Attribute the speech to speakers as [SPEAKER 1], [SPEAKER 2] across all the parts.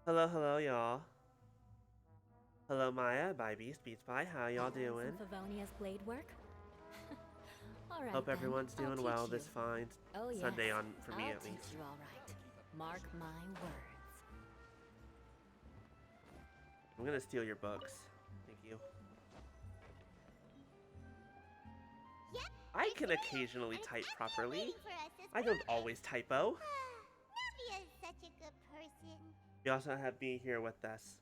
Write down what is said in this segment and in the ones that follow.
[SPEAKER 1] Hello, hello, y'all. Hello, Maya, by Beast Beats by. How y'all
[SPEAKER 2] Some
[SPEAKER 1] doing?
[SPEAKER 2] Favonia's blade work? All right
[SPEAKER 1] Hope
[SPEAKER 2] then,
[SPEAKER 1] everyone's
[SPEAKER 2] I'll
[SPEAKER 1] doing well
[SPEAKER 2] teach you.
[SPEAKER 1] this fine
[SPEAKER 2] Oh yes,
[SPEAKER 1] Sunday on for me
[SPEAKER 2] I'll
[SPEAKER 1] at
[SPEAKER 2] teach
[SPEAKER 1] least.
[SPEAKER 2] you all right. Mark my words.
[SPEAKER 1] I'm gonna steal your books. Thank you.
[SPEAKER 3] Yep,
[SPEAKER 1] I
[SPEAKER 3] it's
[SPEAKER 1] can
[SPEAKER 3] real,
[SPEAKER 1] occasionally
[SPEAKER 3] and it's
[SPEAKER 1] type
[SPEAKER 3] up there
[SPEAKER 1] properly.
[SPEAKER 3] waiting for us as
[SPEAKER 1] I don't
[SPEAKER 3] promised.
[SPEAKER 1] always typo.
[SPEAKER 3] Navia is such a good person.
[SPEAKER 1] We also have me here with us.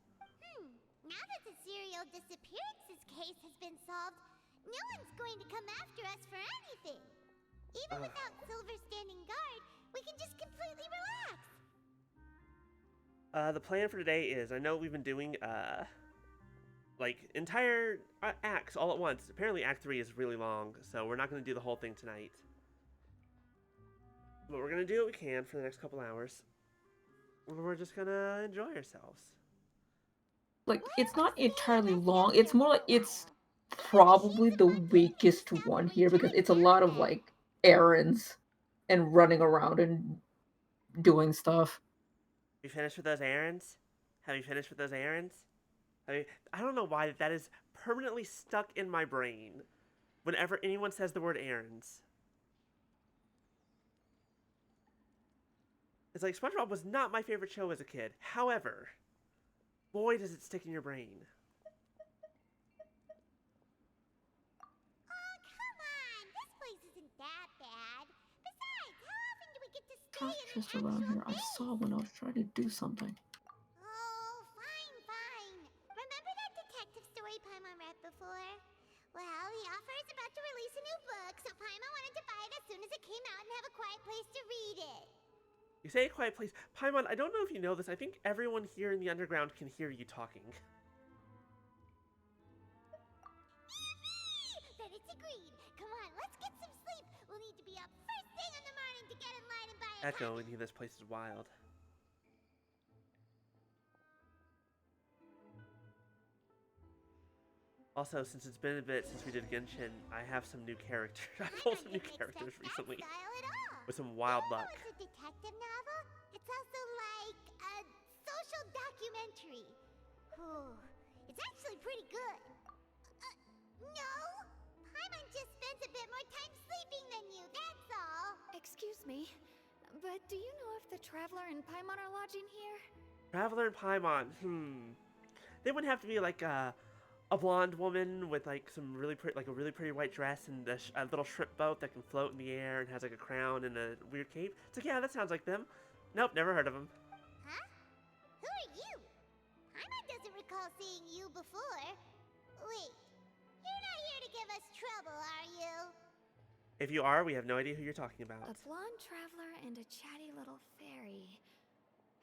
[SPEAKER 3] Now that the serial disappearances case has been solved, no one's going to come after us for anything. Even
[SPEAKER 1] Ugh.
[SPEAKER 3] without Silver standing guard, we can just completely relax.
[SPEAKER 1] The plan for today is I know we've been doing like entire acts all at once. Apparently, Act 3 is really long, so we're not gonna do the whole thing tonight. But we're gonna do what we can for the next couple hours. We're just gonna enjoy ourselves.
[SPEAKER 4] Like
[SPEAKER 3] We'll
[SPEAKER 4] it's
[SPEAKER 3] end up
[SPEAKER 4] not
[SPEAKER 3] staying
[SPEAKER 4] entirely
[SPEAKER 3] in S
[SPEAKER 4] long. It's
[SPEAKER 3] here
[SPEAKER 4] more
[SPEAKER 3] for
[SPEAKER 4] like
[SPEAKER 3] a
[SPEAKER 4] it's
[SPEAKER 3] while. Maybe
[SPEAKER 4] probably
[SPEAKER 3] she's the
[SPEAKER 4] the
[SPEAKER 3] one cleaning
[SPEAKER 4] weakest
[SPEAKER 3] stuff
[SPEAKER 4] one
[SPEAKER 3] when we
[SPEAKER 4] here because
[SPEAKER 3] track
[SPEAKER 4] it's a
[SPEAKER 3] down
[SPEAKER 4] lot of
[SPEAKER 3] Beth.
[SPEAKER 4] like errands and running around and doing stuff.
[SPEAKER 1] You finished with those errands? Have you finished with those errands? I don't know why that is permanently stuck in my brain whenever anyone says the word errands. It's like SpongeBob was not my favorite show as a kid. However, boy, does it stick in your brain.
[SPEAKER 3] Oh, come on. This place isn't that bad. Besides, how often do we get to stay
[SPEAKER 4] Trash
[SPEAKER 3] in an
[SPEAKER 4] just around
[SPEAKER 3] actual
[SPEAKER 4] here. I
[SPEAKER 3] base?
[SPEAKER 4] saw when I was trying to do something.
[SPEAKER 3] Oh, fine, fine. Remember that detective story Paimon read before? Well, the author is about to release a new book, so Paimon wanted to buy it as soon as it came out and have a quiet place to read it.
[SPEAKER 1] You say a quiet place. Paimon, I don't know if you know this. I think everyone here in the underground can hear you talking.
[SPEAKER 3] Then it's agreed. Come on, let's get some sleep. We'll need to be up first thing in the morning to get in line and buy a
[SPEAKER 1] Echo,
[SPEAKER 3] copy.
[SPEAKER 1] and this place is wild. Also, since it's been a bit since we did Genshin, I have some new characters. I
[SPEAKER 3] I
[SPEAKER 1] pulled
[SPEAKER 3] bet
[SPEAKER 1] some new
[SPEAKER 3] didn't
[SPEAKER 1] characters
[SPEAKER 3] expect that
[SPEAKER 1] recently
[SPEAKER 3] style at all.
[SPEAKER 1] with some wild
[SPEAKER 3] Even
[SPEAKER 1] luck.
[SPEAKER 3] though it's a detective novel, it's also like a social documentary. Ooh, it's actually pretty good. No? Paimon just spends a bit more time sleeping than you, that's all.
[SPEAKER 2] Excuse me, but do you know if the Traveler and Paimon are lodging here?
[SPEAKER 1] Traveler and Paimon. They wouldn't have to be like a blonde woman with like some really pretty, like a really pretty white dress and a little shrimp boat that can float in the air and has like a crown and a weird cape. It's like, yeah, that sounds like them. Nope, never heard of them.
[SPEAKER 3] Huh? Who are you? Paimon doesn't recall seeing you before. Wait, you're not here to give us trouble, are you?
[SPEAKER 1] If you are, we have no idea who you're talking about.
[SPEAKER 2] A blonde traveler and a chatty little fairy.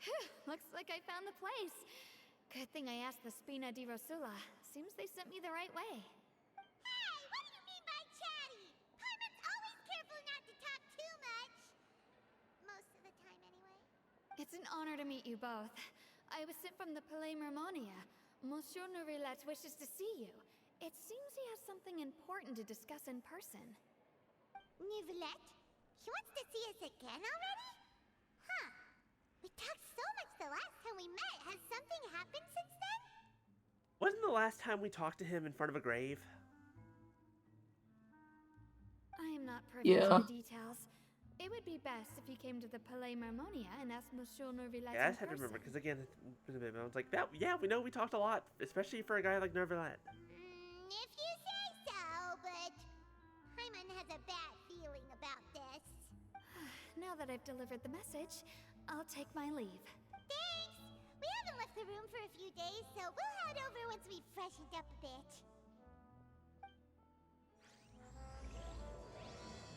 [SPEAKER 2] Phew, looks like I found the place. Good thing I asked the Spina di Rosula. Seems they sent me the right way.
[SPEAKER 3] Hey, what do you mean by chatty? Paimon's always careful not to talk too much. Most of the time, anyway.
[SPEAKER 2] It's an honor to meet you both. I was sent from the Palais Mermonia. Monsieur Neuvillette wishes to see you. It seems he has something important to discuss in person.
[SPEAKER 3] Neuvillette? He wants to see us again already? Huh. We talked so much the last time we met. Has something happened since then?
[SPEAKER 1] Wasn't the last time we talked to him in front of a grave?
[SPEAKER 2] I am not privy to
[SPEAKER 4] Yeah.
[SPEAKER 2] the details. It would be best if you came to the Palais Mermonia and asked Monsieur Neuvillette
[SPEAKER 1] Yeah, I
[SPEAKER 2] in
[SPEAKER 1] just had to
[SPEAKER 2] person.
[SPEAKER 1] remember because again, it's been a bit. I was like, that. Yeah, we know we talked a lot, especially for a guy like Nervalette.
[SPEAKER 3] If you say so, but Paimon has a bad feeling about this.
[SPEAKER 2] Now that I've delivered the message, I'll take my leave.
[SPEAKER 3] Thanks! We haven't left the room for a few days, so we'll head over once we've freshened up a bit.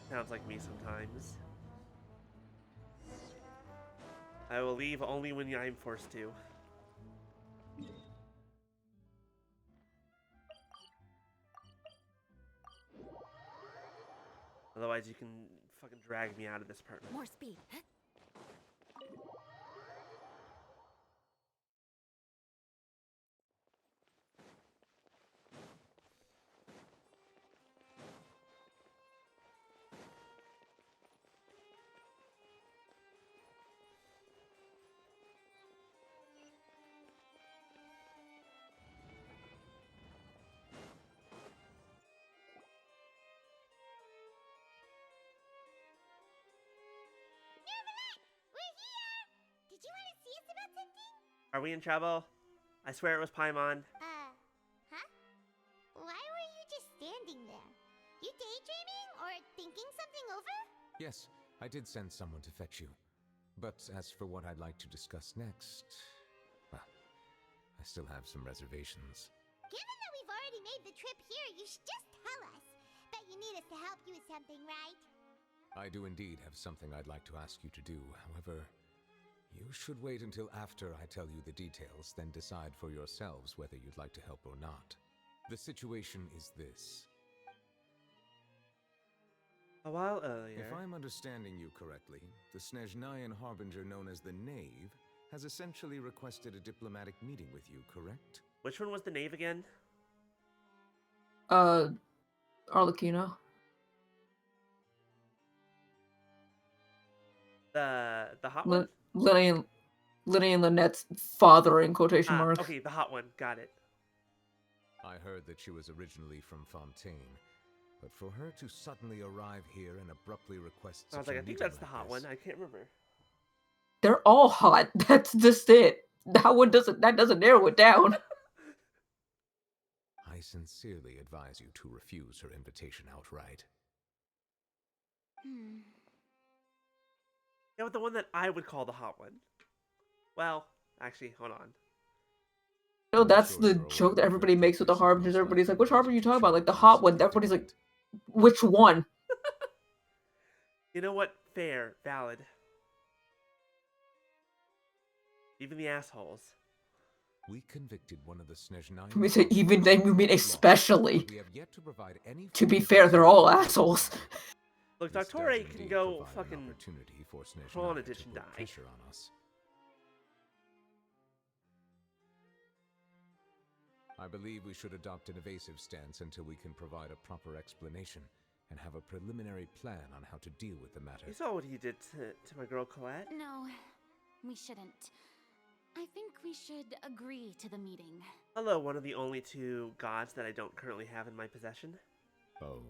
[SPEAKER 1] Sounds like me sometimes. I will leave only when I'm forced to. Otherwise, you can fucking drag me out of this apartment.
[SPEAKER 2] More speed. Huh?
[SPEAKER 1] Are we in trouble? I swear it was Paimon.
[SPEAKER 3] Huh? Why were you just standing there? You daydreaming or thinking something over?
[SPEAKER 5] Yes, I did send someone to fetch you. But as for what I'd like to discuss next, well, I still have some reservations.
[SPEAKER 3] Given that we've already made the trip here, you should just tell us. Bet you need us to help you with something, right?
[SPEAKER 5] I do indeed have something I'd like to ask you to do. However, you should wait until after I tell you the details, then decide for yourselves whether you'd like to help or not. The situation is this.
[SPEAKER 1] A while earlier.
[SPEAKER 5] If I'm understanding you correctly, the Snezhnayan Harbinger known as the Knave has essentially requested a diplomatic meeting with you, correct?
[SPEAKER 1] Which one was the knave again?
[SPEAKER 4] Arlecchino.
[SPEAKER 1] The hot one?
[SPEAKER 4] Lenny and Lynette's father in quotation marks.
[SPEAKER 1] Okay, the hot one. Got it.
[SPEAKER 5] I heard that she was originally from Fontaine, but for her to suddenly arrive here and abruptly request
[SPEAKER 1] I was
[SPEAKER 5] such
[SPEAKER 1] like,
[SPEAKER 5] a
[SPEAKER 1] I think
[SPEAKER 5] meeting
[SPEAKER 1] that's the
[SPEAKER 5] like
[SPEAKER 1] hot
[SPEAKER 5] this,
[SPEAKER 1] one. I can't remember.
[SPEAKER 4] They're all hot. That's just it. That doesn't narrow it down.
[SPEAKER 5] I sincerely advise you to refuse her invitation outright.
[SPEAKER 1] Yeah, but the one that I would call the hot one. Well, actually, hold on.
[SPEAKER 4] No, that's
[SPEAKER 5] sure
[SPEAKER 4] the
[SPEAKER 5] you're aware
[SPEAKER 4] joke that
[SPEAKER 5] of
[SPEAKER 4] everybody
[SPEAKER 5] her
[SPEAKER 4] makes with the
[SPEAKER 5] purpose and
[SPEAKER 4] Harbingers.
[SPEAKER 5] most
[SPEAKER 4] Everybody's like,
[SPEAKER 5] likely
[SPEAKER 4] which Harbinger are you talking about? Like, the
[SPEAKER 5] intention
[SPEAKER 4] hot
[SPEAKER 5] of
[SPEAKER 4] one.
[SPEAKER 5] being
[SPEAKER 4] Everybody's like,
[SPEAKER 5] significant.
[SPEAKER 4] which one?
[SPEAKER 1] You know what? Fair. Valid. Even the assholes.
[SPEAKER 5] We convicted one of the Snezhnayan.
[SPEAKER 4] You say even then, you mean
[SPEAKER 5] Law,
[SPEAKER 4] especially.
[SPEAKER 5] but we have yet to provide any
[SPEAKER 4] To be
[SPEAKER 5] form of
[SPEAKER 4] fair, they're all
[SPEAKER 5] justification.
[SPEAKER 4] assholes.
[SPEAKER 1] Look,
[SPEAKER 5] This
[SPEAKER 1] Doctor
[SPEAKER 5] does
[SPEAKER 1] A can
[SPEAKER 5] indeed
[SPEAKER 1] go
[SPEAKER 5] provide an
[SPEAKER 1] fucking
[SPEAKER 5] opportunity for
[SPEAKER 1] Prawn
[SPEAKER 5] Snezhnaya to
[SPEAKER 1] Edition
[SPEAKER 5] put
[SPEAKER 1] die.
[SPEAKER 5] pressure on us. I believe we should adopt an evasive stance until we can provide a proper explanation and have a preliminary plan on how to deal with the matter.
[SPEAKER 1] You saw what he did to my girl Colette.
[SPEAKER 2] No, we shouldn't. I think we should agree to the meeting.
[SPEAKER 1] Hello, one of the only two gods that I don't currently have in my possession.
[SPEAKER 5] Oh?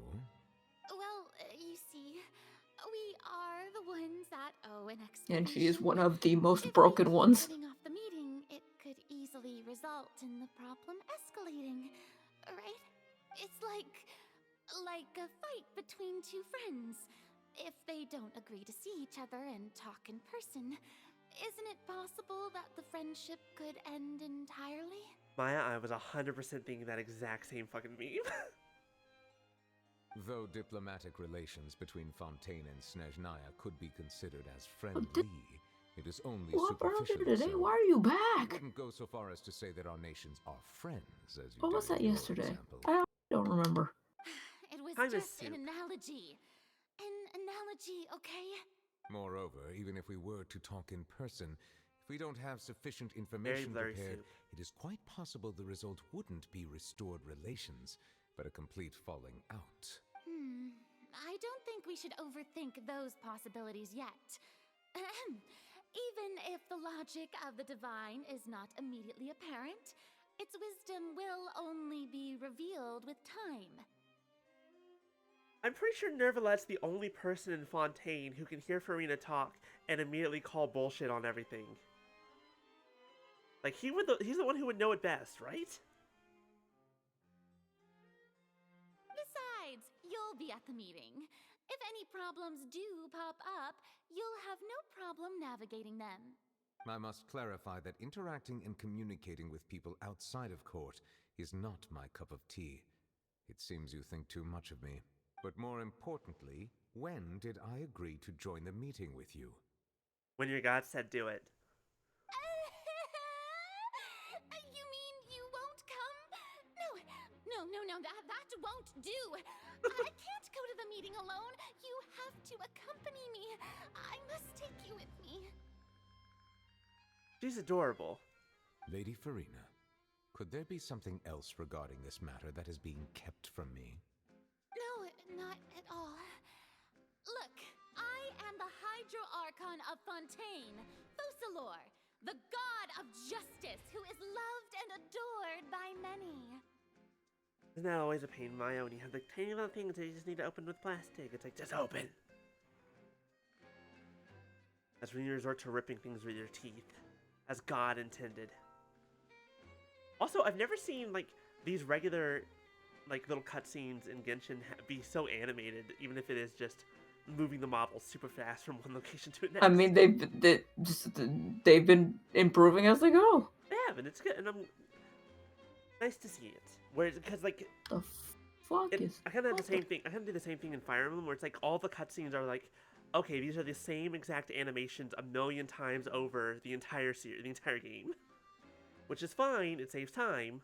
[SPEAKER 2] Well, you see, we are the ones that owe an explanation.
[SPEAKER 4] And she is one of the most
[SPEAKER 2] If
[SPEAKER 4] broken
[SPEAKER 2] we keep
[SPEAKER 4] ones.
[SPEAKER 2] putting off the meeting, it could easily result in the problem escalating, right? It's like a fight between two friends. If they don't agree to see each other and talk in person, isn't it possible that the friendship could end entirely?
[SPEAKER 1] Maya, I was 100% thinking that exact same fucking meme.
[SPEAKER 5] Though diplomatic relations between Fontaine and Snezhnaya could be considered as friendly, it is only
[SPEAKER 4] What brought you
[SPEAKER 5] superficially
[SPEAKER 4] today?
[SPEAKER 5] so.
[SPEAKER 4] Why are you
[SPEAKER 5] I
[SPEAKER 4] back?
[SPEAKER 5] wouldn't go so far as to say that our nations are friends, as you
[SPEAKER 4] What
[SPEAKER 5] did
[SPEAKER 4] was that
[SPEAKER 5] in your
[SPEAKER 4] yesterday?
[SPEAKER 5] example.
[SPEAKER 4] I don't remember.
[SPEAKER 2] It was
[SPEAKER 1] Time is
[SPEAKER 2] just an
[SPEAKER 1] soup.
[SPEAKER 2] analogy. An analogy, okay?
[SPEAKER 5] Moreover, even if we were to talk in person, if we don't have sufficient information
[SPEAKER 1] blurry
[SPEAKER 5] prepared,
[SPEAKER 1] soup.
[SPEAKER 5] it is quite possible the result wouldn't be restored relations, but a complete falling out.
[SPEAKER 2] I don't think we should overthink those possibilities yet. Even if the logic of the divine is not immediately apparent, its wisdom will only be revealed with time.
[SPEAKER 1] I'm pretty sure Nervalet's the only person in Fontaine who can hear Farina talk and immediately call bullshit on everything. Like, he's the one who would know it best, right?
[SPEAKER 2] Besides, you'll be at the meeting. If any problems do pop up, you'll have no problem navigating them.
[SPEAKER 5] I must clarify that interacting and communicating with people outside of court is not my cup of tea. It seems you think too much of me. But more importantly, when did I agree to join the meeting with you?
[SPEAKER 1] When your god said do it.
[SPEAKER 2] You mean you won't come? No, that won't do. I can't go to the meeting alone. You have to accompany me. I must take you with me.
[SPEAKER 1] She's adorable.
[SPEAKER 5] Lady Farina, could there be something else regarding this matter that is being kept from me?
[SPEAKER 2] No, not at all. Look, I am the Hydro-Archon of Fontaine, Focalor, the god of justice who is loved and adored by many.
[SPEAKER 1] Isn't that always a pain, Maya, when you have the tiny little things that you just need to open with plastic? It's like, just open! That's when you resort to ripping things with your teeth. as God intended. Also, I've never seen like these regular like little cutscenes in Genshin be so animated, even if it is just moving the model super fast from one location to the next.
[SPEAKER 4] I mean, they've been improving as they go.
[SPEAKER 1] They have, and it's good, and I'm nice to see it. Whereas, because like
[SPEAKER 4] The fuck is?
[SPEAKER 1] I kind of have the
[SPEAKER 4] what
[SPEAKER 1] same thing. I kind of do the same thing in Fire Emblem, where it's like all the cutscenes are like, okay, these are the same exact animations a million times over the entire series, the entire game, which is fine. It saves time,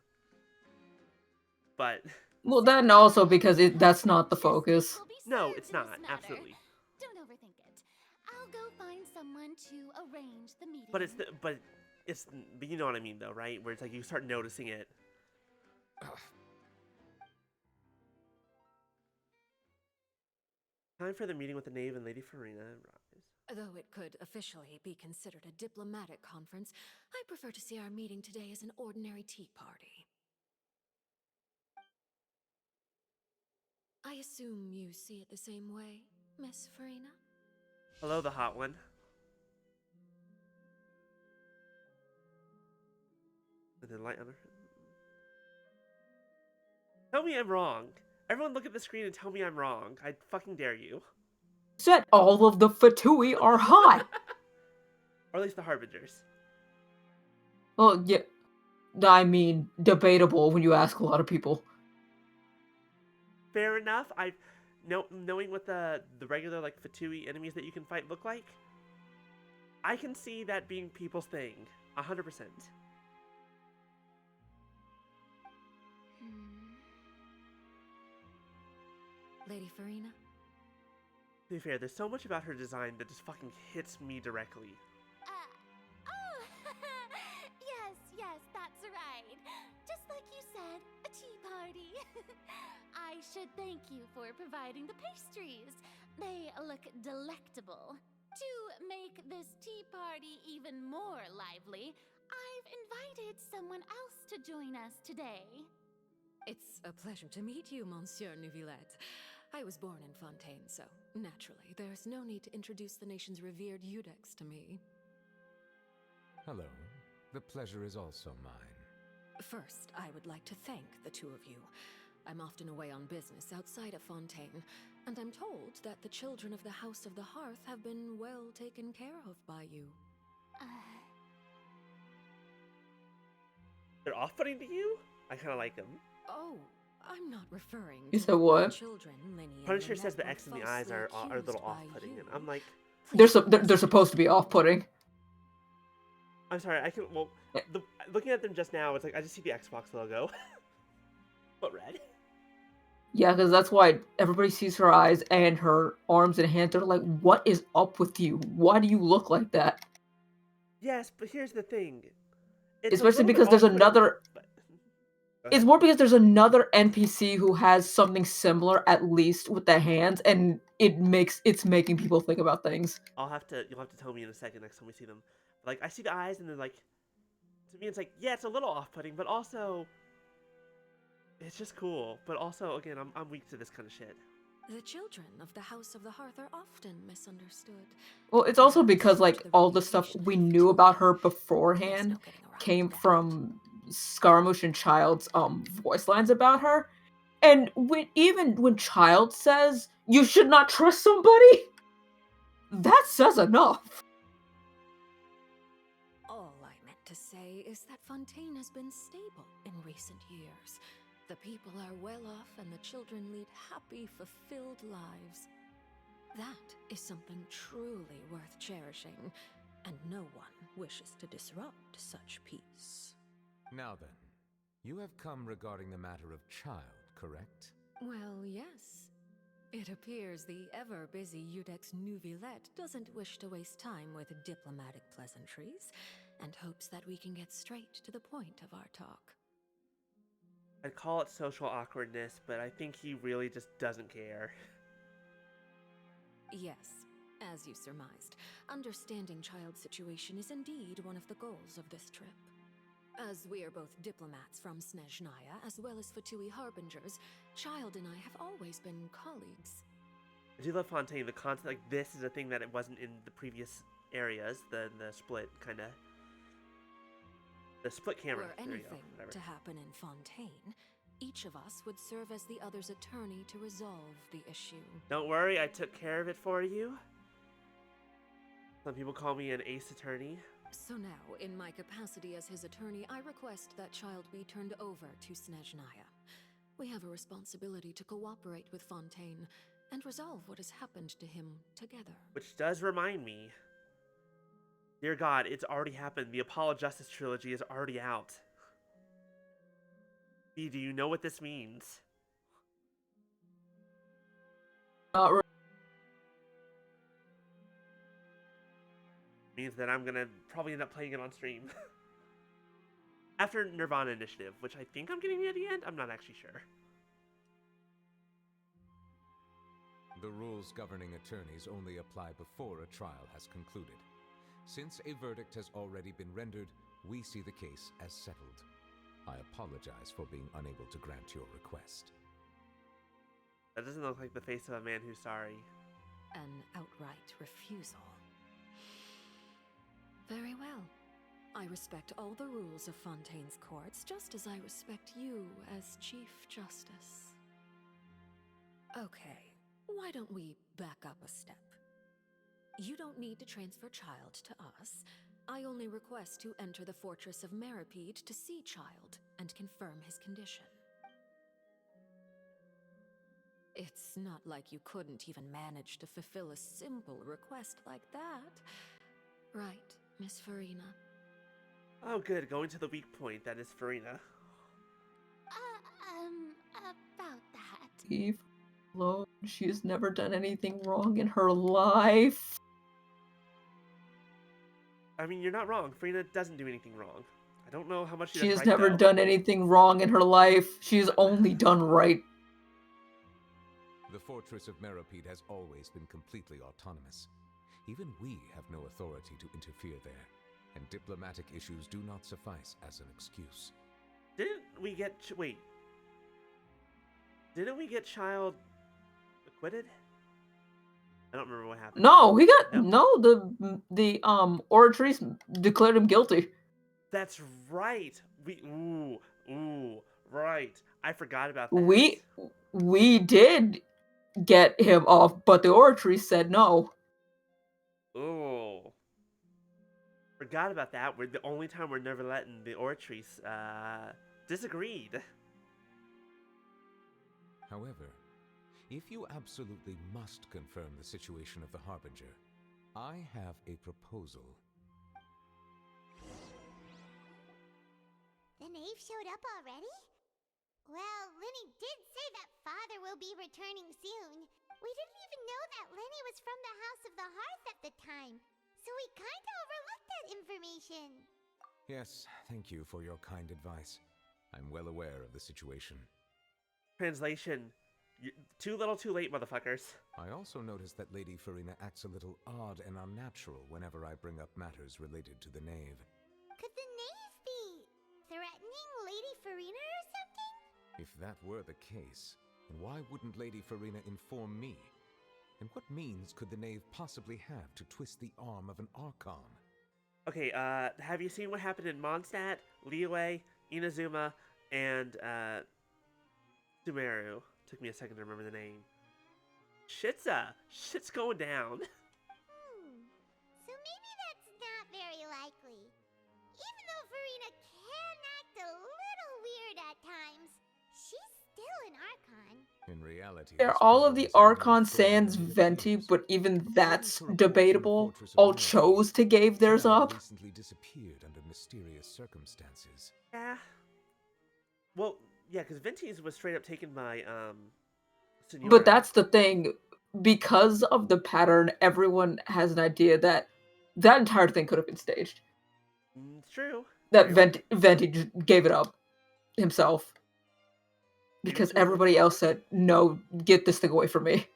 [SPEAKER 1] but
[SPEAKER 4] Well, then also because that's not the focus.
[SPEAKER 2] Will be
[SPEAKER 1] no,
[SPEAKER 2] served
[SPEAKER 1] it's
[SPEAKER 2] in this
[SPEAKER 1] not.
[SPEAKER 2] matter.
[SPEAKER 1] Absolutely.
[SPEAKER 2] Don't overthink it. I'll go find someone to arrange the meeting.
[SPEAKER 1] But but you know what I mean though, right? Where it's like you start noticing it. Time for the meeting with the knave and Lady Farina. Rise.
[SPEAKER 6] Though it could officially be considered a diplomatic conference, I prefer to see our meeting today as an ordinary tea party. I assume you see it the same way, Miss Farina?
[SPEAKER 1] Hello, the hot one. And then light on her. Tell me I'm wrong. Everyone look at the screen and tell me I'm wrong. I fucking dare you.
[SPEAKER 4] Said all of the Fatui are hot.
[SPEAKER 1] Or at least the Harbingers.
[SPEAKER 4] Well, yeah. I mean, debatable when you ask a lot of people.
[SPEAKER 1] Fair enough. Knowing what the regular like Fatui enemies that you can fight look like, I can see that being people's thing. 100%.
[SPEAKER 6] Lady Farina?
[SPEAKER 1] To be fair, there's so much about her design that just fucking hits me directly.
[SPEAKER 2] Oh, yes, that's right. Just like you said, a tea party. I should thank you for providing the pastries. They look delectable. To make this tea party even more lively, I've invited someone else to join us today.
[SPEAKER 6] It's a pleasure to meet you, Monsieur Neuvillette. I was born in Fontaine, so naturally, there's no need to introduce the nation's revered Eudex to me.
[SPEAKER 5] Hello. The pleasure is also mine.
[SPEAKER 6] First, I would like to thank the two of you. I'm often away on business outside of Fontaine, and I'm told that the children of the House of the Hearth have been well taken care of by you.
[SPEAKER 1] They're off-putting to you? I kind of like them.
[SPEAKER 6] Oh, I'm not referring
[SPEAKER 4] You
[SPEAKER 6] to
[SPEAKER 4] said what?
[SPEAKER 6] children, Lenny and
[SPEAKER 1] Punisher
[SPEAKER 6] Lynette
[SPEAKER 1] says the
[SPEAKER 6] were
[SPEAKER 1] X in the eyes are a
[SPEAKER 6] falsely
[SPEAKER 1] little
[SPEAKER 6] accused by
[SPEAKER 1] off-putting,
[SPEAKER 6] you.
[SPEAKER 1] and I'm like,
[SPEAKER 4] They're supposed to be off-putting.
[SPEAKER 1] I'm sorry, looking at them just now, it's like I just see the Xbox logo. But red.
[SPEAKER 4] Yeah, because that's why everybody sees her eyes and her arms and hands. They're like, what is up with you? Why do you look like that?
[SPEAKER 1] Yes, but here's the thing. It's
[SPEAKER 4] Especially
[SPEAKER 1] a little
[SPEAKER 4] because
[SPEAKER 1] bit
[SPEAKER 4] there's
[SPEAKER 1] off-putting,
[SPEAKER 4] another...
[SPEAKER 1] but-
[SPEAKER 4] It's more because there's another NPC who has something similar, at least, with the hands, and it's making people think about things.
[SPEAKER 1] you'll have to tell me in a second next time we see them. Like, I see the eyes, and they're like, to me, it's like, yeah, it's a little off-putting, but also, it's just cool. But also, again, I'm weak to this kind of shit.
[SPEAKER 6] The children of the House of the Hearth are often misunderstood.
[SPEAKER 4] Well, it's also
[SPEAKER 6] Perhaps
[SPEAKER 4] because, like,
[SPEAKER 6] due to
[SPEAKER 4] all the stuff
[SPEAKER 6] reputation
[SPEAKER 4] we
[SPEAKER 6] of the
[SPEAKER 4] knew about her
[SPEAKER 6] children. There's
[SPEAKER 4] beforehand
[SPEAKER 6] no getting around
[SPEAKER 4] came
[SPEAKER 6] that.
[SPEAKER 4] from Scaramouche and Child's voice lines about her. And even when Child says, you should not trust somebody, that says enough.
[SPEAKER 6] All I meant to say is that Fontaine has been stable in recent years. The people are well off and the children lead happy, fulfilled lives. That is something truly worth cherishing, and no one wishes to disrupt such peace.
[SPEAKER 5] Now then, you have come regarding the matter of Child, correct?
[SPEAKER 6] Well, yes. It appears the ever-busy Eudex Neuvillette doesn't wish to waste time with diplomatic pleasantries, and hopes that we can get straight to the point of our talk.
[SPEAKER 1] I'd call it social awkwardness, but I think he really just doesn't care.
[SPEAKER 6] Yes, as you surmised, understanding Child's situation is indeed one of the goals of this trip. As we are both diplomats from Snezhnaya, as well as Fatui Harbingers, Child and I have always been colleagues.
[SPEAKER 1] I do love Fontaine. The concept, like, this is a thing that it wasn't in the previous areas, the split, kind of. The split camera.
[SPEAKER 6] Were
[SPEAKER 1] There you go.
[SPEAKER 6] anything
[SPEAKER 1] Whatever.
[SPEAKER 6] to happen in Fontaine, each of us would serve as the other's attorney to resolve the issue.
[SPEAKER 1] Don't worry, I took care of it for you. Some people call me an ace attorney.
[SPEAKER 6] So now, in my capacity as his attorney, I request that child be turned over to Snezhnaya. We have a responsibility to cooperate with Fontaine and resolve what has happened to him together.
[SPEAKER 1] Which does remind me. Dear God, it's already happened. The Apollo Justice trilogy is already out. B, do you know what this means?
[SPEAKER 4] Not really.
[SPEAKER 1] Means that I'm gonna probably end up playing it on stream. After Nirvana Initiative, which I think I'm getting near the end. I'm not actually sure.
[SPEAKER 5] The rules governing attorneys only apply before a trial has concluded. Since a verdict has already been rendered, we see the case as settled. I apologize for being unable to grant your request.
[SPEAKER 1] That doesn't look like the face of a man who's sorry.
[SPEAKER 6] An outright refusal. Very well. I respect all the rules of Fontaine's courts, just as I respect you as Chief Justice. Okay, why don't we back up a step? You don't need to transfer Child to us. I only request to enter the fortress of Meripede to see Child and confirm his condition. It's not like you couldn't even manage to fulfill a simple request like that. Right, Miss Farina?
[SPEAKER 1] Oh good, going to the weak point, that is Farina.
[SPEAKER 2] About that.
[SPEAKER 4] Leave her alone. She has never done anything wrong in her life.
[SPEAKER 1] I mean, you're not wrong. Farina doesn't do anything wrong. I don't know how much she
[SPEAKER 4] She
[SPEAKER 1] does
[SPEAKER 4] has
[SPEAKER 1] right,
[SPEAKER 4] never
[SPEAKER 1] though.
[SPEAKER 4] done anything wrong in her life. She has only done right.
[SPEAKER 5] The Fortress of Meripede has always been completely autonomous. Even we have no authority to interfere there, and diplomatic issues do not suffice as an excuse.
[SPEAKER 1] Didn't we get... wait. Didn't we get Child acquitted? I don't remember what happened.
[SPEAKER 4] No, we got
[SPEAKER 1] No.
[SPEAKER 4] the Oratrice declared him guilty.
[SPEAKER 1] That's right. Right. I forgot about that.
[SPEAKER 4] We did get him off, but the Oratrice said no.
[SPEAKER 1] Ooh. Forgot about that. We're the only time we're never letting the Oratrice disagreed.
[SPEAKER 5] However, if you absolutely must confirm the situation of the Harbinger, I have a proposal.
[SPEAKER 3] The knave showed up already? Well, Lenny did say that father will be returning soon. We didn't even know that Lenny was from the House of the Hearth at the time, so we kinda overlooked that information.
[SPEAKER 5] Yes, thank you for your kind advice. I'm well aware of the situation.
[SPEAKER 1] Translation. Too little too late, motherfuckers.
[SPEAKER 5] I also noticed that Lady Farina acts a little odd and unnatural whenever I bring up matters related to the knave.
[SPEAKER 3] Could the knave be threatening Lady Farina or something?
[SPEAKER 5] If that were the case, then why wouldn't Lady Farina inform me? And what means could the knave possibly have to twist the arm of an Archon?
[SPEAKER 1] Okay, have you seen what happened in Mondstadt, Liyue, Inazuma, and, Sumeru? Took me a second to remember the name. Shit's going down.
[SPEAKER 3] So maybe that's not very likely. Even though Farina can act a little weird at times, she's still an Archon.
[SPEAKER 5] In reality,
[SPEAKER 4] They're
[SPEAKER 5] this
[SPEAKER 4] all of
[SPEAKER 5] problem
[SPEAKER 4] the
[SPEAKER 5] is only
[SPEAKER 4] Archon
[SPEAKER 5] further
[SPEAKER 4] sans
[SPEAKER 5] than it
[SPEAKER 4] Venti,
[SPEAKER 5] appears.
[SPEAKER 4] but even that's
[SPEAKER 5] According to reports from the
[SPEAKER 4] debatable.
[SPEAKER 5] Fortress of
[SPEAKER 4] All
[SPEAKER 5] Meripede,
[SPEAKER 4] chose to give theirs
[SPEAKER 5] Child
[SPEAKER 4] up.
[SPEAKER 5] recently disappeared under mysterious circumstances.
[SPEAKER 1] Yeah. Well, yeah, because Venti's was straight up taken by, Senora.
[SPEAKER 4] But that's the thing. Because of the pattern, everyone has an idea that that entire thing could have been staged.
[SPEAKER 1] It's true.
[SPEAKER 4] That
[SPEAKER 1] True.
[SPEAKER 4] Venti just gave it up himself. Because
[SPEAKER 1] too.
[SPEAKER 4] everybody else said, no, get this thing away from me.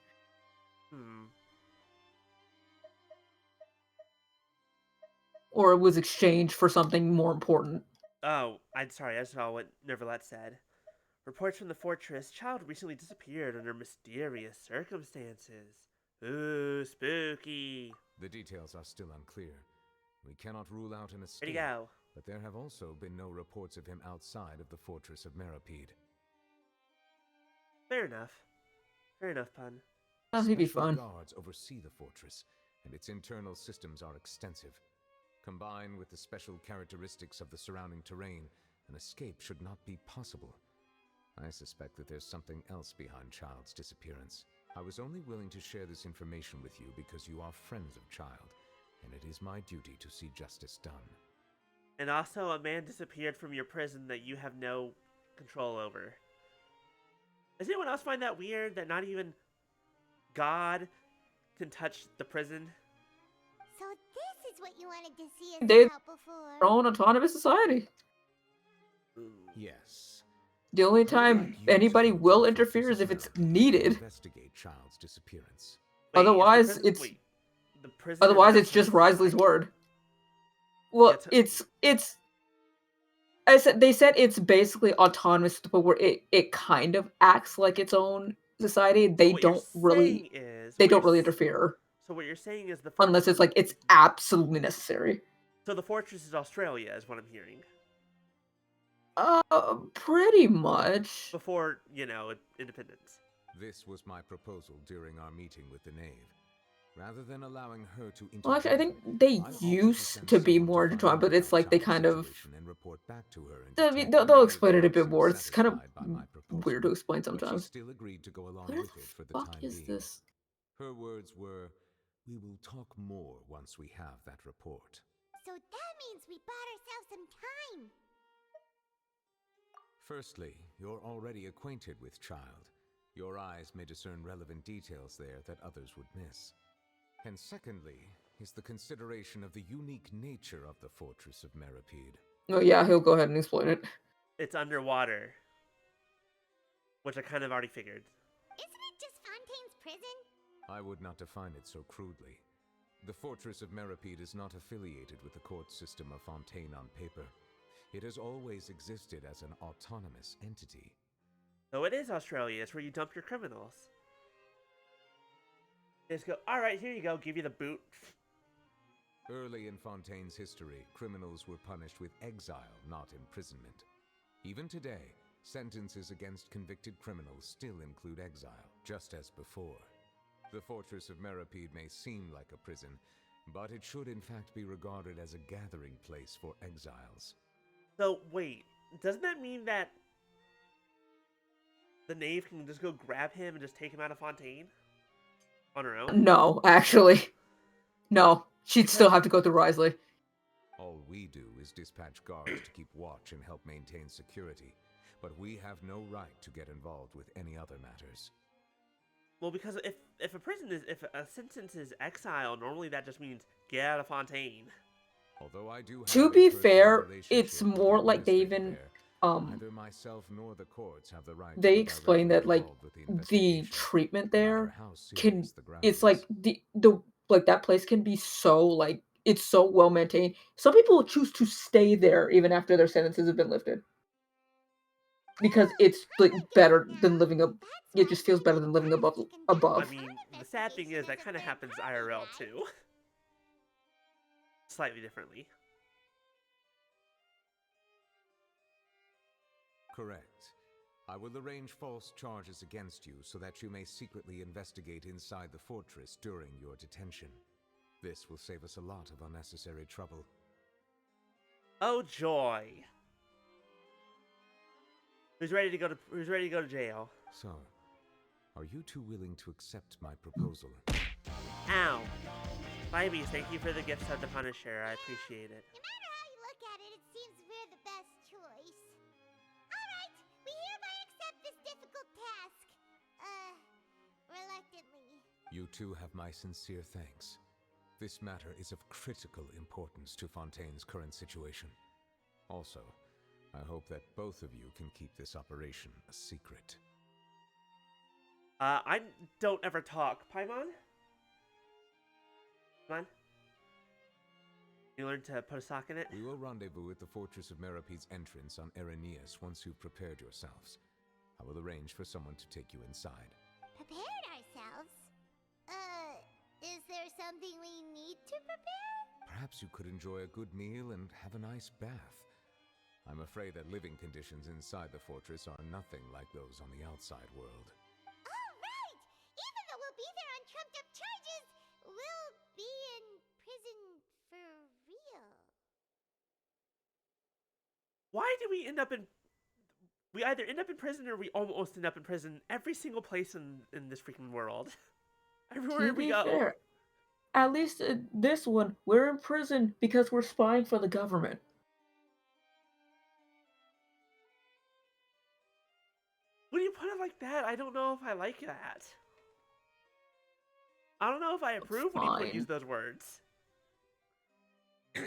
[SPEAKER 4] Or it was exchanged for something more important.
[SPEAKER 1] Oh, I'm sorry, I saw what Neverlet said. Reports from the fortress, Child recently disappeared under mysterious circumstances. Ooh, spooky.
[SPEAKER 5] The details are still unclear. We cannot rule out an escape.
[SPEAKER 1] Where'd he go?
[SPEAKER 5] but there have also been no reports of him outside of the fortress of Meripede.
[SPEAKER 1] Fair enough. Fair enough, pun.
[SPEAKER 4] Oh, he'd be
[SPEAKER 5] Special
[SPEAKER 4] fun.
[SPEAKER 5] guards oversee the fortress, and its internal systems are extensive. Combined with the special characteristics of the surrounding terrain, an escape should not be possible. I suspect that there's something else behind Child's disappearance. I was only willing to share this information with you because you are friends of Child, and it is my duty to see justice done.
[SPEAKER 1] And also, a man disappeared from your prison that you have no control over. Does anyone else find that weird, that not even God can touch the prison?
[SPEAKER 3] So this is what you wanted to see us
[SPEAKER 4] They-
[SPEAKER 3] about before.
[SPEAKER 4] Their own autonomous society.
[SPEAKER 1] Ooh.
[SPEAKER 5] Yes.
[SPEAKER 4] The only
[SPEAKER 5] I would
[SPEAKER 4] time
[SPEAKER 5] like you
[SPEAKER 4] anybody
[SPEAKER 5] to
[SPEAKER 4] will
[SPEAKER 5] the
[SPEAKER 4] interfere
[SPEAKER 5] Fortress
[SPEAKER 4] is
[SPEAKER 5] of
[SPEAKER 4] if it's
[SPEAKER 5] Meripede to
[SPEAKER 4] needed.
[SPEAKER 5] Investigate Child's disappearance.
[SPEAKER 1] Wait, is the
[SPEAKER 4] Otherwise,
[SPEAKER 1] prison-
[SPEAKER 4] it's
[SPEAKER 1] wait, the prison is
[SPEAKER 4] otherwise
[SPEAKER 1] an
[SPEAKER 4] it's just
[SPEAKER 1] autonomous
[SPEAKER 4] Risley's
[SPEAKER 1] society?
[SPEAKER 4] word. Well,
[SPEAKER 1] Yeah,
[SPEAKER 4] it's. I said they said it's basically autonomous to the point where it kind of acts like its own society. They
[SPEAKER 1] what you're
[SPEAKER 4] don't really
[SPEAKER 1] saying is-
[SPEAKER 4] they
[SPEAKER 1] what
[SPEAKER 4] don't
[SPEAKER 1] you're
[SPEAKER 4] really
[SPEAKER 1] s-
[SPEAKER 4] interfere
[SPEAKER 1] So what you're saying is the
[SPEAKER 4] unless
[SPEAKER 1] fortress
[SPEAKER 4] it's like it's absolutely necessary.
[SPEAKER 1] So the fortress is Australia, is what I'm hearing.
[SPEAKER 4] Pretty much.
[SPEAKER 1] Before, independence.
[SPEAKER 5] This was my proposal during our meeting with the knave. Rather than allowing her to
[SPEAKER 4] Well, actually, I
[SPEAKER 5] intervene,
[SPEAKER 4] think they
[SPEAKER 5] I offered to
[SPEAKER 4] used
[SPEAKER 5] send
[SPEAKER 4] to be
[SPEAKER 5] someone
[SPEAKER 4] more
[SPEAKER 5] find
[SPEAKER 4] intertwined,
[SPEAKER 5] out
[SPEAKER 4] but it's
[SPEAKER 5] about
[SPEAKER 4] like they
[SPEAKER 5] Child's
[SPEAKER 4] kind of.
[SPEAKER 5] situation and report back to her and
[SPEAKER 4] I mean,
[SPEAKER 5] detect
[SPEAKER 4] they'll
[SPEAKER 5] any
[SPEAKER 4] explain it a
[SPEAKER 5] of
[SPEAKER 4] bit
[SPEAKER 5] those
[SPEAKER 4] more. It's kind of
[SPEAKER 5] unsatisfied by my proposal.
[SPEAKER 4] weird to explain
[SPEAKER 5] But she
[SPEAKER 4] sometimes.
[SPEAKER 5] still agreed to go along
[SPEAKER 4] Where
[SPEAKER 5] with
[SPEAKER 4] the
[SPEAKER 5] it for the
[SPEAKER 4] fuck
[SPEAKER 5] time
[SPEAKER 4] is
[SPEAKER 5] being.
[SPEAKER 4] this?
[SPEAKER 5] Her words were, "We will talk more once we have that report."
[SPEAKER 3] So that means we bought ourselves some time.
[SPEAKER 5] Firstly, you're already acquainted with Child. Your eyes may discern relevant details there that others would miss. And secondly, is the consideration of the unique nature of the Fortress of Meripede.
[SPEAKER 4] Oh yeah, he'll go ahead and explain it.
[SPEAKER 1] It's underwater. Which I kind of already figured.
[SPEAKER 3] Isn't it just Fontaine's prison?
[SPEAKER 5] I would not define it so crudely. The Fortress of Meripede is not affiliated with the court system of Fontaine on paper. It has always existed as an autonomous entity.
[SPEAKER 1] So it is Australia. It's where you dump your criminals. They just go, alright, here you go, give you the boot.
[SPEAKER 5] Early in Fontaine's history, criminals were punished with exile, not imprisonment. Even today, sentences against convicted criminals still include exile, just as before. The Fortress of Meripede may seem like a prison, but it should in fact be regarded as a gathering place for exiles.
[SPEAKER 1] So, wait, doesn't that mean that the knave can just go grab him and just take him out of Fontaine? On her own?
[SPEAKER 4] No, actually. No. She'd still have to go through Risley.
[SPEAKER 5] All we do is dispatch guards to keep watch and help maintain security, but we have no right to get involved with any other matters.
[SPEAKER 1] Well, because if a sentence is exile, normally that just means get out of Fontaine.
[SPEAKER 5] Although I do have
[SPEAKER 4] To
[SPEAKER 5] a
[SPEAKER 4] be
[SPEAKER 5] personal
[SPEAKER 4] fair,
[SPEAKER 5] relationship
[SPEAKER 4] it's
[SPEAKER 5] with the
[SPEAKER 4] more like they
[SPEAKER 5] administrator
[SPEAKER 4] even
[SPEAKER 5] there, neither myself nor the courts have the right to
[SPEAKER 4] they
[SPEAKER 5] be
[SPEAKER 4] explain
[SPEAKER 5] directly
[SPEAKER 4] that like
[SPEAKER 5] involved with the
[SPEAKER 4] the
[SPEAKER 5] investigation,
[SPEAKER 4] treatment
[SPEAKER 5] no matter
[SPEAKER 4] there
[SPEAKER 5] how
[SPEAKER 4] can
[SPEAKER 5] serious the grounds.
[SPEAKER 4] it's like the like that place can be so like it's so well maintained. Some people will choose to stay there even after their sentences have been lifted. Because it's like better than living up it just feels better than living above
[SPEAKER 1] I mean, the sad thing is that kind of happens IRL too. Slightly differently.
[SPEAKER 5] Correct. I will arrange false charges against you so that you may secretly investigate inside the fortress during your detention. This will save us a lot of unnecessary trouble.
[SPEAKER 1] Oh joy. Who's ready to go to jail?
[SPEAKER 5] So, are you two willing to accept my proposal?
[SPEAKER 1] Ow. Babies, thank you for the gifts of the Punisher. I appreciate it.
[SPEAKER 3] No matter how you look at it, it seems we're the best choice. Alright, we hereby accept this difficult task. Reluctantly.
[SPEAKER 5] You two have my sincere thanks. This matter is of critical importance to Fontaine's current situation. Also, I hope that both of you can keep this operation a secret.
[SPEAKER 1] I don't ever talk. Paimon? Come on. You learn to put a sock in it?
[SPEAKER 5] We will rendezvous at the Fortress of Meripede's entrance on Erinius once you've prepared yourselves. I will arrange for someone to take you inside.
[SPEAKER 3] Prepared ourselves? Is there something we need to prepare?
[SPEAKER 5] perhaps you could enjoy a good meal and have a nice bath. I'm afraid that living conditions inside the fortress are nothing like those on the outside world.
[SPEAKER 3] All right! Even though we'll be there on trumped-up charges, we'll be in prison for real.
[SPEAKER 1] Why do we end up in... We either end up in prison or we almost end up in prison every single place in this freaking world. Everywhere
[SPEAKER 4] To
[SPEAKER 1] we
[SPEAKER 4] be
[SPEAKER 1] go.
[SPEAKER 4] fair, at least in this one, we're in prison because we're spying for the government.
[SPEAKER 1] When you put it like that, I don't know if I like that. I don't know if I approve when you use
[SPEAKER 4] Fine.
[SPEAKER 1] those words. I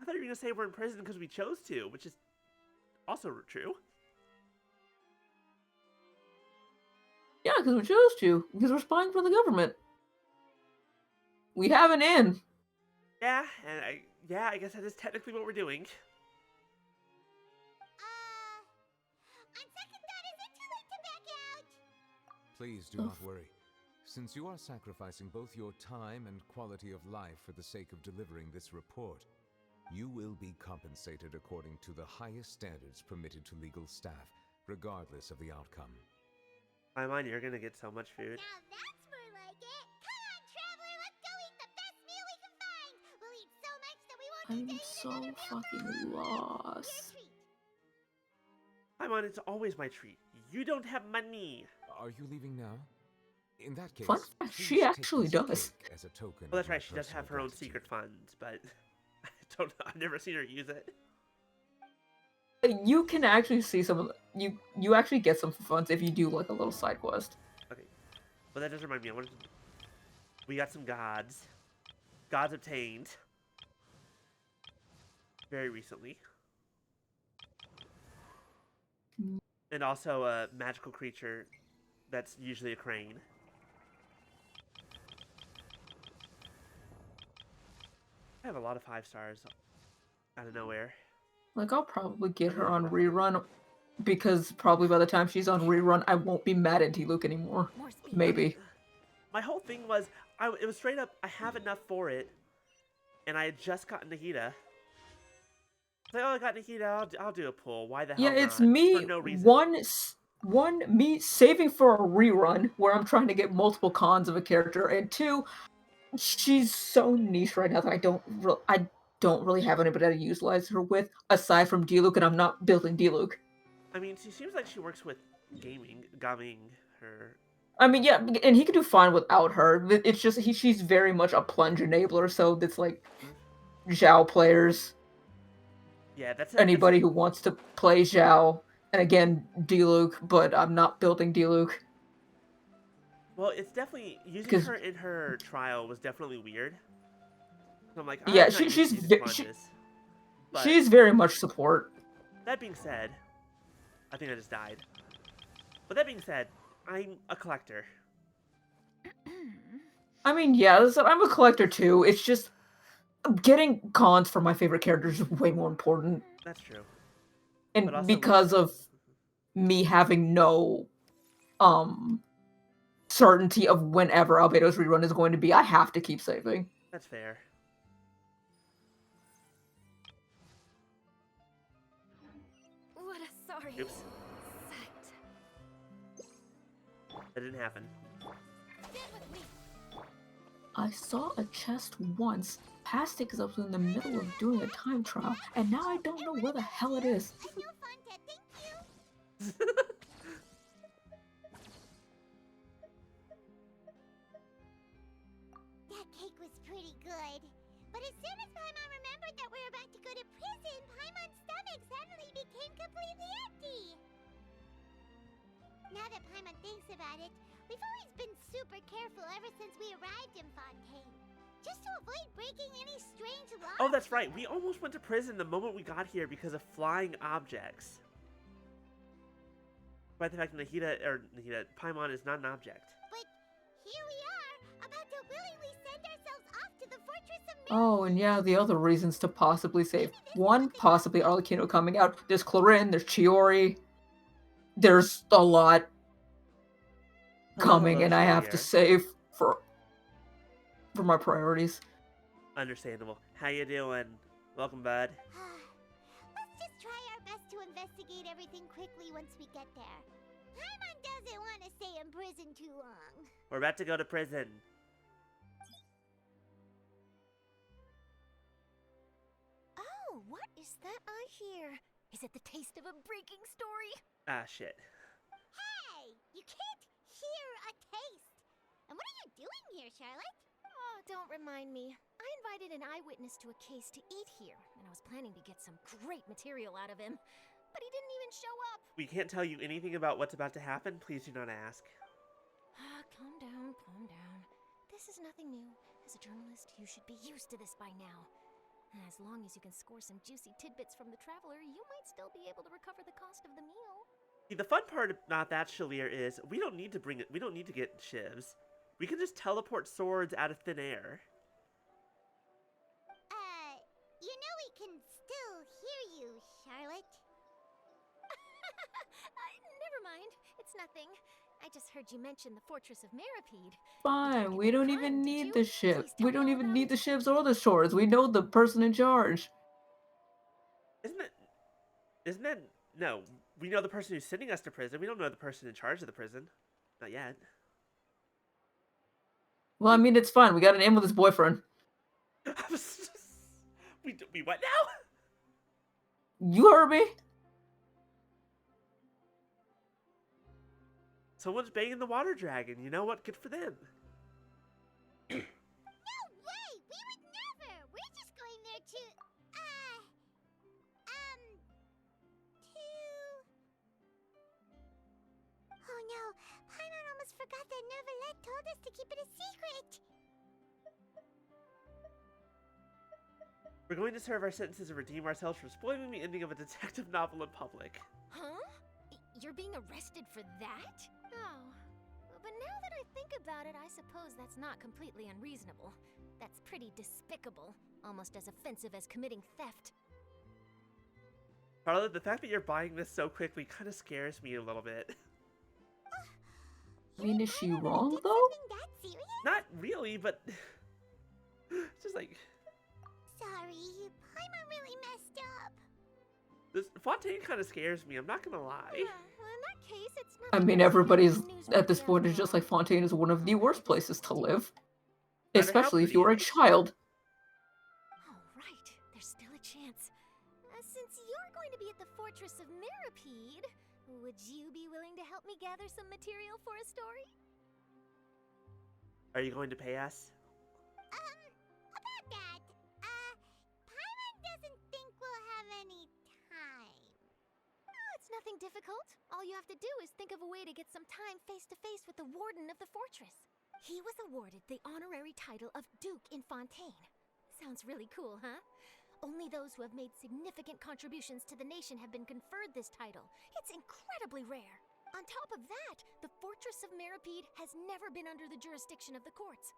[SPEAKER 1] thought you were going to say we're in prison because we chose to, which is also true.
[SPEAKER 4] Yeah, because we chose to. Because we're spying for the government. We have an in.
[SPEAKER 1] Yeah, and I guess that is technically what we're doing.
[SPEAKER 3] On second thought, is it too late to back out?
[SPEAKER 5] Please do not worry. Since you are sacrificing both your time and quality of life for the sake of delivering this report, you will be compensated according to the highest standards permitted to legal staff, regardless of the outcome.
[SPEAKER 1] My mind, you're gonna get so much food.
[SPEAKER 3] Now that's more like it. Come on, traveler, let's go eat the best meal we can find. We'll eat so much that we won't need to
[SPEAKER 4] I'm
[SPEAKER 3] eat
[SPEAKER 4] so
[SPEAKER 3] another meal.
[SPEAKER 4] fucking
[SPEAKER 3] Your
[SPEAKER 4] lost.
[SPEAKER 3] treat.
[SPEAKER 1] My mind, it's always my treat. You don't have money.
[SPEAKER 5] Are you leaving now? In that case,
[SPEAKER 4] Fun fact,
[SPEAKER 5] please
[SPEAKER 4] she
[SPEAKER 5] take
[SPEAKER 4] actually
[SPEAKER 5] this
[SPEAKER 4] does.
[SPEAKER 5] cake as a token
[SPEAKER 1] Well, that's
[SPEAKER 5] of my
[SPEAKER 1] right. She does have her
[SPEAKER 5] personal
[SPEAKER 1] own
[SPEAKER 5] gratitude.
[SPEAKER 1] secret funds, but I don't know. I've never seen her use it.
[SPEAKER 4] You can actually see some of the, you actually get some funds if you do like a little side quest.
[SPEAKER 1] Okay. Well, that does remind me. We got some gods. Gods obtained. Very recently. And also a magical creature that's usually a crane. I have a lot of 5 stars out of nowhere.
[SPEAKER 4] Like I'll probably get her on rerun because probably by the time she's on rerun, I won't be mad at D-Luke anymore.
[SPEAKER 6] More speed.
[SPEAKER 4] Maybe.
[SPEAKER 1] My whole thing was, it was straight up, I have enough for it, and I had just gotten Nahida. It's like, oh, I got Nahida, I'll do a pull. Why the hell
[SPEAKER 4] Yeah,
[SPEAKER 1] not?
[SPEAKER 4] it's me.
[SPEAKER 1] For no reason.
[SPEAKER 4] One, me saving for a rerun where I'm trying to get multiple cons of a character, and 2, she's so niche right now that I don't really have anybody to utilize her with aside from D-Luke, and I'm not building D-Luke.
[SPEAKER 1] I mean, she seems like she works with gaming her.
[SPEAKER 4] I mean, yeah, and he could do fine without her. It's just she's very much a plunge enabler, so it's like Zhao players.
[SPEAKER 1] Yeah, that's
[SPEAKER 4] Anybody who wants to play Zhao, and again, D-Luke, but I'm not building D-Luke.
[SPEAKER 1] Well, it's definitely using
[SPEAKER 4] 'Cause-
[SPEAKER 1] her in her trial was definitely weird. So I'm like,
[SPEAKER 4] Yeah,
[SPEAKER 1] I'm not used to using plunges. But
[SPEAKER 4] she's very much support.
[SPEAKER 1] that being said, I think I just died. But that being said, I'm a collector.
[SPEAKER 4] I mean, yeah, I'm a collector too. It's just getting cons for my favorite characters is way more important.
[SPEAKER 1] That's true.
[SPEAKER 4] And
[SPEAKER 1] But also
[SPEAKER 4] because of me having no certainty of whenever Albedo's rerun is going to be, I have to keep saving.
[SPEAKER 1] That's fair.
[SPEAKER 6] What a sorry
[SPEAKER 1] Oops.
[SPEAKER 6] sight.
[SPEAKER 1] That didn't happen.
[SPEAKER 3] Sit with me.
[SPEAKER 4] I saw a chest once, past it because I was in the middle of doing a time trial, and now I don't know where the hell it is.
[SPEAKER 3] I know Fontaine, thank you. That cake was pretty good. But as soon as Paimon remembered that we were about to go to prison, Paimon's stomach suddenly became completely empty. Now that Paimon thinks about it, we've always been super careful ever since we arrived in Fontaine. Just to avoid breaking any strange laws.
[SPEAKER 1] Oh, that's right. We almost went to prison the moment we got here because of flying objects. By the fact that Paimon is not an object.
[SPEAKER 3] But here we are, about to willingly send ourselves off to the Fortress of Mirrors.
[SPEAKER 4] Oh, and yeah, the other reasons to possibly save. One, possibly Arlecchino coming out. There's Clarin, there's Chiori. There's a lot coming, and I have to save for my priorities.
[SPEAKER 1] Understandable. How you doing? Welcome, bud.
[SPEAKER 3] Let's just try our best to investigate everything quickly once we get there. Paimon doesn't want to stay in prison too long.
[SPEAKER 1] We're about to go to prison.
[SPEAKER 7] Oh, what is that I hear? Is it the taste of a breaking story?
[SPEAKER 1] Ah, shit.
[SPEAKER 3] Hey, you can't hear a taste. And what are you doing here, Charlotte?
[SPEAKER 7] Oh, don't remind me. I invited an eyewitness to a case to eat here, and I was planning to get some great material out of him. But he didn't even show up.
[SPEAKER 1] We can't tell you anything about what's about to happen. Please do not ask.
[SPEAKER 7] Calm down, calm down. This is nothing new. As a journalist, you should be used to this by now. As long as you can score some juicy tidbits from the traveler, you might still be able to recover the cost of the meal.
[SPEAKER 1] See, the fun part about that, Shalir, is we don't need to bring it. We don't need to get shivs. We can just teleport swords out of thin air.
[SPEAKER 3] You know we can still hear you, Charlotte.
[SPEAKER 7] Never mind. It's nothing. I just heard you mention the Fortress of Maripede.
[SPEAKER 4] Fine, we don't even
[SPEAKER 7] Did
[SPEAKER 4] need
[SPEAKER 7] you?
[SPEAKER 4] the ship.
[SPEAKER 7] Please tell
[SPEAKER 4] We
[SPEAKER 7] me
[SPEAKER 4] don't
[SPEAKER 7] all
[SPEAKER 4] even
[SPEAKER 7] about
[SPEAKER 4] need
[SPEAKER 7] it.
[SPEAKER 4] the ships or the swords. We know the person in charge.
[SPEAKER 1] Isn't that? No, we know the person who's sending us to prison. We don't know the person in charge of the prison. Not yet.
[SPEAKER 4] Well, I mean, it's fine. We got an in with his boyfriend.
[SPEAKER 1] we what now?
[SPEAKER 4] You heard me?
[SPEAKER 1] Someone's banging the water dragon. You know what? Good for them.
[SPEAKER 3] No way! We would never! We're just going there to... Oh no, Paimon almost forgot that Neuvillette told us to keep it a secret!
[SPEAKER 1] We're going to serve our sentences and redeem ourselves from spoiling the ending of a detective novel in public.
[SPEAKER 7] Huh? You're being arrested for that? Oh. But now that I think about it, I suppose that's not completely unreasonable. That's pretty despicable. Almost as offensive as committing theft.
[SPEAKER 1] Charlotte, the fact that you're buying this so quickly kind of scares me a little bit.
[SPEAKER 4] I mean, is she
[SPEAKER 3] Paimon
[SPEAKER 4] wrong,
[SPEAKER 3] did
[SPEAKER 4] though?
[SPEAKER 3] something that serious?
[SPEAKER 1] Not really, but... it's just like...
[SPEAKER 3] Sorry, Paimon really messed up.
[SPEAKER 1] This Fontaine kind of scares me, I'm not gonna lie.
[SPEAKER 7] Well, in that case, it's not
[SPEAKER 4] I
[SPEAKER 7] the
[SPEAKER 4] mean,
[SPEAKER 7] worst
[SPEAKER 4] everybody's
[SPEAKER 7] kind of news
[SPEAKER 4] at this
[SPEAKER 7] we
[SPEAKER 4] point
[SPEAKER 7] have
[SPEAKER 4] is just
[SPEAKER 7] for
[SPEAKER 4] like Fontaine is one of the worst places to live.
[SPEAKER 1] No matter how
[SPEAKER 4] Especially if
[SPEAKER 1] pretty
[SPEAKER 4] you were
[SPEAKER 1] it
[SPEAKER 4] a
[SPEAKER 1] is.
[SPEAKER 4] child.
[SPEAKER 7] Oh, right. There's still a chance. Since you're going to be at the Fortress of Maripede, would you be willing to help me gather some material for a story?
[SPEAKER 1] Are you going to pay us?
[SPEAKER 3] About that, Paimon doesn't think we'll have any time.
[SPEAKER 7] Oh, it's nothing difficult. All you have to do is think of a way to get some time face to face with the warden of the fortress. He was awarded the honorary title of Duke in Fontaine. Sounds really cool, huh? Only those who have made significant contributions to the nation have been conferred this title. It's incredibly rare. On top of that, the Fortress of Maripede has never been under the jurisdiction of the courts.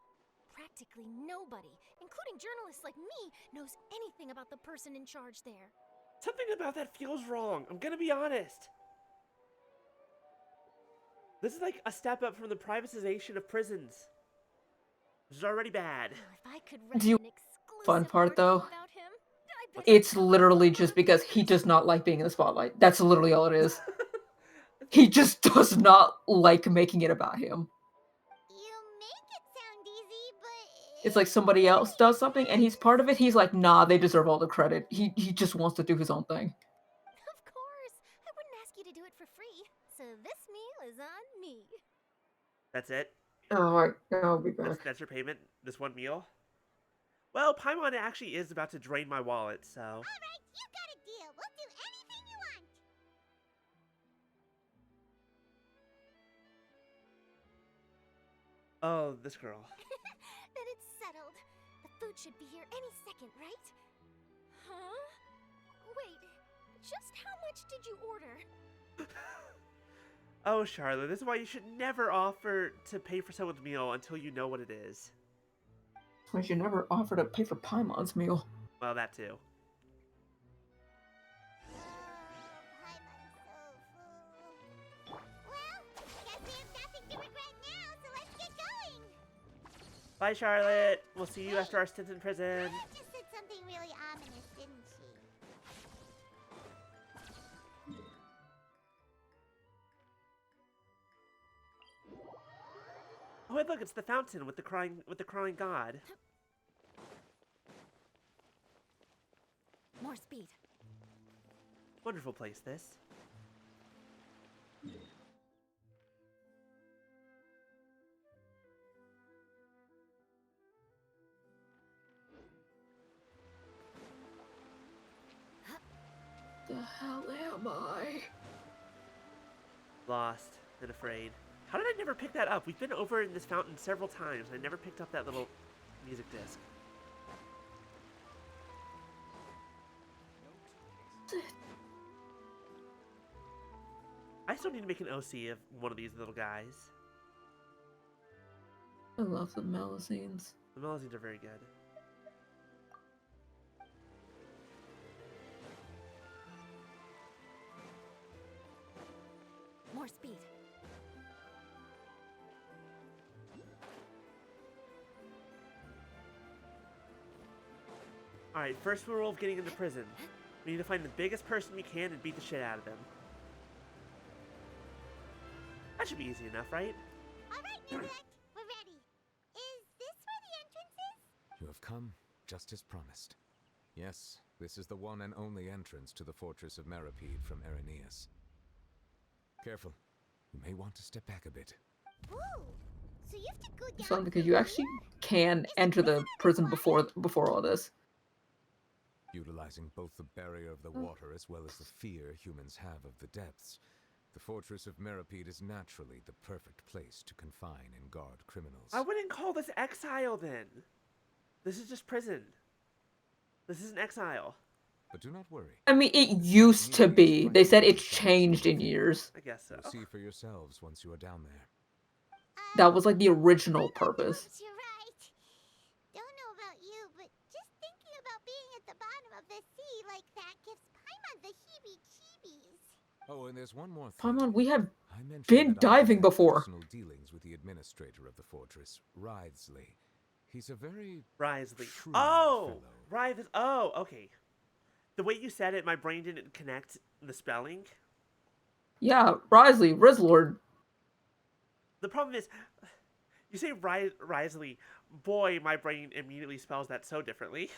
[SPEAKER 7] Practically nobody, including journalists like me, knows anything about the person in charge there.
[SPEAKER 1] Something about that feels wrong, I'm gonna be honest. This is like a step up from the privatization of prisons. Which is already bad.
[SPEAKER 7] Well, if I could write
[SPEAKER 4] Do you-
[SPEAKER 7] an exclusive
[SPEAKER 4] Fun part,
[SPEAKER 7] article
[SPEAKER 4] though?
[SPEAKER 7] about him, I bet
[SPEAKER 4] It's
[SPEAKER 7] I'd sell
[SPEAKER 4] literally
[SPEAKER 7] all
[SPEAKER 4] just
[SPEAKER 7] over
[SPEAKER 4] because he
[SPEAKER 7] papers.
[SPEAKER 4] does not like being in the spotlight. That's literally all it is. He just does not like making it about him.
[SPEAKER 3] You make it sound easy, but...
[SPEAKER 4] It's like somebody else does something and he's part of it. He's like, nah, they deserve all the credit. He just wants to do his own thing.
[SPEAKER 7] Of course, I wouldn't ask you to do it for free. So this meal is on me.
[SPEAKER 1] That's it?
[SPEAKER 4] Oh, I'll be back.
[SPEAKER 1] That's your payment? This one meal? Well, Paimon actually is about to drain my wallet, so...
[SPEAKER 3] Alright, you got a deal. We'll do anything you want.
[SPEAKER 1] Oh, this girl.
[SPEAKER 7] Then it's settled. The food should be here any second, right? Huh? Wait, just how much did you order?
[SPEAKER 1] Oh, Charlotte, this is why you should never offer to pay for someone's meal until you know what it is.
[SPEAKER 4] I should never offer to pay for Paimon's meal.
[SPEAKER 1] Well, that too.
[SPEAKER 3] Paimon's so full. Well, guess we have nothing to regret now, so let's get going.
[SPEAKER 1] Bye, Charlotte. We'll see you after our stint in prison.
[SPEAKER 3] Maya just said something really ominous, didn't she?
[SPEAKER 1] Oh, wait, look, it's the fountain with the crying god.
[SPEAKER 7] More speed.
[SPEAKER 1] Wonderful place, this.
[SPEAKER 4] The hell am I?
[SPEAKER 1] Lost and afraid. How did I never pick that up? We've been over in this fountain several times. I never picked up that little music disc. I still need to make an OC of one of these little guys.
[SPEAKER 4] I love the Melusines.
[SPEAKER 1] The Melusines are very good.
[SPEAKER 7] More speed.
[SPEAKER 1] Alright, first rule of getting into prison. We need to find the biggest person we can and beat the shit out of them. That should be easy enough, right?
[SPEAKER 3] Alright, Neglect, we're ready. Is this where the entrance is?
[SPEAKER 5] You have come, just as promised. Yes, this is the one and only entrance to the fortress of Meripede from Irenaeus. Careful. You may want to step back a bit.
[SPEAKER 3] Ooh, so you have to go down.
[SPEAKER 4] It's fun because you actually can enter the prison before all this.
[SPEAKER 5] Utilizing both the barrier of the water as well as the fear humans have of the depths, the fortress of Meripede is naturally the perfect place to confine and guard criminals.
[SPEAKER 1] I wouldn't call this exile then. This is just prison. This is an exile.
[SPEAKER 5] But do not worry.
[SPEAKER 4] I mean, it used to be. They said it's changed in years.
[SPEAKER 1] I guess so.
[SPEAKER 5] You'll see for yourselves once you are down there.
[SPEAKER 4] That was like the original purpose.
[SPEAKER 3] You're right. Don't know about you, but just thinking about being at the bottom of the sea like that gives Paimon the heebie-jeebies.
[SPEAKER 5] Oh, and there's one more thing.
[SPEAKER 4] Paimon, we have
[SPEAKER 5] I mentioned
[SPEAKER 4] been
[SPEAKER 5] that I
[SPEAKER 4] diving
[SPEAKER 5] had
[SPEAKER 4] before.
[SPEAKER 5] Personal dealings with the administrator of the fortress, Wriothesley. He's a very
[SPEAKER 1] Wriothesley.
[SPEAKER 5] shrewd
[SPEAKER 1] Oh!
[SPEAKER 5] fellow.
[SPEAKER 1] Wriothesley. Oh, okay. The way you said it, my brain didn't connect the spelling.
[SPEAKER 4] Yeah, Risley, Rizlord.
[SPEAKER 1] The problem is, you say Wriothesley. Boy, my brain immediately spells that so differently.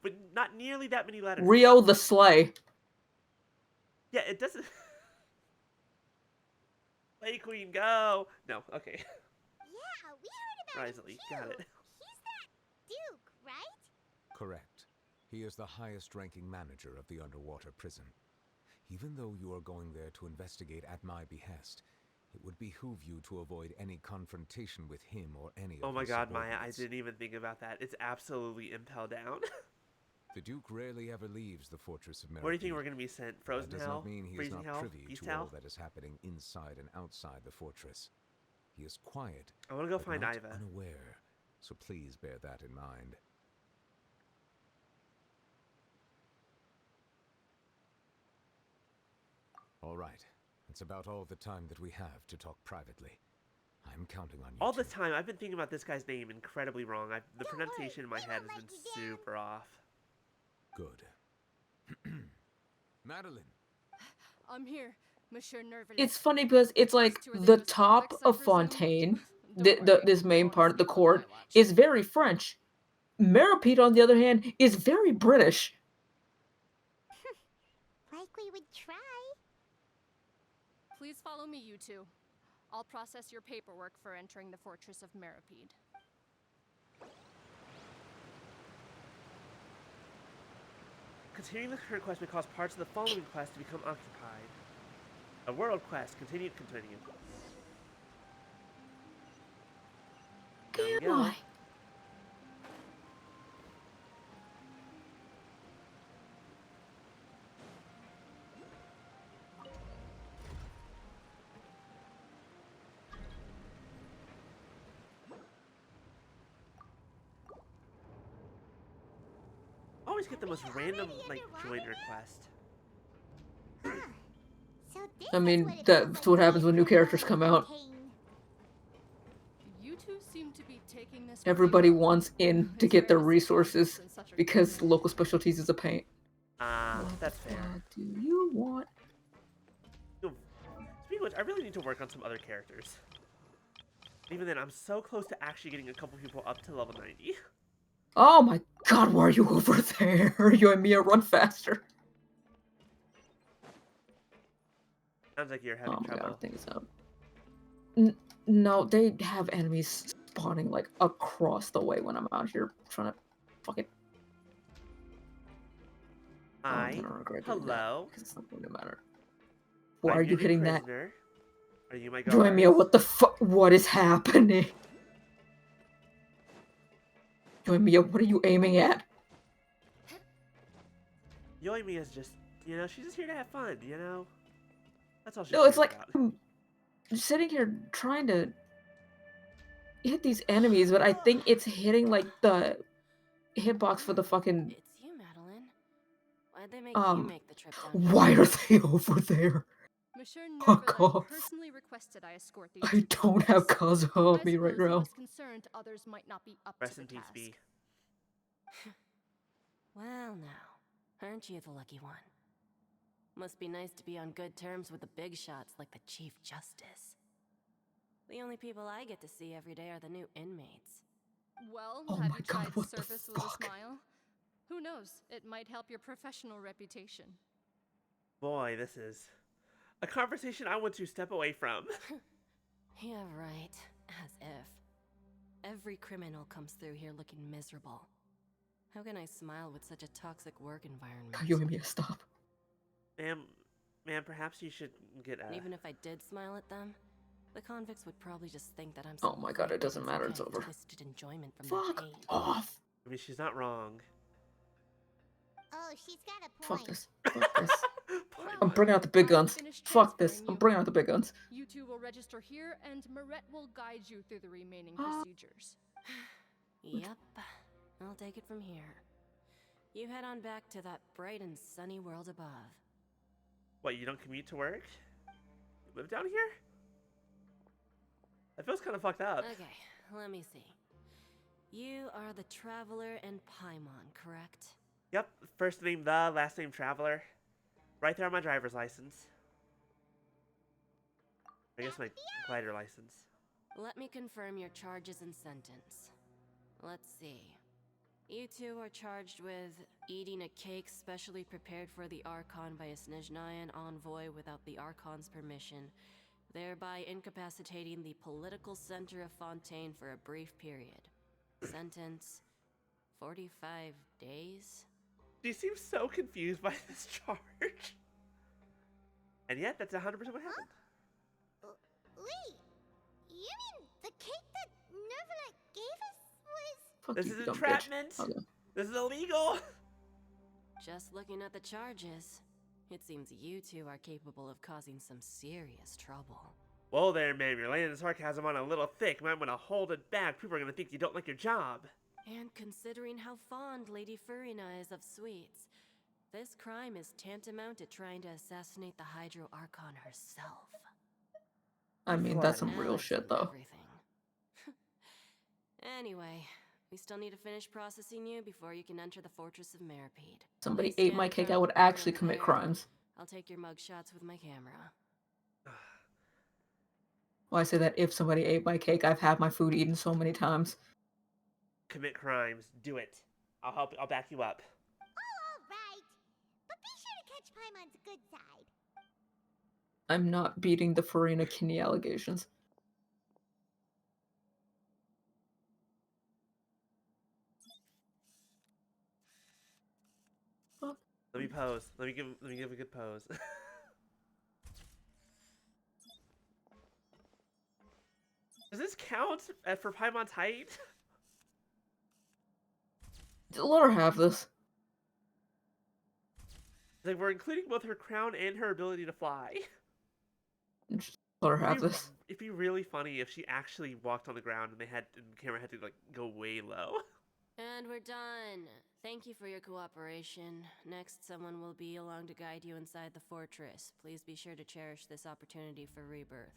[SPEAKER 1] With not nearly that many letters.
[SPEAKER 4] Rio the Slay.
[SPEAKER 1] Yeah, it doesn't. Play Queen, go! No, okay.
[SPEAKER 3] Yeah, we heard about
[SPEAKER 1] Wriothesley,
[SPEAKER 3] him
[SPEAKER 1] got
[SPEAKER 3] too.
[SPEAKER 1] it.
[SPEAKER 3] He's that Duke, right?
[SPEAKER 5] Correct. He is the highest-ranking manager of the underwater prison. Even though you are going there to investigate at my behest, it would behoove you to avoid any confrontation with him or any
[SPEAKER 1] Oh
[SPEAKER 5] of
[SPEAKER 1] my
[SPEAKER 5] his
[SPEAKER 1] god, Maya, I
[SPEAKER 5] subordinates.
[SPEAKER 1] didn't even think about that. It's absolutely impel down.
[SPEAKER 5] The Duke rarely ever leaves the fortress of Meripede.
[SPEAKER 1] Where do you think we're gonna be sent? Frozen
[SPEAKER 5] That does
[SPEAKER 1] Hell?
[SPEAKER 5] not mean he is
[SPEAKER 1] Freezing
[SPEAKER 5] not
[SPEAKER 1] Hell?
[SPEAKER 5] privy
[SPEAKER 1] Beast
[SPEAKER 5] to all
[SPEAKER 1] Hell?
[SPEAKER 5] that is happening inside and outside the fortress. He is quiet,
[SPEAKER 1] I wanna go
[SPEAKER 5] but
[SPEAKER 1] find
[SPEAKER 5] not
[SPEAKER 1] Iva.
[SPEAKER 5] unaware, so please bear that in mind. All right, it's about all the time that we have to talk privately. I'm counting on you.
[SPEAKER 1] All this
[SPEAKER 5] two.
[SPEAKER 1] time, I've been thinking about this guy's name incredibly wrong. The
[SPEAKER 3] Don't worry,
[SPEAKER 1] pronunciation in my
[SPEAKER 3] we
[SPEAKER 1] head
[SPEAKER 3] won't
[SPEAKER 1] has
[SPEAKER 3] let
[SPEAKER 1] been
[SPEAKER 3] you down.
[SPEAKER 1] super off.
[SPEAKER 5] Good. Madeline.
[SPEAKER 8] I'm here, Monsieur Nervalus.
[SPEAKER 4] It's funny because it's like the top of Fontaine, this main part, the court, is very French. Meripede, on the other hand, is very British.
[SPEAKER 3] Like we would try.
[SPEAKER 8] Please follow me, you two. I'll process your paperwork for entering the fortress of Meripede.
[SPEAKER 1] Continuing the current quest may cause parts of the following quest to become occupied. A world quest. Continue. There we
[SPEAKER 4] Am
[SPEAKER 1] go.
[SPEAKER 4] I?
[SPEAKER 1] Always get the most random, like,
[SPEAKER 3] Already
[SPEAKER 1] join request.
[SPEAKER 3] So this
[SPEAKER 4] I
[SPEAKER 3] is
[SPEAKER 4] mean,
[SPEAKER 3] what it
[SPEAKER 4] that's
[SPEAKER 3] feels
[SPEAKER 4] what
[SPEAKER 3] like
[SPEAKER 4] happens when new
[SPEAKER 3] being
[SPEAKER 4] characters come out.
[SPEAKER 3] Fontaine.
[SPEAKER 8] You two taking this with
[SPEAKER 4] Everybody
[SPEAKER 8] you?
[SPEAKER 4] wants in to
[SPEAKER 8] It's
[SPEAKER 4] get their
[SPEAKER 8] rare to see convicts
[SPEAKER 4] resources
[SPEAKER 8] in such a
[SPEAKER 4] because
[SPEAKER 8] good mood.
[SPEAKER 4] local specialties is a pain. What
[SPEAKER 1] That's
[SPEAKER 4] the
[SPEAKER 1] fair.
[SPEAKER 4] fuck do you want?
[SPEAKER 1] Speaking of which, I really need to work on some other characters. Even then, I'm so close to actually getting a couple people up to level 90.
[SPEAKER 4] Oh my god, why are you over there? You and Mia run faster.
[SPEAKER 1] Sounds like you're having
[SPEAKER 4] Oh my
[SPEAKER 1] trouble.
[SPEAKER 4] god, I think it's out. No, they have enemies spawning like across the way when I'm out here trying to fuck it. I'm gonna regret doing that,
[SPEAKER 1] Hello.
[SPEAKER 4] because it's not going to matter. Why
[SPEAKER 1] I'm
[SPEAKER 4] are
[SPEAKER 1] your
[SPEAKER 4] you
[SPEAKER 1] new
[SPEAKER 4] hitting that?
[SPEAKER 1] prisoner. Are you my
[SPEAKER 4] Join
[SPEAKER 1] guard?
[SPEAKER 4] Mia, what the fuck? What is happening? Join Mia, what are you aiming at?
[SPEAKER 1] Yoimi is just, she's just here to have fun, That's all she
[SPEAKER 4] No, it's
[SPEAKER 1] cares
[SPEAKER 4] like
[SPEAKER 1] about.
[SPEAKER 4] I'm sitting here trying to hit these enemies, but I think it's hitting like the hitbox for the fucking
[SPEAKER 9] It's you, Madeline. Why'd they make you make the trip down here?
[SPEAKER 4] why are they over there?
[SPEAKER 8] Monsieur
[SPEAKER 4] Fuck
[SPEAKER 8] Nervalin
[SPEAKER 4] off.
[SPEAKER 8] personally requested I escort these
[SPEAKER 4] I
[SPEAKER 8] two
[SPEAKER 4] don't have
[SPEAKER 8] convicts.
[SPEAKER 4] Kazuha on
[SPEAKER 8] I
[SPEAKER 4] me right
[SPEAKER 8] suppose he
[SPEAKER 4] now.
[SPEAKER 8] was concerned others might not be up
[SPEAKER 1] Rest
[SPEAKER 8] to
[SPEAKER 1] in
[SPEAKER 8] the
[SPEAKER 1] peace,
[SPEAKER 8] task.
[SPEAKER 1] B.
[SPEAKER 9] Well, now, aren't you the lucky one? Must be nice to be on good terms with the big shots like the Chief Justice. The only people I get to see every day are the new inmates.
[SPEAKER 8] Well,
[SPEAKER 4] Oh
[SPEAKER 8] have
[SPEAKER 4] my
[SPEAKER 8] you
[SPEAKER 4] God,
[SPEAKER 8] tried
[SPEAKER 4] what the
[SPEAKER 8] service with a
[SPEAKER 4] fuck?
[SPEAKER 8] smile? Who knows? It might help your professional reputation.
[SPEAKER 1] Boy, this is a conversation I want to step away from.
[SPEAKER 9] Yeah, right. As if. Every criminal comes through here looking miserable. How can I smile with such a toxic work environment?
[SPEAKER 4] You and Mia, stop.
[SPEAKER 1] Ma'am, perhaps you should get
[SPEAKER 9] And even if I did smile at them, the convicts would probably just think that I'm
[SPEAKER 4] Oh
[SPEAKER 9] some
[SPEAKER 4] my god, it doesn't
[SPEAKER 9] crazy
[SPEAKER 4] matter,
[SPEAKER 9] guy
[SPEAKER 4] it's
[SPEAKER 9] with
[SPEAKER 4] over.
[SPEAKER 9] twisted enjoyment from their
[SPEAKER 4] Fuck
[SPEAKER 9] pain.
[SPEAKER 4] off.
[SPEAKER 1] I mean, she's not wrong.
[SPEAKER 3] Oh, she's got a
[SPEAKER 4] Fuck
[SPEAKER 3] point.
[SPEAKER 4] this. Fuck this.
[SPEAKER 8] Well,
[SPEAKER 4] I'm bringing out the big
[SPEAKER 8] I've
[SPEAKER 4] guns.
[SPEAKER 8] finished
[SPEAKER 4] Fuck this.
[SPEAKER 8] transferring
[SPEAKER 4] I'm
[SPEAKER 8] you.
[SPEAKER 4] bringing out the big guns.
[SPEAKER 8] You two will register here, and Marette will guide you through the remaining
[SPEAKER 4] Ah.
[SPEAKER 8] procedures.
[SPEAKER 9] Yep. I'll take it from here. You head on back to that bright and sunny world above.
[SPEAKER 1] What, you don't commute to work? You live down here? That feels kind of fucked up.
[SPEAKER 9] Okay, let me see. You are the Traveler and Paimon, correct?
[SPEAKER 1] Yep, first name the, last name Traveler. Right there on my driver's license. I guess my glider license.
[SPEAKER 9] Let me confirm your charges and sentence. Let's see. You two are charged with eating a cake specially prepared for the Archon by a Snezhnayan envoy without the Archon's permission, thereby incapacitating the political center of Fontaine for a brief period. Sentence: 45 days?
[SPEAKER 1] She seems so confused by this charge. And yet, that's 100% what happened.
[SPEAKER 3] Wait, you mean the cake that Nervala gave us was...
[SPEAKER 4] Fuck
[SPEAKER 1] This
[SPEAKER 4] you,
[SPEAKER 1] is
[SPEAKER 4] you dumb
[SPEAKER 1] entrapment.
[SPEAKER 4] bitch. Okay.
[SPEAKER 1] This is illegal.
[SPEAKER 9] Just looking at the charges, it seems you two are capable of causing some serious trouble.
[SPEAKER 1] Whoa there, ma'am. You're laying the sarcasm on a little thick. Might want to hold it back. People are going to think you don't like your job.
[SPEAKER 9] And considering how fond Lady Furina is of sweets, this crime is tantamount to trying to assassinate the Hydro Archon herself.
[SPEAKER 4] I mean, that's some
[SPEAKER 9] Now
[SPEAKER 4] real
[SPEAKER 9] I've
[SPEAKER 4] shit,
[SPEAKER 9] seen
[SPEAKER 4] though.
[SPEAKER 9] everything. Anyway, we still need to finish processing you before you can enter the Fortress of Meripede.
[SPEAKER 4] Somebody
[SPEAKER 9] Please
[SPEAKER 4] ate my
[SPEAKER 9] stand in
[SPEAKER 4] cake,
[SPEAKER 9] front
[SPEAKER 4] I
[SPEAKER 9] of
[SPEAKER 4] would
[SPEAKER 9] the podium
[SPEAKER 4] actually commit
[SPEAKER 9] there.
[SPEAKER 4] crimes.
[SPEAKER 9] I'll take your mug shots with my camera.
[SPEAKER 4] Well, I say that if somebody ate my cake, I've had my food eaten so many times.
[SPEAKER 1] Commit crimes. Do it. I'll help. I'll back you up.
[SPEAKER 3] Oh, alright. But be sure to catch Paimon's good side.
[SPEAKER 4] I'm not beating the Farina Kinney allegations. Fuck.
[SPEAKER 1] Let me pose. Let me give a good pose. Does this count for Paimon's height?
[SPEAKER 4] Let her have this.
[SPEAKER 1] Like, we're including both her crown and her ability to fly.
[SPEAKER 4] Just let her have this.
[SPEAKER 1] It'd be really funny if she actually walked on the ground and the camera had to like go way low.
[SPEAKER 9] And we're done. Thank you for your cooperation. Next, someone will be along to guide you inside the fortress. Please be sure to cherish this opportunity for rebirth.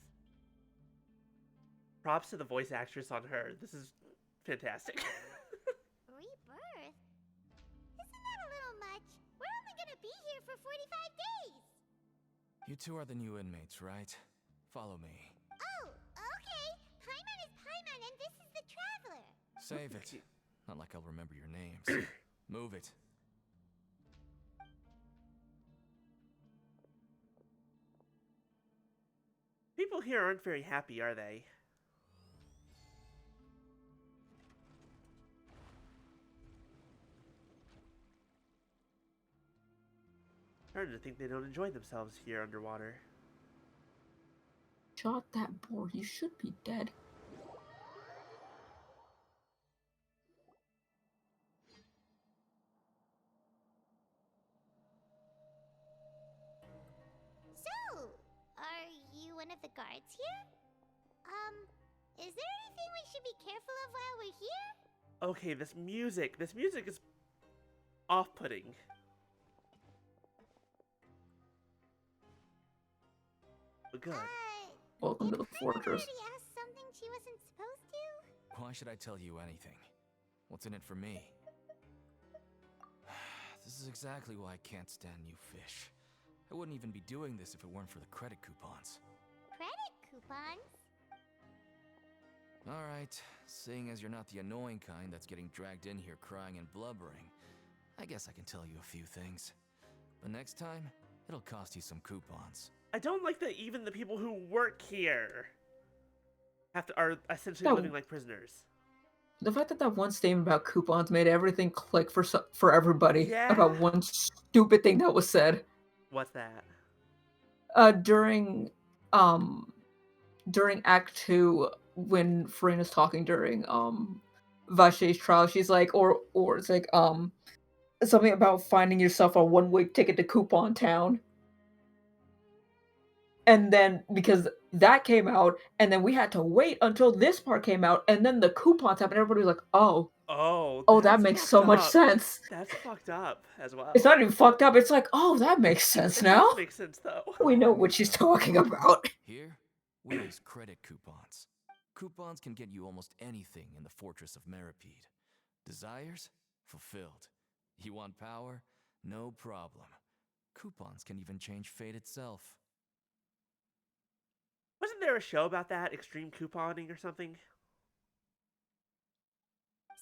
[SPEAKER 1] Props to the voice actress on her. This is fantastic.
[SPEAKER 3] Rebirth? Isn't that a little much? We're only gonna be here for 45 days!
[SPEAKER 10] You two are the new inmates, right? Follow me.
[SPEAKER 3] Oh, okay. Paimon is Paimon, and this is the Traveler.
[SPEAKER 10] Save it. Not like I'll remember your names. Move it.
[SPEAKER 1] People here aren't very happy, are they? Starting to think they don't enjoy themselves here underwater.
[SPEAKER 4] Shot that boar. You should be dead.
[SPEAKER 3] So, are you one of the guards here? Is there anything we should be careful of while we're here?
[SPEAKER 1] Okay, this music is off-putting. But good.
[SPEAKER 4] Welcome to the fortress.
[SPEAKER 3] Already asked something she wasn't supposed to?
[SPEAKER 10] Why should I tell you anything? What's in it for me? This is exactly why I can't stand you fish. I wouldn't even be doing this if it weren't for the credit coupons.
[SPEAKER 3] Credit coupons?
[SPEAKER 10] Alright, seeing as you're not the annoying kind that's getting dragged in here crying and blubbering, I guess I can tell you a few things. But next time, it'll cost you some coupons.
[SPEAKER 1] I don't like that even the people who work here are essentially
[SPEAKER 4] No.
[SPEAKER 1] living like prisoners.
[SPEAKER 4] The fact that that one statement about coupons made everything click for everybody
[SPEAKER 1] Yeah.
[SPEAKER 4] about one stupid thing that was said.
[SPEAKER 1] What's that?
[SPEAKER 4] During Act 2, when Farina's talking during Vache's trial, she's like, or it's like something about finding yourself a one-way ticket to Coupon Town. And then because that came out, and then we had to wait until this part came out, and then the coupons happened. Everybody was like, "Oh, that
[SPEAKER 1] that's
[SPEAKER 4] makes
[SPEAKER 1] fucked
[SPEAKER 4] so much
[SPEAKER 1] up.
[SPEAKER 4] sense."
[SPEAKER 1] That's fucked up as well.
[SPEAKER 4] It's not even fucked up. It's like, "Oh, that makes sense
[SPEAKER 1] It
[SPEAKER 4] now."
[SPEAKER 1] does make sense though.
[SPEAKER 4] We know what she's talking about.
[SPEAKER 10] Here, we use credit coupons. Coupons can get you almost anything in the Fortress of Meripede. Desires? Fulfilled. You want power? No problem. Coupons can even change fate itself.
[SPEAKER 1] Wasn't there a show about that? Extreme couponing or something?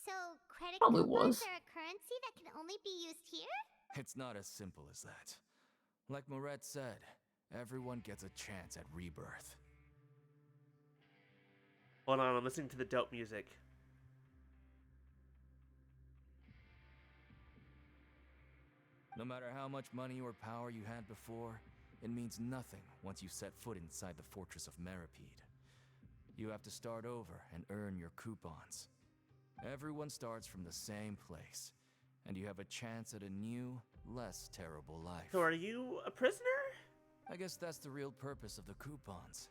[SPEAKER 3] So, credit
[SPEAKER 4] Probably
[SPEAKER 3] coupons
[SPEAKER 4] was.
[SPEAKER 3] are a currency that can only be used here?
[SPEAKER 10] It's not as simple as that. Like Moret said, everyone gets a chance at rebirth.
[SPEAKER 1] Hold on, I'm listening to the dope music.
[SPEAKER 10] No matter how much money or power you had before, it means nothing once you set foot inside the Fortress of Meripede. You have to start over and earn your coupons. Everyone starts from the same place, and you have a chance at a new, less terrible life.
[SPEAKER 1] So are you a prisoner?
[SPEAKER 10] I guess that's the real purpose of the coupons.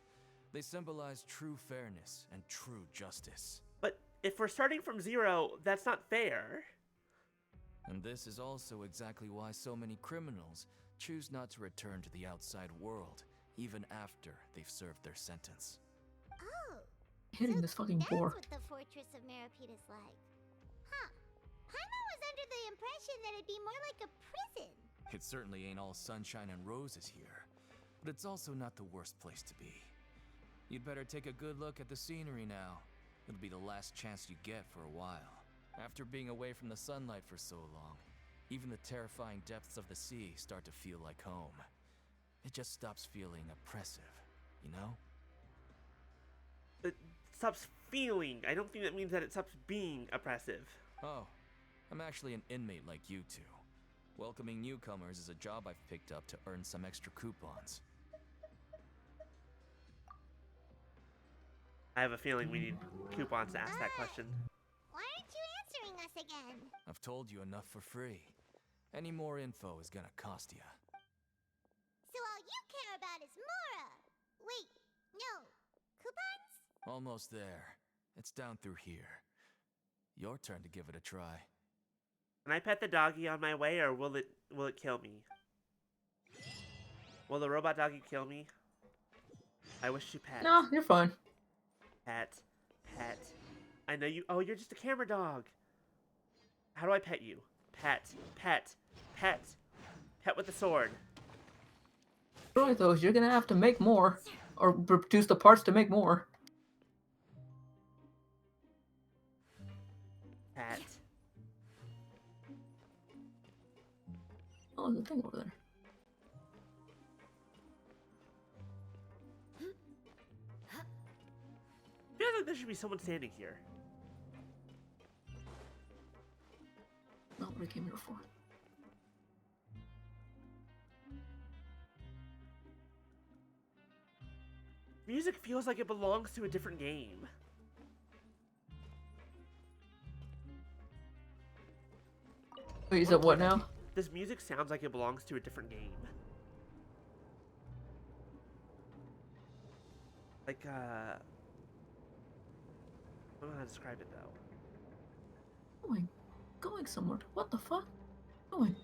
[SPEAKER 10] They symbolize true fairness and true justice.
[SPEAKER 1] But if we're starting from zero, that's not fair.
[SPEAKER 10] And this is also exactly why so many criminals choose not to return to the outside world, even after they've served their sentence.
[SPEAKER 3] Oh,
[SPEAKER 4] Hitting this fucking
[SPEAKER 3] that's
[SPEAKER 4] boar.
[SPEAKER 3] what the Fortress of Meripede is like. Huh. Paimon was under the impression that it'd be more like a prison.
[SPEAKER 10] It certainly ain't all sunshine and roses here, but it's also not the worst place to be. You'd better take a good look at the scenery now. It'll be the last chance you get for a while. After being away from the sunlight for so long, even the terrifying depths of the sea start to feel like home. It just stops feeling oppressive, you know?
[SPEAKER 1] It stops feeling. I don't think that means that it stops being oppressive.
[SPEAKER 10] Oh, I'm actually an inmate like you two. Welcoming newcomers is a job I've picked up to earn some extra coupons.
[SPEAKER 1] I have a feeling we need coupons to ask that question.
[SPEAKER 3] Why aren't you answering us again?
[SPEAKER 10] I've told you enough for free. Any more info is gonna cost you.
[SPEAKER 3] So all you care about is Mora! Wait, no. Coupons?
[SPEAKER 10] Almost there. It's down through here. Your turn to give it a try.
[SPEAKER 1] Can I pet the doggy on my way, or will it kill me? Will the robot doggy kill me? I wish to pet.
[SPEAKER 4] No, you're fine.
[SPEAKER 1] Pet. Pet. I know you. Oh, you're just a camera dog. How do I pet you? Pet. Pet. Pet. Pet with the sword.
[SPEAKER 4] Destroy those. You're gonna have to make more. Or produce the parts to make more.
[SPEAKER 1] Pet.
[SPEAKER 4] Oh, there's a thing over there.
[SPEAKER 1] I feel like there should be someone standing here.
[SPEAKER 4] Not what I came here for.
[SPEAKER 1] Music feels like it belongs to a different game.
[SPEAKER 4] Wait, is that what now?
[SPEAKER 1] This music sounds like it belongs to a different game. Like, I don't know how to describe it, though.
[SPEAKER 4] Going somewhere. What the fuck? Going.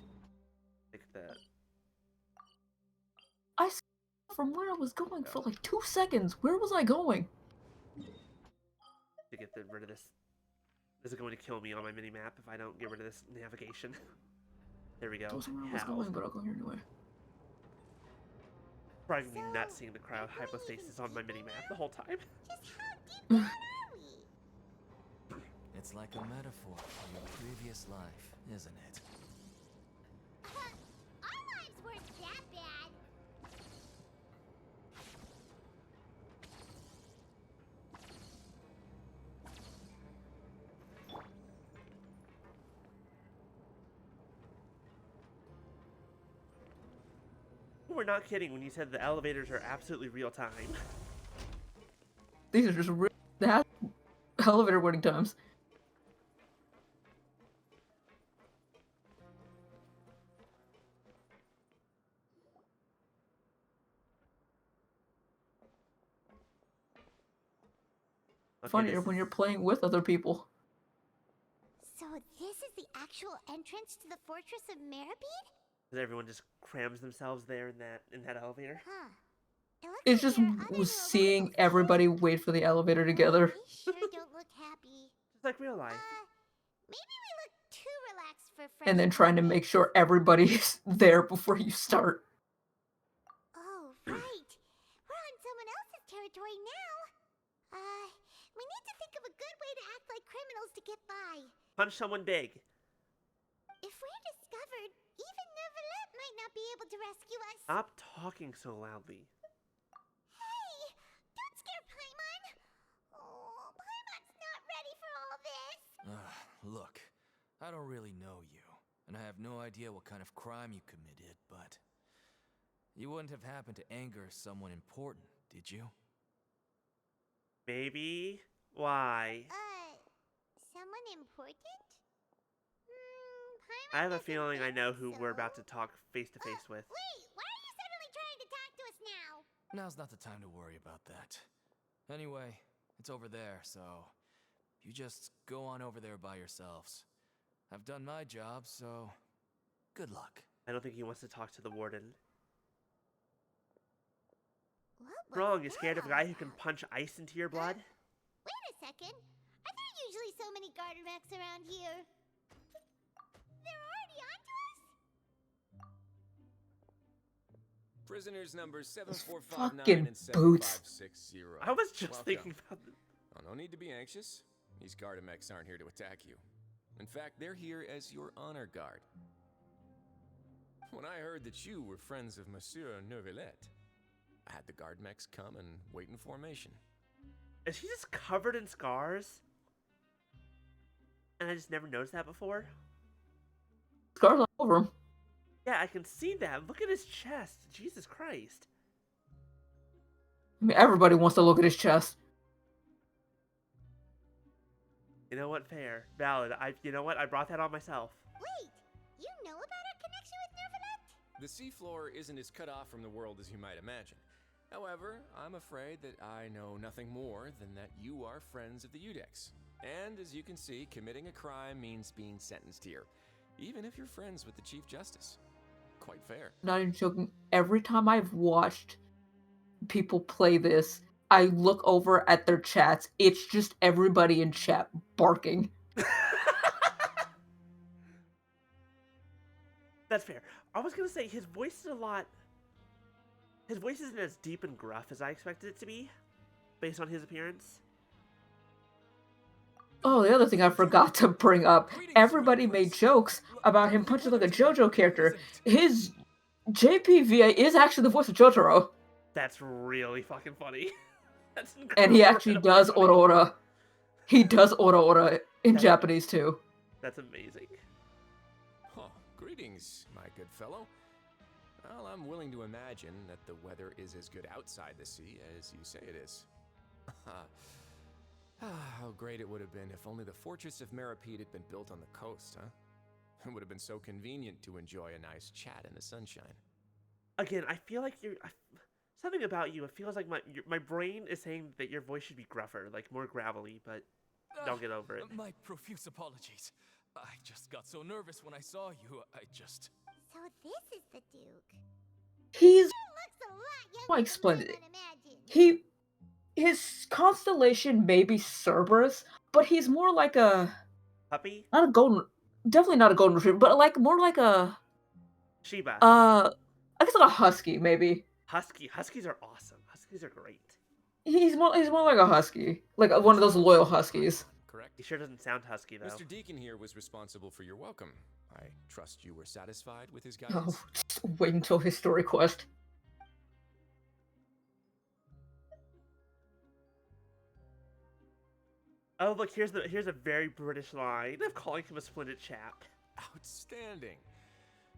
[SPEAKER 1] Like the...
[SPEAKER 4] I saw from where I was going for like 2 seconds. Where was I going?
[SPEAKER 1] To get rid of this. This is going to kill me on my mini-map if I don't get rid of this navigation. There we go.
[SPEAKER 4] I wasn't where I was
[SPEAKER 1] How?
[SPEAKER 4] going, but I'll go here anyway.
[SPEAKER 1] Probably gonna be not seeing the crowd hypostasis on my mini-map the whole time.
[SPEAKER 3] Just how deep down are we?
[SPEAKER 10] It's like a metaphor from your previous life, isn't it?
[SPEAKER 3] Our lives weren't that bad.
[SPEAKER 1] We're not kidding when you said the elevators are absolutely real time.
[SPEAKER 4] These are just real. They have elevator waiting times.
[SPEAKER 1] Okay,
[SPEAKER 4] Funnier when you're playing with other people.
[SPEAKER 3] So this is the actual entrance to the Fortress of Meribed?
[SPEAKER 1] Because everyone just crams themselves there in that elevator.
[SPEAKER 3] Huh. It looks
[SPEAKER 4] It's
[SPEAKER 3] like
[SPEAKER 4] just
[SPEAKER 3] there are other
[SPEAKER 4] seeing
[SPEAKER 3] robots
[SPEAKER 4] everybody wait for the elevator together.
[SPEAKER 3] here. We sure don't look happy.
[SPEAKER 1] Just like real life.
[SPEAKER 3] Maybe we look too relaxed for fresh
[SPEAKER 4] And then trying to
[SPEAKER 3] graduates.
[SPEAKER 4] make sure everybody's there before you start.
[SPEAKER 3] Oh, right. We're on someone else's territory now. We need to think of a good way to act like criminals to get by.
[SPEAKER 1] Punch someone big.
[SPEAKER 3] If we're discovered, even Neuvillette might not be able to rescue us.
[SPEAKER 1] Stop talking so loudly.
[SPEAKER 3] Hey, don't scare Paimon. Oh, Paimon's not ready for all this.
[SPEAKER 10] Look, I don't really know you, and I have no idea what kind of crime you committed, but you wouldn't have happened to anger someone important, did you?
[SPEAKER 1] Maybe? Why?
[SPEAKER 3] Someone important? Paimon
[SPEAKER 1] I have a
[SPEAKER 3] doesn't
[SPEAKER 1] feeling I
[SPEAKER 3] think
[SPEAKER 1] know who we're
[SPEAKER 3] so.
[SPEAKER 1] about to talk face to face with.
[SPEAKER 3] Wait, why are you suddenly trying to talk to us now?
[SPEAKER 10] Now's not the time to worry about that. Anyway, it's over there, so you just go on over there by yourselves. I've done my job, so good luck.
[SPEAKER 1] I don't think he wants to talk to the warden.
[SPEAKER 3] What was
[SPEAKER 1] Wrong, you're scared of a
[SPEAKER 3] that
[SPEAKER 1] guy
[SPEAKER 3] all
[SPEAKER 1] who can
[SPEAKER 3] about?
[SPEAKER 1] punch ice into your blood?
[SPEAKER 3] Wait a second. Are there usually so many garter mechs around here? They're already onto us?
[SPEAKER 11] Prisoners numbers
[SPEAKER 4] Those
[SPEAKER 11] 7459
[SPEAKER 4] fucking
[SPEAKER 11] and
[SPEAKER 4] boots.
[SPEAKER 11] 7560.
[SPEAKER 1] I was just
[SPEAKER 11] Welcome.
[SPEAKER 1] thinking about this.
[SPEAKER 11] Oh, no need to be anxious. These Gardamex aren't here to attack you. In fact, they're here as your honor guard. When I heard that you were friends of Monsieur Neuvillette, I had the Gardamex come and wait in formation.
[SPEAKER 1] Is he just covered in scars? And I just never noticed that before?
[SPEAKER 4] Scars all over him.
[SPEAKER 1] Yeah, I can see that. Look at his chest. Jesus Christ.
[SPEAKER 4] I mean, everybody wants to look at his chest.
[SPEAKER 1] You know what? Fair. Valid. You know what? I brought that on myself.
[SPEAKER 3] Wait, you know about our connection with Neuvillette?
[SPEAKER 11] The seafloor isn't as cut off from the world as you might imagine. However, I'm afraid that I know nothing more than that you are friends of the Udex. And as you can see, committing a crime means being sentenced here, even if you're friends with the Chief Justice. Quite fair.
[SPEAKER 4] Not even joking. Every time I've watched people play this, I look over at their chats, it's just everybody in chat barking.
[SPEAKER 1] That's fair. I was gonna say his voice is a lot. His voice isn't as deep and gruff as I expected it to be, based on his appearance.
[SPEAKER 4] Oh, the other thing I forgot to bring up, everybody made jokes about him punching like a JoJo character. His JPVA is actually the voice of Jotaro.
[SPEAKER 1] That's really fucking funny. That's
[SPEAKER 4] And he actually
[SPEAKER 1] incredibly
[SPEAKER 4] does
[SPEAKER 1] funny.
[SPEAKER 4] Ora Ora. He does Ora Ora in
[SPEAKER 1] That's
[SPEAKER 4] Japanese too.
[SPEAKER 1] That's amazing.
[SPEAKER 11] Huh, greetings, my good fellow. Well, I'm willing to imagine that the weather is as good outside the sea as you say it is. How great it would have been if only the Fortress of Meripede had been built on the coast, huh? It would have been so convenient to enjoy a nice chat in the sunshine.
[SPEAKER 1] Again, I feel like something about you. It feels like my brain is saying that your voice should be gruffer, like more gravelly, but don't get over it.
[SPEAKER 10] My profuse apologies. I just got so nervous when I saw you.
[SPEAKER 3] So this is the Duke.
[SPEAKER 4] He's
[SPEAKER 3] Looks a lot younger
[SPEAKER 4] like
[SPEAKER 3] than
[SPEAKER 4] splendid.
[SPEAKER 3] Paimon imagined.
[SPEAKER 4] His constellation may be Cerberus, but he's more like a
[SPEAKER 1] Puppy?
[SPEAKER 4] not a golden, definitely not a golden retriever, but like more like a
[SPEAKER 1] Shiba.
[SPEAKER 4] I guess like a husky maybe.
[SPEAKER 1] Husky. Huskies are awesome. Huskies are great.
[SPEAKER 4] He's more like a husky, like one of those loyal huskies.
[SPEAKER 11] Correct?
[SPEAKER 1] He sure doesn't sound husky though.
[SPEAKER 11] Mr. Deacon here was responsible for your welcome. I trust you were satisfied with his
[SPEAKER 4] Oh,
[SPEAKER 11] guidance.
[SPEAKER 4] just wait until his story quest.
[SPEAKER 1] Oh look, here's a very British line of calling him a splendid chap.
[SPEAKER 11] Outstanding.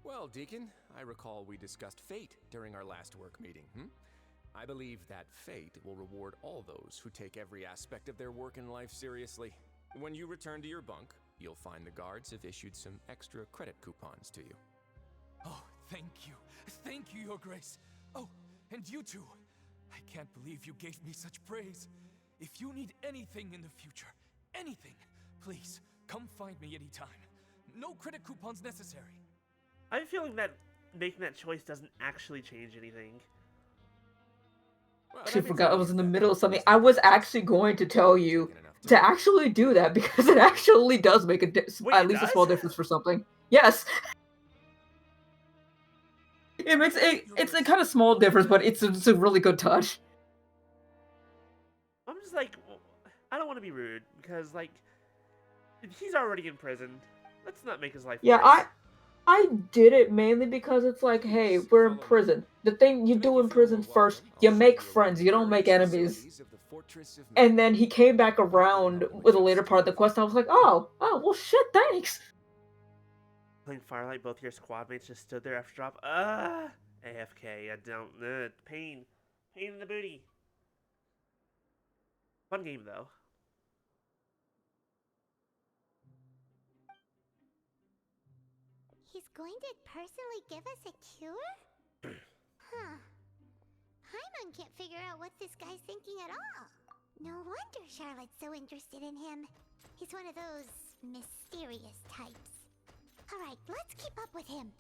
[SPEAKER 11] Well, Deacon, I recall we discussed fate during our last work meeting. I believe that fate will reward all those who take every aspect of their work and life seriously. When you return to your bunk, you'll find the guards have issued some extra credit coupons to you.
[SPEAKER 10] Oh, thank you. Thank you, Your Grace. Oh, and you too. I can't believe you gave me such praise. If you need anything in the future, anything, please, come find me anytime. No credit coupons necessary.
[SPEAKER 1] I have a feeling that making that choice doesn't actually change anything.
[SPEAKER 11] Well,
[SPEAKER 4] I forgot I was in the middle of something. I was actually going to tell you to actually do that because it actually does make at least a small difference for something. Yes. It makes it's a kind of small difference, but it's a really good touch.
[SPEAKER 1] I'm just like, I don't want to be rude because like, he's already in prison. Let's not make his life
[SPEAKER 4] Yeah,
[SPEAKER 1] worse.
[SPEAKER 4] I did it mainly because it's like, hey, we're in prison. The thing you do in prison first, you make friends, you don't make enemies. And then he came back around with a later part of the quest, and I was like, oh, well, shit, thanks.
[SPEAKER 1] Playing Firelight, both your squad mates just stood there after drop. AFK. I don't. Pain in the booty. Fun game though.
[SPEAKER 3] He's going to personally give us a cure? Huh. Paimon can't figure out what this guy's thinking at all. No wonder Charlotte's so interested in him. He's one of those mysterious types. Alright, let's keep up with him.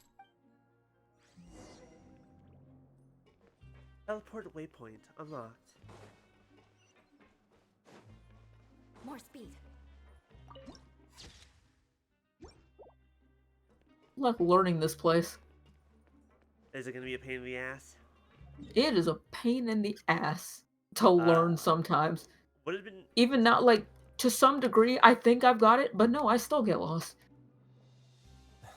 [SPEAKER 1] Teleport waypoint unlocked.
[SPEAKER 7] More speed.
[SPEAKER 4] I like learning this place.
[SPEAKER 1] Is it gonna be a pain in the ass?
[SPEAKER 4] It is a pain in the ass to learn sometimes.
[SPEAKER 1] Would it have been
[SPEAKER 4] Even not like to some degree, I think I've got it, but no, I still get lost.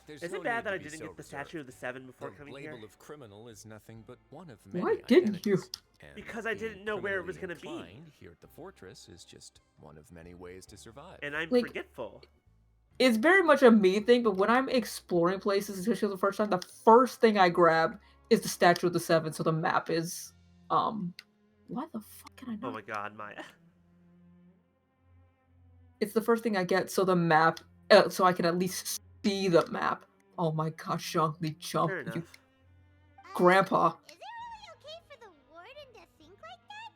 [SPEAKER 1] Is it bad that I didn't get the statue of the Seven before coming here?
[SPEAKER 11] The label of criminal is nothing but one of many
[SPEAKER 4] Why didn't you?
[SPEAKER 11] And
[SPEAKER 1] Because I didn't
[SPEAKER 11] being
[SPEAKER 1] know where it was
[SPEAKER 11] criminally
[SPEAKER 1] gonna be.
[SPEAKER 11] inclined here at the fortress is just one of many ways to survive.
[SPEAKER 1] And I'm
[SPEAKER 4] Like-
[SPEAKER 1] forgetful.
[SPEAKER 4] It's very much a me thing, but when I'm exploring places, especially the first time, the first thing I grab is the Statue of the Seven, so the map is, why the fuck can I not?
[SPEAKER 1] Oh my god, Maya.
[SPEAKER 4] It's the first thing I get, so the map, so I can at least see the map. Oh my gosh, Shangli jump,
[SPEAKER 1] Fair
[SPEAKER 4] you
[SPEAKER 1] enough.
[SPEAKER 4] grandpa.
[SPEAKER 3] Is it really okay for the warden to think like that?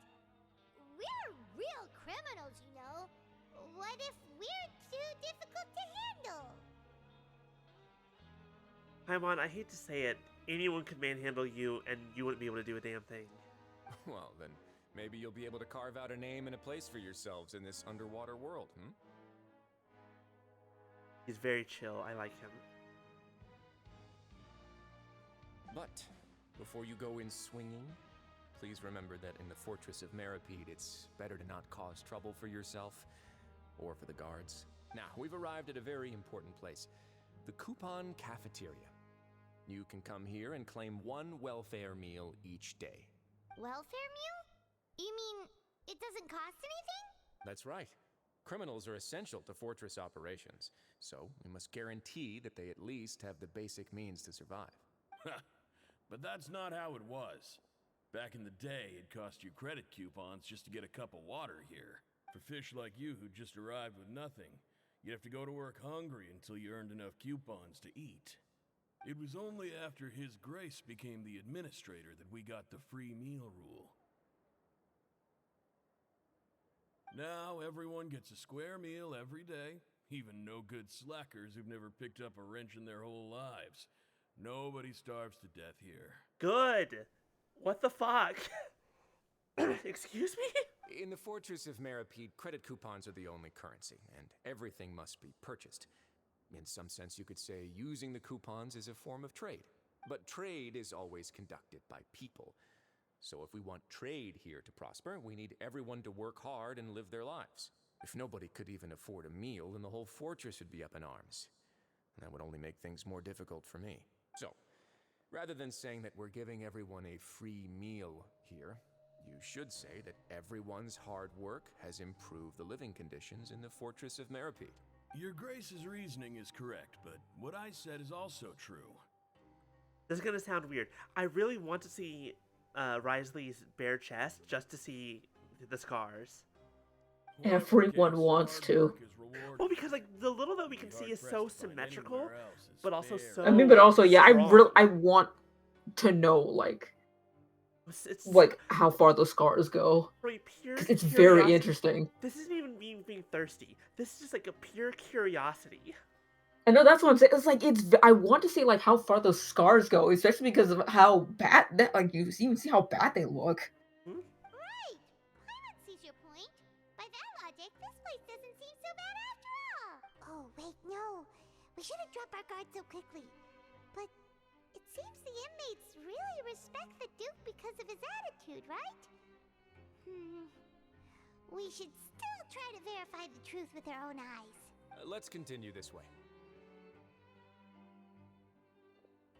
[SPEAKER 3] We're real criminals, you know. What if we're too difficult to handle?
[SPEAKER 1] Paimon, I hate to say it, anyone could manhandle you and you wouldn't be able to do a damn thing.
[SPEAKER 11] Well, then, Maybe you'll be able to carve out a name and a place for yourselves in this underwater world, hmm?
[SPEAKER 1] He's very chill. I like him.
[SPEAKER 11] But before you go in swinging, please remember that in the Fortress of Meripede, it's better to not cause trouble for yourself or for the guards. Now, we've arrived at a very important place, the Coupon Cafeteria. You can come here and claim one welfare meal each day.
[SPEAKER 3] Welfare meal? You mean it doesn't cost anything?
[SPEAKER 11] That's right. Criminals are essential to Fortress operations, so we must guarantee that they at least have the basic means to survive.
[SPEAKER 12] But that's not how it was. Back in the day, it cost you credit coupons just to get a cup of water here. For fish like you who just arrived with nothing, you'd have to go to work hungry until you earned enough coupons to eat. It was only after His Grace became the administrator that we got the free meal rule. Now everyone gets a square meal every day, even no-good slackers who've never picked up a wrench in their whole lives. Nobody starves to death here.
[SPEAKER 1] Good. What the fuck? Excuse me?
[SPEAKER 11] In the Fortress of Meripede, credit coupons are the only currency, and everything must be purchased. In some sense, you could say using the coupons is a form of trade. But trade is always conducted by people. So if we want trade here to prosper, we need everyone to work hard and live their lives. If nobody could even afford a meal, then the whole fortress would be up in arms. That would only make things more difficult for me. So, rather than saying that we're giving everyone a free meal here, you should say that everyone's hard work has improved the living conditions in the Fortress of Meripede.
[SPEAKER 12] Your Grace's reasoning is correct, but what I said is also true.
[SPEAKER 1] This is gonna sound weird. I really want to see Risley's bare chest just to see the scars.
[SPEAKER 4] Everyone wants to.
[SPEAKER 1] Well, because like the little that we can see is so symmetrical, but also so.
[SPEAKER 4] I mean, but also, yeah,
[SPEAKER 1] strong.
[SPEAKER 4] I want to know like
[SPEAKER 1] It's
[SPEAKER 4] how far the scars go.
[SPEAKER 1] really pure.
[SPEAKER 4] Because it's
[SPEAKER 1] curiosity.
[SPEAKER 4] very interesting.
[SPEAKER 1] This isn't even being thirsty. This is just like a pure curiosity.
[SPEAKER 4] I know that's what I'm saying. It's like I want to see like how far those scars go, especially because of how bad that like you even see how bad they look.
[SPEAKER 3] Right! Paimon sees your point. By that logic, this place doesn't seem so bad after all. Oh, wait, no. We shouldn't drop our guard so quickly. But it seems the inmates really respect the Duke because of his attitude, right? We should still try to verify the truth with our own eyes.
[SPEAKER 11] Let's continue this way.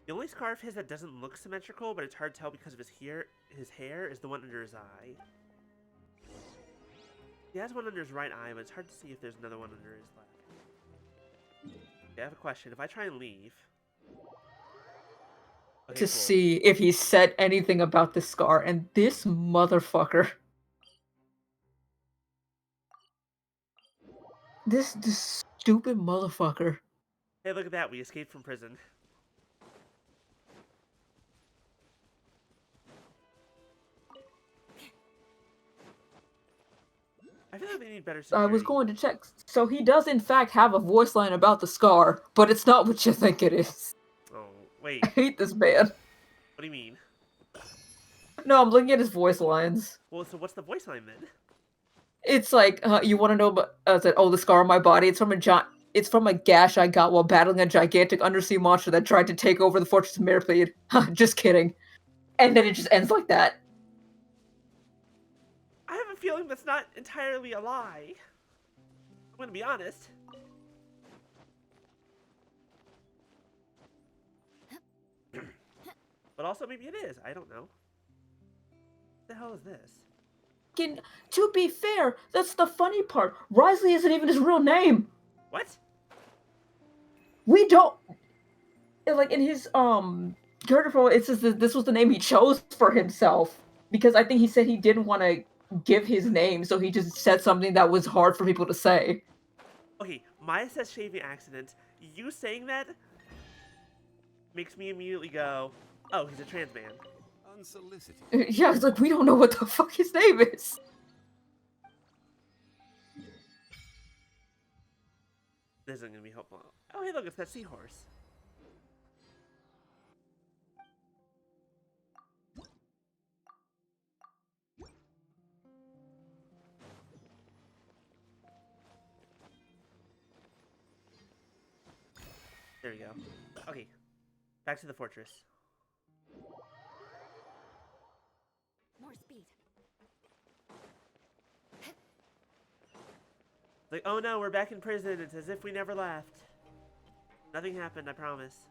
[SPEAKER 1] The only scar of his that doesn't look symmetrical, but it's hard to tell because of his hair, is the one under his eye. He has one under his right eye, but it's hard to see if there's another one under his left. Okay, I have a question. If I try and leave... Okay,
[SPEAKER 4] To
[SPEAKER 1] cool.
[SPEAKER 4] see if he said anything about the scar, and this motherfucker. This stupid motherfucker.
[SPEAKER 1] Hey, look at that. We escaped from prison. I feel like they need better security.
[SPEAKER 4] I was going to check. So he does in fact have a voice line about the scar, but it's not what you think it is.
[SPEAKER 1] Oh, wait.
[SPEAKER 4] I hate this man.
[SPEAKER 1] What do you mean?
[SPEAKER 4] No, I'm looking at his voice lines.
[SPEAKER 1] Well, so what's the voice line then?
[SPEAKER 4] It's like, you want to know about? The scar on my body. It's from a gash I got while battling a gigantic undersea monster that tried to take over the Fortress of Meripede. Just kidding. And then it just ends like that.
[SPEAKER 1] I have a feeling that's not entirely a lie. I'm gonna be honest. But also maybe it is. I don't know. What the hell is this?
[SPEAKER 4] To be fair, that's the funny part. Risley isn't even his real name.
[SPEAKER 1] What?
[SPEAKER 4] We don't... Like, in his, character profile, it says that this was the name he chose for himself. Because I think he said he didn't want to give his name, so he just said something that was hard for people to say.
[SPEAKER 1] Okay, Maya says shaving accident. You saying that makes me immediately go, oh, he's a trans man.
[SPEAKER 5] Unsolicited.
[SPEAKER 4] Yeah, it's like, we don't know what the fuck his name is.
[SPEAKER 1] This isn't gonna be helpful. Oh, hey, look, it's that seahorse. There we go. Okay, back to the fortress.
[SPEAKER 7] More speed.
[SPEAKER 1] Like, oh no, we're back in prison. It's as if we never left. Nothing happened, I promise.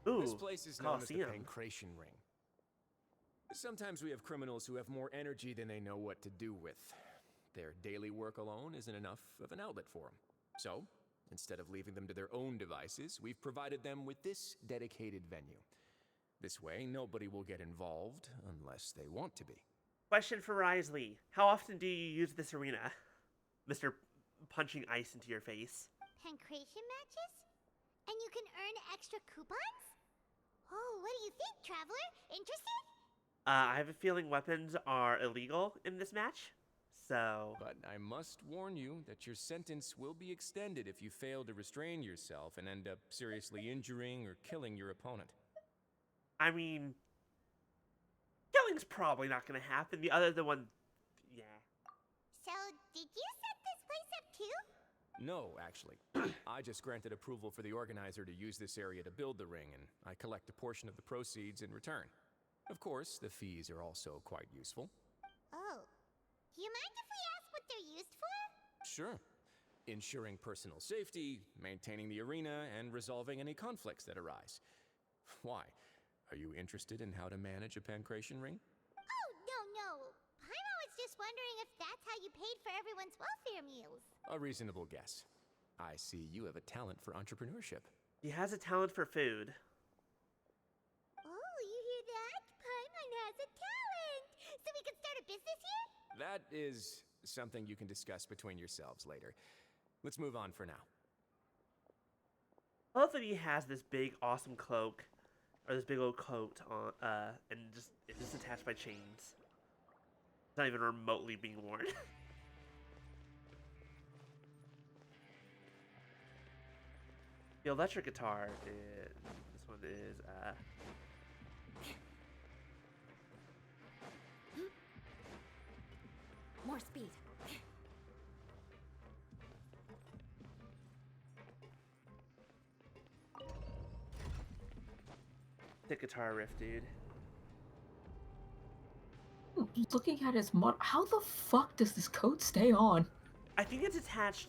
[SPEAKER 1] Ooh,
[SPEAKER 11] This place is known as the
[SPEAKER 1] Colosseum.
[SPEAKER 11] Pancration Ring. Sometimes we have criminals who have more energy than they know what to do with. Their daily work alone isn't enough of an outlet for them. So, instead of leaving them to their own devices, we've provided them with this dedicated venue. This way, nobody will get involved unless they want to be.
[SPEAKER 1] Question for Risley. How often do you use this arena? Mr. Punching ice into your face.
[SPEAKER 3] Pancration matches? And you can earn extra coupons? Oh, what do you think, Traveler? Interested?
[SPEAKER 1] I have a feeling weapons are illegal in this match, so...
[SPEAKER 11] But I must warn you that your sentence will be extended if you fail to restrain yourself and end up seriously injuring or killing your opponent.
[SPEAKER 1] I mean... Killing's probably not gonna happen. The other one... Yeah.
[SPEAKER 3] So, did you set this place up too?
[SPEAKER 11] No, actually. I just granted approval for the organizer to use this area to build the ring, and I collect a portion of the proceeds in return. Of course, the fees are also quite useful.
[SPEAKER 3] Oh. Do you mind if we ask what they're used for?
[SPEAKER 11] Sure. Ensuring personal safety, maintaining the arena, and resolving any conflicts that arise. Why? Are you interested in how to manage a pancration ring?
[SPEAKER 3] Oh, no. Paimon was just wondering if that's how you paid for everyone's welfare meals.
[SPEAKER 11] A reasonable guess. I see you have a talent for entrepreneurship.
[SPEAKER 1] He has a talent for food.
[SPEAKER 3] Oh, you hear that? Paimon has a talent! So we can start a business here?
[SPEAKER 11] That is something you can discuss between yourselves later. Let's move on for now.
[SPEAKER 1] I love that he has this big, awesome cloak, or this big old coat on, and it's just attached by chains. It's not even remotely being worn. The electric guitar is, this one is,
[SPEAKER 7] More speed.
[SPEAKER 1] the guitar riff, dude.
[SPEAKER 4] Looking at his mod, how the fuck does this coat stay on?
[SPEAKER 1] I think it's attached,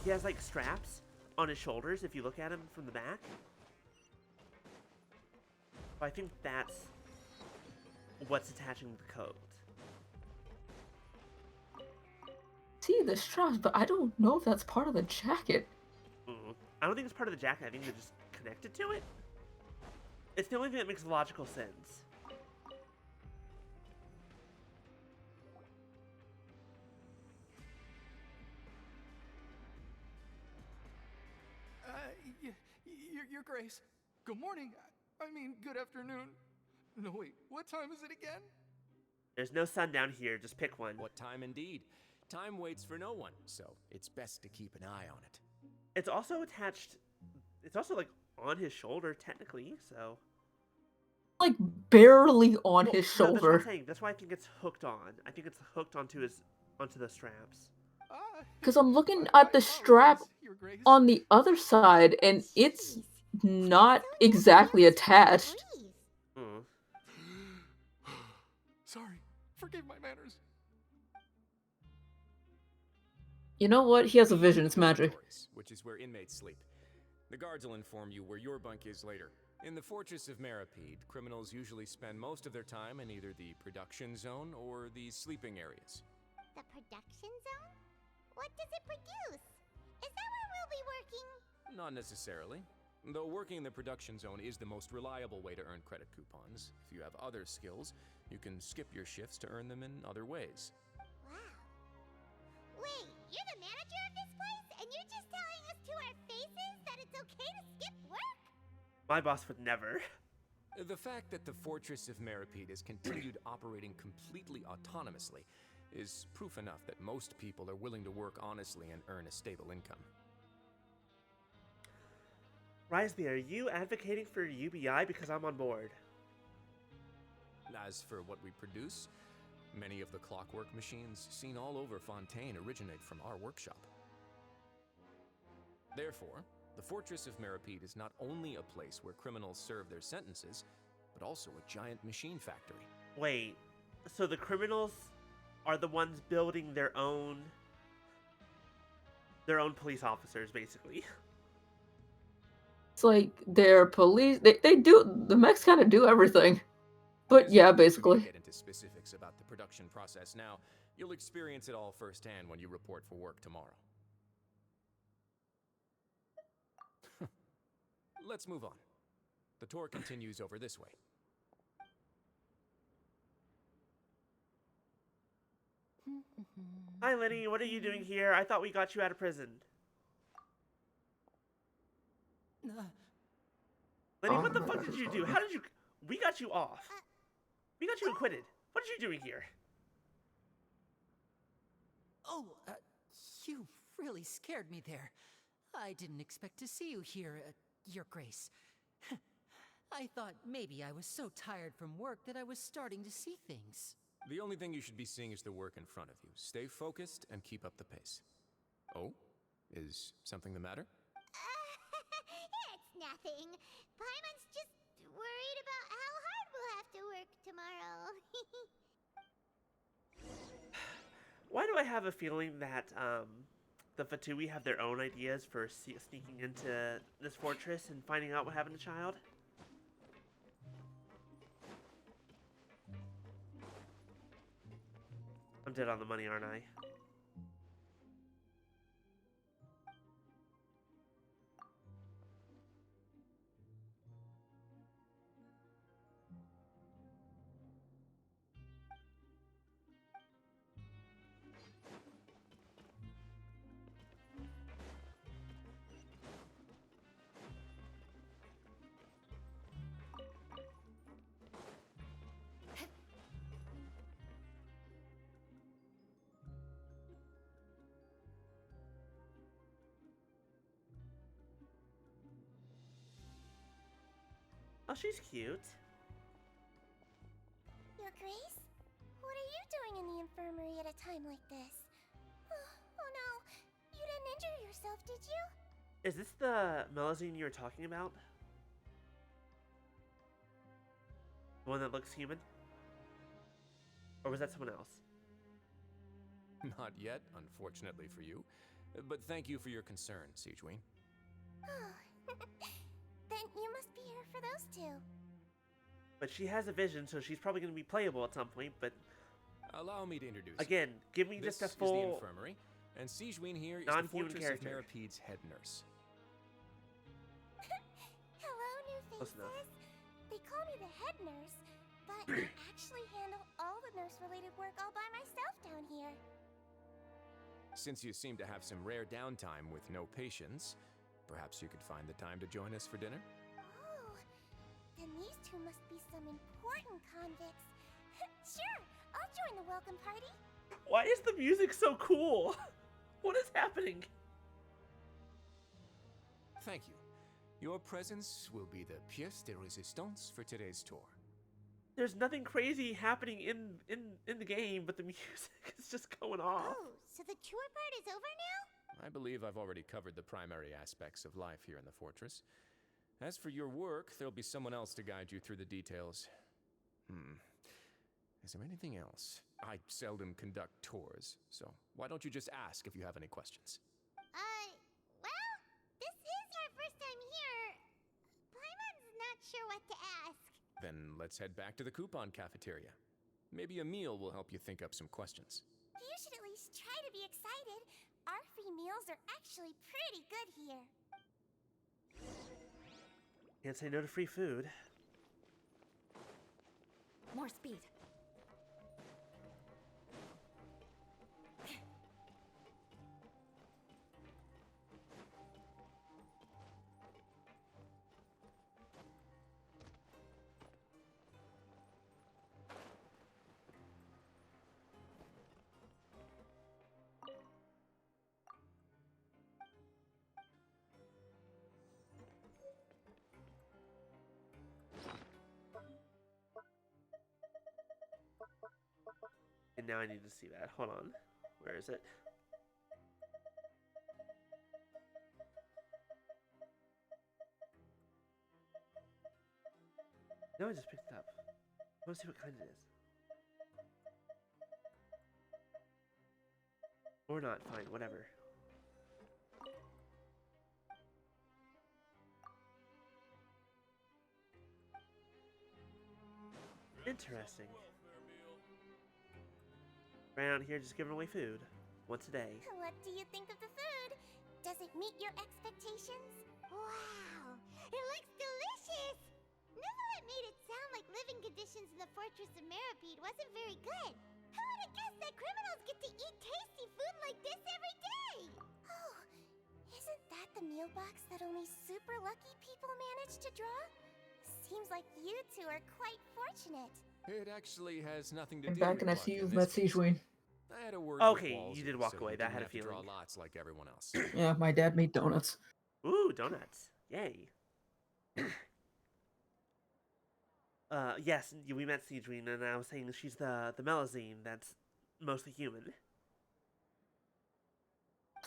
[SPEAKER 1] he has like straps on his shoulders if you look at him from the back. So I think that's what's attaching the coat.
[SPEAKER 4] See the straps, but I don't know if that's part of the jacket.
[SPEAKER 1] I don't think it's part of the jacket. I think they're just connected to it. It's the only thing that makes logical sense.
[SPEAKER 13] Your Grace. Good morning. I mean, good afternoon. No, wait. What time is it again?
[SPEAKER 1] There's no sun down here. Just pick one.
[SPEAKER 11] What time indeed? Time waits for no one, so it's best to keep an eye on it.
[SPEAKER 1] It's also attached. It's also like on his shoulder, technically. So.
[SPEAKER 4] Like barely on his
[SPEAKER 1] No, that's
[SPEAKER 4] shoulder.
[SPEAKER 1] what I'm saying. That's why I think it's hooked on. I think it's hooked onto the straps.
[SPEAKER 4] Because I'm looking at the strap on the other side, and it's not exactly attached.
[SPEAKER 13] Sorry. Forgive my manners.
[SPEAKER 4] You know what? He has a vision. It's magic.
[SPEAKER 11] Which is where inmates sleep. The guards will inform you where your bunk is later. In the Fortress of Maripede, criminals usually spend most of their time in either the production zone or the sleeping areas.
[SPEAKER 3] The production zone? What does it produce? Is that where we'll be working?
[SPEAKER 11] Not necessarily. Though working in the production zone is the most reliable way to earn credit coupons. If you have other skills, you can skip your shifts to earn them in other ways.
[SPEAKER 3] Wow. Wait, you're the manager of this place, and you're just telling us to our faces that it's okay to skip work?
[SPEAKER 1] My boss would never.
[SPEAKER 11] The fact that the Fortress of Maripede has continued operating completely autonomously is proof enough that most people are willing to work honestly and earn a stable income.
[SPEAKER 1] Risley, are you advocating for UBI? Because I'm on board.
[SPEAKER 11] As for what we produce, Many of the clockwork machines seen all over Fontaine originate from our workshop. Therefore, the Fortress of Meripede is not only a place where criminals serve their sentences, but also a giant machine factory.
[SPEAKER 1] Wait, so the criminals are the ones building their own police officers, basically.
[SPEAKER 4] It's like they're police. They do, the mechs kind of do everything. But yeah, basically.
[SPEAKER 11] Get into specifics about the production process now. You'll experience it all firsthand when you report for work tomorrow. Let's move on. The tour continues over this way.
[SPEAKER 1] Hi, Lenny. What are you doing here? I thought we got you out of prison. Lenny, what the fuck did you do? How did you... We got you off. We got you acquitted. What are you doing here?
[SPEAKER 14] Oh, you really scared me there. I didn't expect to see you here, Your Grace. I thought maybe I was so tired from work that I was starting to see things.
[SPEAKER 11] The only thing you should be seeing is the work in front of you. Stay focused and keep up the pace. Oh? Is something the matter?
[SPEAKER 3] It's nothing. Paimon's just worried about how hard we'll have to work tomorrow.
[SPEAKER 1] Why do I have a feeling that the Fatui have their own ideas for sneaking into this fortress and finding out what happened to Child? I'm dead on the money, aren't I? Oh, she's cute.
[SPEAKER 3] Your Grace? What are you doing in the infirmary at a time like this? Oh no, you didn't injure yourself, did you?
[SPEAKER 1] Is this the Melusine you were talking about? The one that looks human? Or was that someone else?
[SPEAKER 11] Not yet, unfortunately for you. But thank you for your concern, Siegewein.
[SPEAKER 3] Then you must be here for those two.
[SPEAKER 1] But she has a vision, so she's probably going to be playable at some point, but...
[SPEAKER 11] Allow me to introduce
[SPEAKER 1] Again, give me just a full...
[SPEAKER 11] This is the infirmary, and Siegewein here is the Fortress of Meripede's head nurse.
[SPEAKER 3] Hello, new faces. They call me the head nurse, but I actually handle all the nurse-related work all by myself down here.
[SPEAKER 11] Since you seem to have some rare downtime with no patients, perhaps you could find the time to join us for dinner?
[SPEAKER 3] Oh, then these two must be some important convicts. Sure, I'll join the welcome party.
[SPEAKER 1] Why is the music so cool? What is happening?
[SPEAKER 11] Thank you. Your presence will be the pièce de résistance for today's tour.
[SPEAKER 1] There's nothing crazy happening in the game, but the music is just going off.
[SPEAKER 3] Oh, so the tour part is over now?
[SPEAKER 11] I believe I've already covered the primary aspects of life here in the fortress. As for your work, there'll be someone else to guide you through the details. Is there anything else? I seldom conduct tours, so why don't you just ask if you have any questions?
[SPEAKER 3] Well, this is our first time here. Paimon's not sure what to ask.
[SPEAKER 11] Then let's head back to the coupon cafeteria. Maybe a meal will help you think up some questions.
[SPEAKER 3] You should at least try to be excited. Our free meals are actually pretty good here.
[SPEAKER 1] Can't say no to free food.
[SPEAKER 7] More speed.
[SPEAKER 1] now I need to see that. Hold on. Where is it? No, I just picked it up. I want to see what kind it is. Or not, fine, whatever. Interesting. Around here just giving away food. Once a day.
[SPEAKER 3] What do you think of the food? Does it meet your expectations? Wow, it looks delicious! Neverlet made it sound like living conditions in the Fortress of Meripede wasn't very good. Who would have guessed that criminals get to eat tasty food like this every day? Oh, isn't that the meal box that only super lucky people manage to draw? Seems like you two are quite fortunate.
[SPEAKER 11] It actually has nothing to
[SPEAKER 4] I'm
[SPEAKER 11] do
[SPEAKER 4] back
[SPEAKER 11] with
[SPEAKER 4] and I
[SPEAKER 11] luck
[SPEAKER 4] see
[SPEAKER 11] in
[SPEAKER 4] you've
[SPEAKER 11] this
[SPEAKER 4] met
[SPEAKER 11] case.
[SPEAKER 4] Sijuin.
[SPEAKER 11] I had a word
[SPEAKER 1] Okay,
[SPEAKER 11] with
[SPEAKER 1] you
[SPEAKER 11] Walsey,
[SPEAKER 1] did walk
[SPEAKER 11] so
[SPEAKER 1] away.
[SPEAKER 11] he
[SPEAKER 1] That
[SPEAKER 11] didn't
[SPEAKER 1] had a
[SPEAKER 11] have to draw
[SPEAKER 1] feeling.
[SPEAKER 11] lots like everyone else.
[SPEAKER 4] Yeah, my dad made donuts.
[SPEAKER 1] Ooh, donuts. Yay. Yes, we met Sijuin, and I was saying she's the Melazine that's mostly human.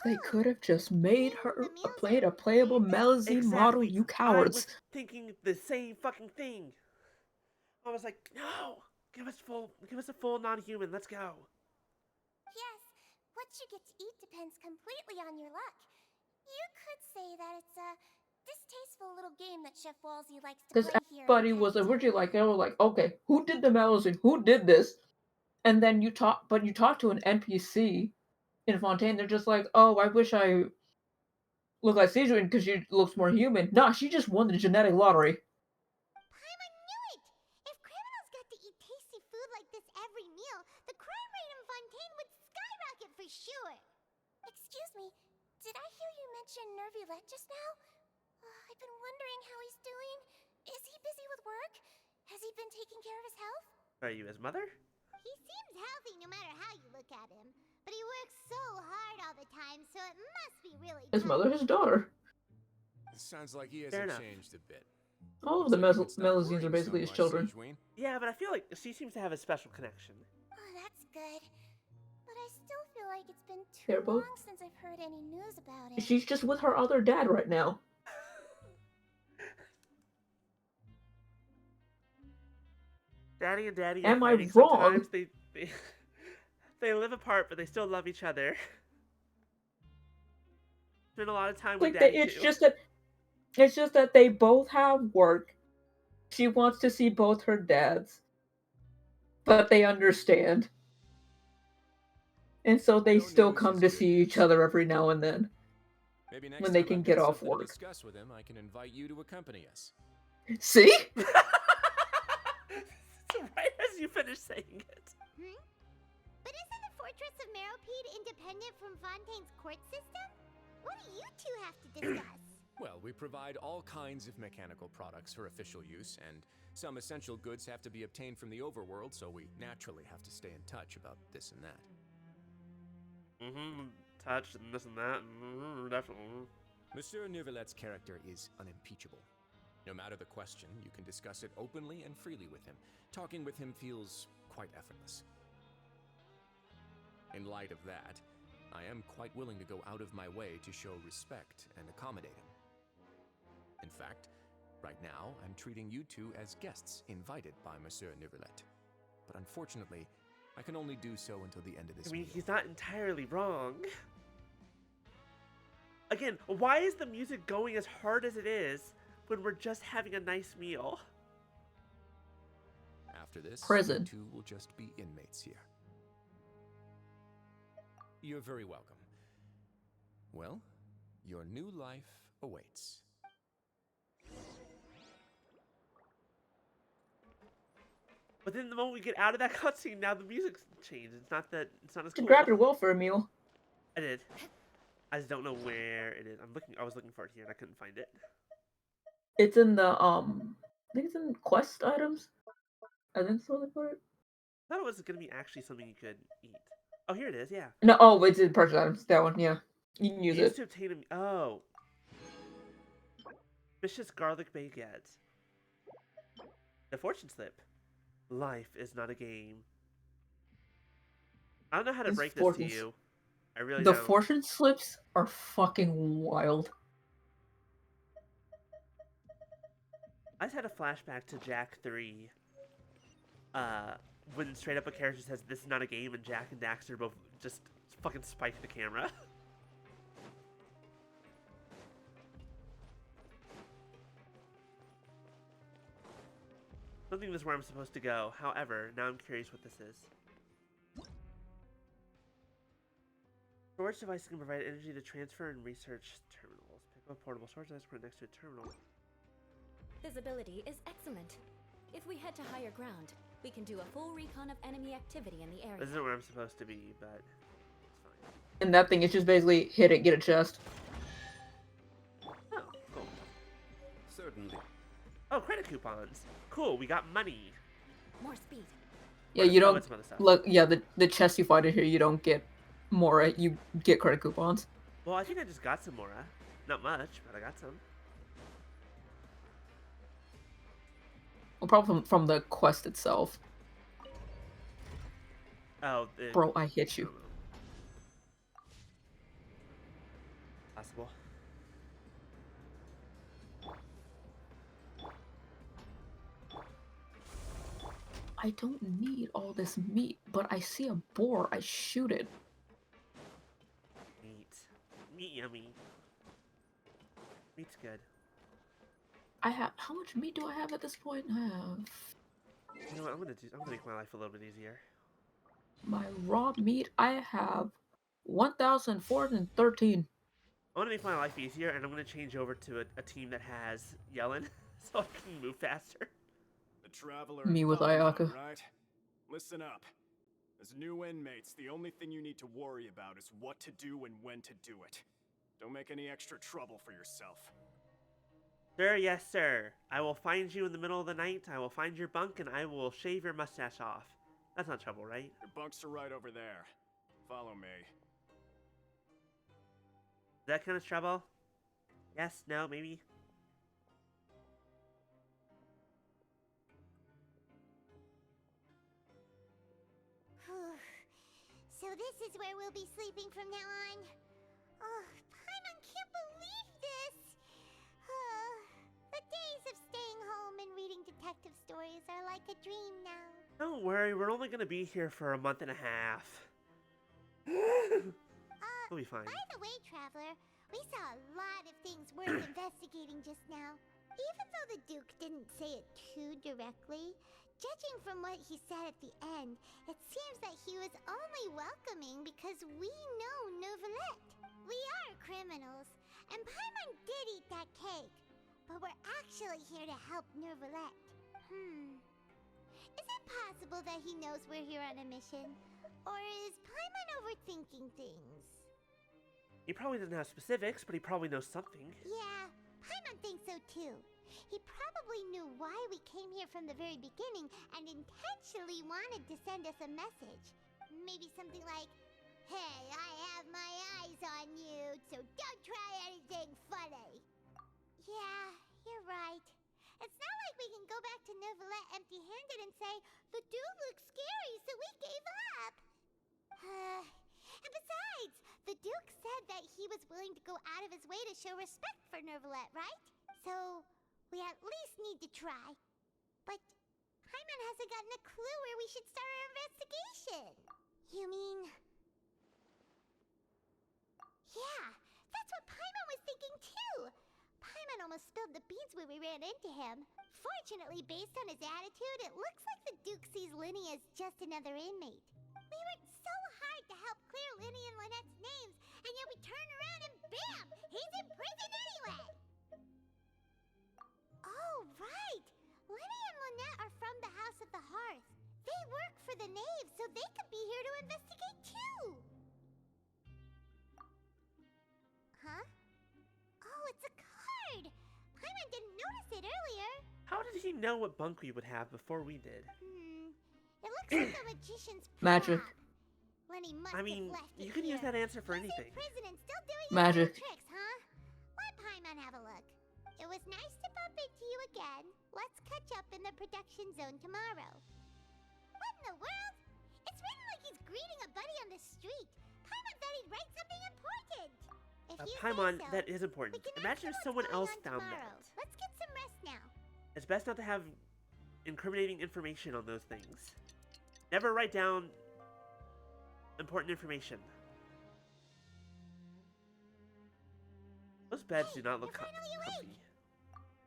[SPEAKER 4] They could have just made her a playable Melazine model, you
[SPEAKER 1] I
[SPEAKER 4] cowards.
[SPEAKER 1] was thinking the same fucking thing. I was like, no, give us a full non-human. Let's go.
[SPEAKER 3] Yes, what you get to eat depends completely on your luck. You could say that it's a distasteful little game that Chef Walsey likes to
[SPEAKER 4] Because
[SPEAKER 3] play here.
[SPEAKER 4] everybody was originally like, they were like, okay, who did the Melazine? Who did this? And then you talk to an NPC in Fontaine, they're just like, oh, I wish I looked like Sijuin because she looks more human. Nah, she just won the genetic lottery.
[SPEAKER 3] Paimon knew it! If criminals got to eat tasty food like this every meal, the crime rate in Fontaine would skyrocket for sure! Excuse me, did I hear you mention Nervulette just now? I've been wondering how he's doing. Is he busy with work? Has he been taking care of his health?
[SPEAKER 1] Are you his mother?
[SPEAKER 3] He seems healthy no matter how you look at him. But he works so hard all the time, so it must be really
[SPEAKER 4] His mother, his daughter.
[SPEAKER 11] Sounds like he
[SPEAKER 1] Fair
[SPEAKER 11] hasn't
[SPEAKER 1] enough.
[SPEAKER 11] changed a bit.
[SPEAKER 4] All of the Melazines are basically his children.
[SPEAKER 1] Yeah, but I feel like she seems to have a special connection.
[SPEAKER 3] Oh, that's good. But I still feel like it's been
[SPEAKER 4] They're
[SPEAKER 3] too
[SPEAKER 4] both-
[SPEAKER 3] long since I've heard any news about it.
[SPEAKER 4] She's just with her other dad right now.
[SPEAKER 1] Daddy and Daddy
[SPEAKER 4] Am
[SPEAKER 1] are
[SPEAKER 4] I
[SPEAKER 1] fighting
[SPEAKER 4] wrong?
[SPEAKER 1] sometimes. They live apart, but they still love each other. Spend a lot of time with
[SPEAKER 4] Like
[SPEAKER 1] Daddy
[SPEAKER 4] it's
[SPEAKER 1] too.
[SPEAKER 4] just that they both have work. She wants to see both her dads, but they understand, and so they still come to see each other every now and then.
[SPEAKER 11] Maybe next
[SPEAKER 4] When they
[SPEAKER 11] time
[SPEAKER 4] can
[SPEAKER 11] I've
[SPEAKER 4] get
[SPEAKER 11] got
[SPEAKER 4] off
[SPEAKER 11] something to
[SPEAKER 4] work.
[SPEAKER 11] discuss with him, I can invite you to accompany us.
[SPEAKER 4] See?
[SPEAKER 1] Right as you finish saying it.
[SPEAKER 3] But isn't the Fortress of Meripede independent from Fontaine's court system? What do you two have to discuss?
[SPEAKER 11] Well, we provide all kinds of mechanical products for official use, and some essential goods have to be obtained from the overworld, so we naturally have to stay in touch about this and that.
[SPEAKER 1] Touch and this and that. Definitely.
[SPEAKER 11] Monsieur Nervulet's character is unimpeachable. No matter the question, you can discuss it openly and freely with him. Talking with him feels quite effortless. In light of that, I am quite willing to go out of my way to show respect and accommodate him. In fact, right now, I'm treating you two as guests invited by Monsieur Nervulet. But unfortunately, I can only do so until the end of this
[SPEAKER 1] I mean,
[SPEAKER 11] meal.
[SPEAKER 1] he's not entirely wrong. Again, why is the music going as hard as it is when we're just having a nice meal?
[SPEAKER 11] After this,
[SPEAKER 4] Prison.
[SPEAKER 11] you two will just be inmates here. You're very welcome. Well, your new life awaits.
[SPEAKER 1] But then the moment we get out of that cutscene, now the music's changed. It's not as
[SPEAKER 4] You
[SPEAKER 1] cool.
[SPEAKER 4] grab your welfare meal.
[SPEAKER 1] I did. I just don't know where it is. I was looking for it here and I couldn't find it.
[SPEAKER 4] It's in the I think it's in quest items. I think that's what they put it.
[SPEAKER 1] I thought it was gonna be actually something you could eat. Oh, here it is. Yeah.
[SPEAKER 4] No, oh, it's in purchase items. That one, yeah. You can use
[SPEAKER 1] Used
[SPEAKER 4] it.
[SPEAKER 1] to obtain a oh. Vicious garlic baguette. The fortune slip. Life is not a game. I don't know how to
[SPEAKER 4] These
[SPEAKER 1] break this to
[SPEAKER 4] fortunes-
[SPEAKER 1] you. I really
[SPEAKER 4] The
[SPEAKER 1] don't.
[SPEAKER 4] fortune slips are fucking wild.
[SPEAKER 1] I just had a flashback to Jack 3. When straight up a character says, "This is not a game," and Jack and Daxter both just fucking spike the camera. I don't think this is where I'm supposed to go. However, now I'm curious what this is. Storage devices can provide energy to transfer and research terminals. Pick up a portable storage device, put it next to a terminal.
[SPEAKER 15] Visibility is excellent. If we head to higher ground, we can do a full recon of enemy activity in the area.
[SPEAKER 1] This isn't where I'm supposed to be, but it's fine.
[SPEAKER 4] And that thing is just basically hit it, get a chest.
[SPEAKER 1] Oh, cool.
[SPEAKER 16] Certainly.
[SPEAKER 1] Oh, credit coupons. Cool, we got money.
[SPEAKER 15] More speed.
[SPEAKER 4] Yeah,
[SPEAKER 1] What-
[SPEAKER 4] you
[SPEAKER 1] oh,
[SPEAKER 4] don't
[SPEAKER 1] it's some other stuff.
[SPEAKER 4] look. Yeah, the chests you find in here, you don't get more. You get credit coupons.
[SPEAKER 1] Well, I think I just got some more. Not much, but I got some.
[SPEAKER 4] Well, probably from the quest itself.
[SPEAKER 1] Oh,
[SPEAKER 4] Bro, I hit you.
[SPEAKER 1] Possible.
[SPEAKER 4] I don't need all this meat, but I see a boar, I shoot it.
[SPEAKER 1] Meat. Meat yummy. Meat's good.
[SPEAKER 4] I have how much meat do I have at this point? I have
[SPEAKER 1] You know what? I'm gonna make my life a little bit easier.
[SPEAKER 4] my raw meat. I have 1,413.
[SPEAKER 1] I want to make my life easier, and I'm gonna change over to a team that has Yellen, so I can move faster.
[SPEAKER 17] The traveler.
[SPEAKER 4] Me with
[SPEAKER 17] Palamon,
[SPEAKER 4] Ayaka.
[SPEAKER 17] Right? Listen up. As new inmates, the only thing you need to worry about is what to do and when to do it. Don't make any extra trouble for yourself.
[SPEAKER 1] Sir, yes, sir. I will find you in the middle of the night. I will find your bunk, and I will shave your mustache off. That's not trouble, right?
[SPEAKER 17] Your bunks are right over there. Follow me.
[SPEAKER 1] Is that kind of trouble? Yes, no, maybe?
[SPEAKER 3] So this is where we'll be sleeping from now on. Oh, Paimon can't believe this! The days of staying home and reading detective stories are like a dream now.
[SPEAKER 1] Don't worry, we're only gonna be here for a month and a half. We'll be fine.
[SPEAKER 3] By the way, Traveler, we saw a lot of things worth investigating just now. Even though the Duke didn't say it too directly, judging from what he said at the end, it seems that he was only welcoming because we know Neuvillette. We are criminals, and Paimon did eat that cake, but we're actually here to help Neuvillette. Is it possible that he knows we're here on a mission? Or is Paimon overthinking things?
[SPEAKER 1] He probably doesn't have specifics, but he probably knows something.
[SPEAKER 3] Yeah, Paimon thinks so too. He probably knew why we came here from the very beginning and intentionally wanted to send us a message. Maybe something like, "Hey, I have my eyes on you, so don't try anything funny." Yeah, you're right. It's not like we can go back to Neuvillette empty-handed and say, "The dude looks scary, so we gave up." And besides, the Duke said that he was willing to go out of his way to show respect for Neuvillette, right? So, we at least need to try. But Paimon hasn't gotten a clue where we should start our investigation. You mean... Yeah, that's what Paimon was thinking too. Paimon almost spilled the beans when we ran into him. Fortunately, based on his attitude, it looks like the Duke sees Linny as just another inmate. We worked so hard to help clear Linny and Lynette's names, and yet we turn around and bam! He's in prison anyway! Oh, right! Linny and Lynette are from the House of the Hearth. They work for the Knave, so they could be here to investigate too! Huh? Oh, it's a card! Paimon didn't notice it earlier.
[SPEAKER 1] How did he know what bunk we would have before we did?
[SPEAKER 3] It looks like a magician's
[SPEAKER 4] Magic.
[SPEAKER 3] prop. Lenny must
[SPEAKER 1] I mean,
[SPEAKER 3] have left
[SPEAKER 1] you
[SPEAKER 3] it
[SPEAKER 1] can use
[SPEAKER 3] here.
[SPEAKER 1] that answer for
[SPEAKER 3] He's
[SPEAKER 1] anything.
[SPEAKER 3] in prison and still doing his
[SPEAKER 4] Magic.
[SPEAKER 3] little tricks, huh? Let Paimon have a look. It was nice to bump into you again. Let's catch up in the production zone tomorrow. What in the world? It's written like he's greeting a buddy on the street. Paimon thought he'd write something important. If you
[SPEAKER 1] Paimon,
[SPEAKER 3] say so,
[SPEAKER 1] that is important.
[SPEAKER 3] we can ask
[SPEAKER 1] Imagine
[SPEAKER 3] him
[SPEAKER 1] if
[SPEAKER 3] what's
[SPEAKER 1] someone
[SPEAKER 3] going
[SPEAKER 1] else
[SPEAKER 3] on
[SPEAKER 1] found
[SPEAKER 3] tomorrow.
[SPEAKER 1] that.
[SPEAKER 3] Let's get some rest now.
[SPEAKER 1] It's best not to have incriminating information on those things. Never write down important information. Those beds do not look comfy.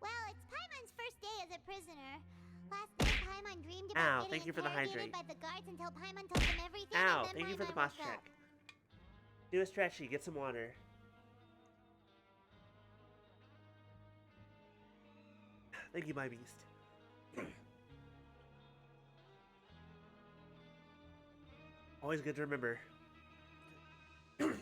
[SPEAKER 3] Well, it's Paimon's first day as a prisoner. Last night, Paimon dreamed about
[SPEAKER 1] Ow,
[SPEAKER 3] getting
[SPEAKER 1] thank you for the
[SPEAKER 3] interrogated
[SPEAKER 1] hydrate.
[SPEAKER 3] by the guards until Paimon told them everything.
[SPEAKER 1] Ow,
[SPEAKER 3] and then
[SPEAKER 1] thank you for the
[SPEAKER 3] Paimon
[SPEAKER 1] boss
[SPEAKER 3] woke up.
[SPEAKER 1] check. Do a stretchy, get some water. Thank you, my beast. Always good to remember.
[SPEAKER 3] Hey, come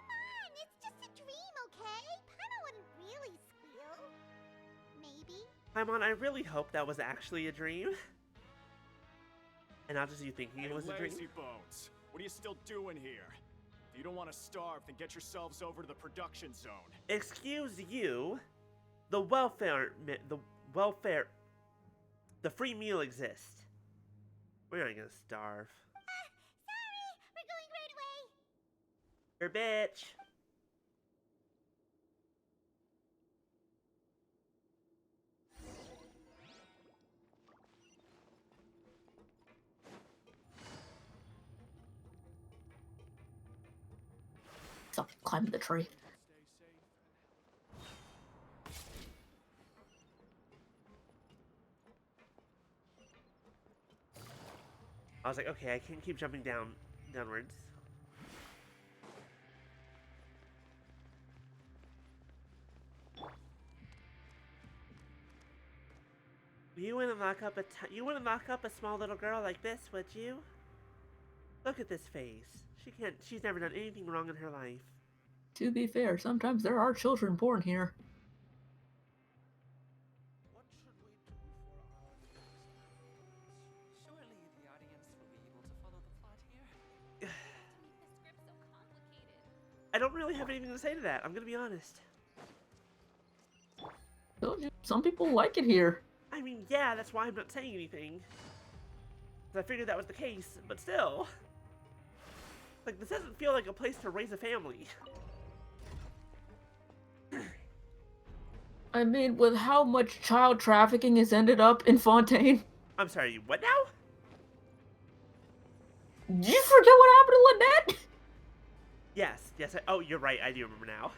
[SPEAKER 3] on! It's just a dream, okay? Paimon wouldn't really squeal. Maybe.
[SPEAKER 1] Paimon, I really hope that was actually a dream. And not just you thinking it was a dream.
[SPEAKER 17] Lazy bones. What are you still doing here? If you don't want to starve, then get yourselves over to the production zone.
[SPEAKER 1] Excuse you. The free meal exists. We're not gonna starve.
[SPEAKER 3] Sorry, we're going right away.
[SPEAKER 1] You're a bitch.
[SPEAKER 4] Stop climbing the tree.
[SPEAKER 1] I was like, okay, I can't keep jumping downwards. You wouldn't lock up a small little girl like this, would you? Look at this face. She's never done anything wrong in her life.
[SPEAKER 4] To be fair, sometimes there are children born here.
[SPEAKER 18] Surely the audience will be able to follow the plot here.
[SPEAKER 1] I don't really have anything to say to that. I'm gonna be honest.
[SPEAKER 4] Some people like it here.
[SPEAKER 1] I mean, yeah, that's why I'm not saying anything. 'Cause I figured that was the case, but still. Like, this doesn't feel like a place to raise a family.
[SPEAKER 4] I mean, with how much child trafficking has ended up in Fontaine.
[SPEAKER 1] I'm sorry, what now?
[SPEAKER 4] Did you forget what happened to Lynette?
[SPEAKER 1] Yes, oh, you're right, I do remember now.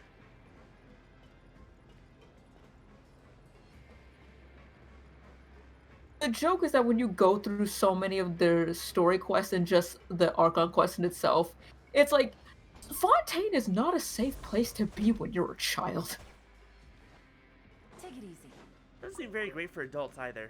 [SPEAKER 4] The joke is that when you go through so many of their story quests and just the Archon quest in itself, it's like, Fontaine is not a safe place to be when you're a child.
[SPEAKER 9] Take it easy.
[SPEAKER 1] Doesn't seem very great for adults either.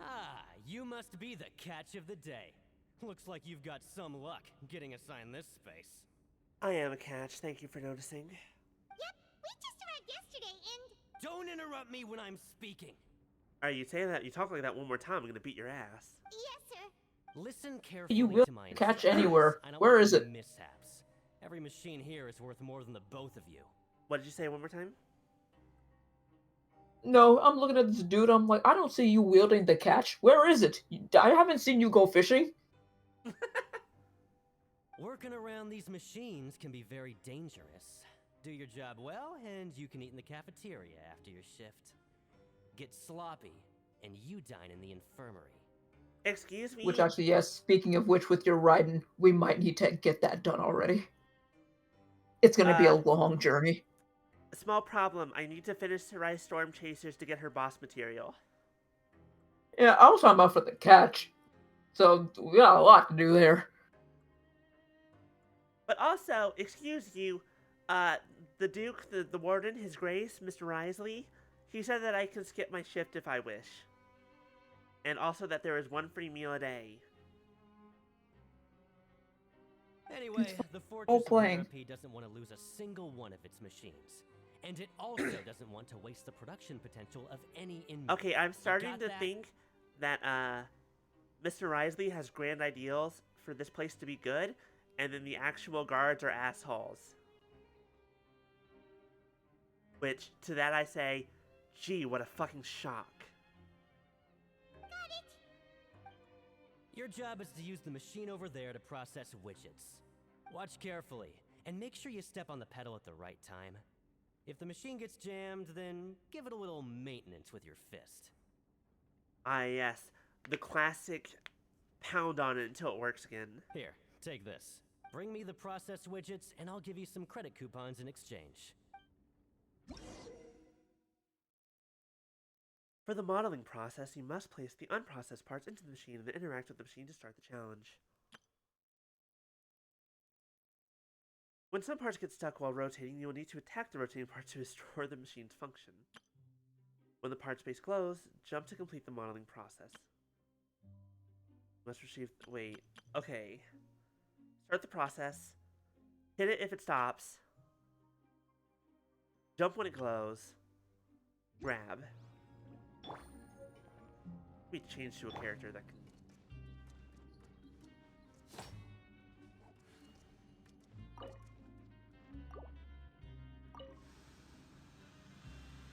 [SPEAKER 19] Ah, you must be the catch of the day. Looks like you've got some luck getting assigned this space.
[SPEAKER 1] I am a catch, thank you for noticing.
[SPEAKER 3] Yep, we just arrived yesterday and...
[SPEAKER 19] Don't interrupt me when I'm speaking.
[SPEAKER 1] Alright, you say that, you talk like that one more time, I'm gonna beat your ass.
[SPEAKER 3] Yes, sir.
[SPEAKER 19] Listen carefully
[SPEAKER 4] You will
[SPEAKER 19] to my
[SPEAKER 4] catch
[SPEAKER 19] instructions.
[SPEAKER 4] anywhere.
[SPEAKER 19] I don't
[SPEAKER 4] Where
[SPEAKER 19] want
[SPEAKER 4] is
[SPEAKER 19] any
[SPEAKER 4] it?
[SPEAKER 19] Mishaps. Every machine here is worth more than the both of you.
[SPEAKER 1] What did you say one more time?
[SPEAKER 4] No, I'm looking at this dude, I'm like, I don't see you wielding the catch. Where is it? I haven't seen you go fishing.
[SPEAKER 19] Working around these machines can be very dangerous. Do your job well, and you can eat in the cafeteria after your shift. Get sloppy, and you dine in the infirmary.
[SPEAKER 1] Excuse me?
[SPEAKER 4] Which actually, yes, speaking of which, with your riding, we might need to get that done already. It's gonna be a long journey.
[SPEAKER 1] A small problem, I need to finish Sarai Storm Chasers to get her boss material.
[SPEAKER 4] Yeah, I was talking about for the catch. So, we got a lot to do there.
[SPEAKER 1] But also, excuse you, the Duke, the Warden, His Grace, Mr. Risley, he said that I can skip my shift if I wish. And also that there is one free meal a day.
[SPEAKER 19] Anyway, the
[SPEAKER 4] all
[SPEAKER 19] Fortress of
[SPEAKER 4] playing.
[SPEAKER 19] Therapy doesn't want to lose a single one of its machines. And it also doesn't want to waste the production potential of any inmate.
[SPEAKER 1] Okay, I'm starting
[SPEAKER 19] got
[SPEAKER 1] to
[SPEAKER 19] that?
[SPEAKER 1] think that Mr. Risley has grand ideals for this place to be good, and then the actual guards are assholes. Which, to that I say, gee, what a fucking shock.
[SPEAKER 19] Your job is to use the machine over there to process widgets. Watch carefully, and make sure you step on the pedal at the right time. If the machine gets jammed, then give it a little maintenance with your fist.
[SPEAKER 1] Ah, yes. The classic pound on it until it works again.
[SPEAKER 19] Here, take this. Bring me the processed widgets, and I'll give you some credit coupons in exchange.
[SPEAKER 1] For the modeling process, you must place the unprocessed parts into the machine and then interact with the machine to start the challenge. When some parts get stuck while rotating, you will need to attack the rotating part to restore the machine's function. When the part space glows, jump to complete the modeling process. Must receive... Wait. Okay. Start the process. Hit it if it stops. Jump when it glows. Grab. We change to a character that can...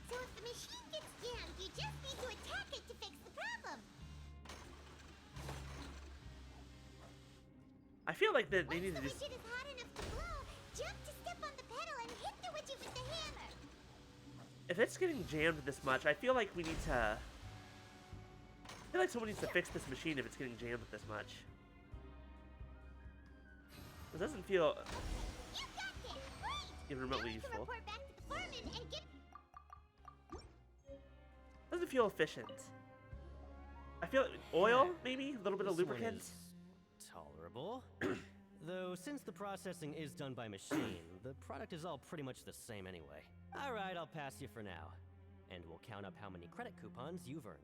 [SPEAKER 3] So if the machine gets jammed, you just need to attack it to fix the problem.
[SPEAKER 1] I feel like that they need to
[SPEAKER 3] Once
[SPEAKER 1] just...
[SPEAKER 3] the widget is hot enough to blow, jump to step on the pedal and hit the widget with the hammer.
[SPEAKER 1] If it's getting jammed this much, I feel like we need to... I feel like someone needs to fix this machine if it's getting jammed this much. It doesn't feel...
[SPEAKER 3] You got this! Great!
[SPEAKER 1] even remotely
[SPEAKER 3] Now we can
[SPEAKER 1] useful.
[SPEAKER 3] report back to the foreman and get...
[SPEAKER 1] Doesn't feel efficient. I feel like oil, maybe? A little bit of
[SPEAKER 19] This one
[SPEAKER 1] lubricant?
[SPEAKER 19] is tolerable. Though, since the processing is done by machine, the product is all pretty much the same anyway. Alright, I'll pass you for now. And we'll count up how many credit coupons you've earned.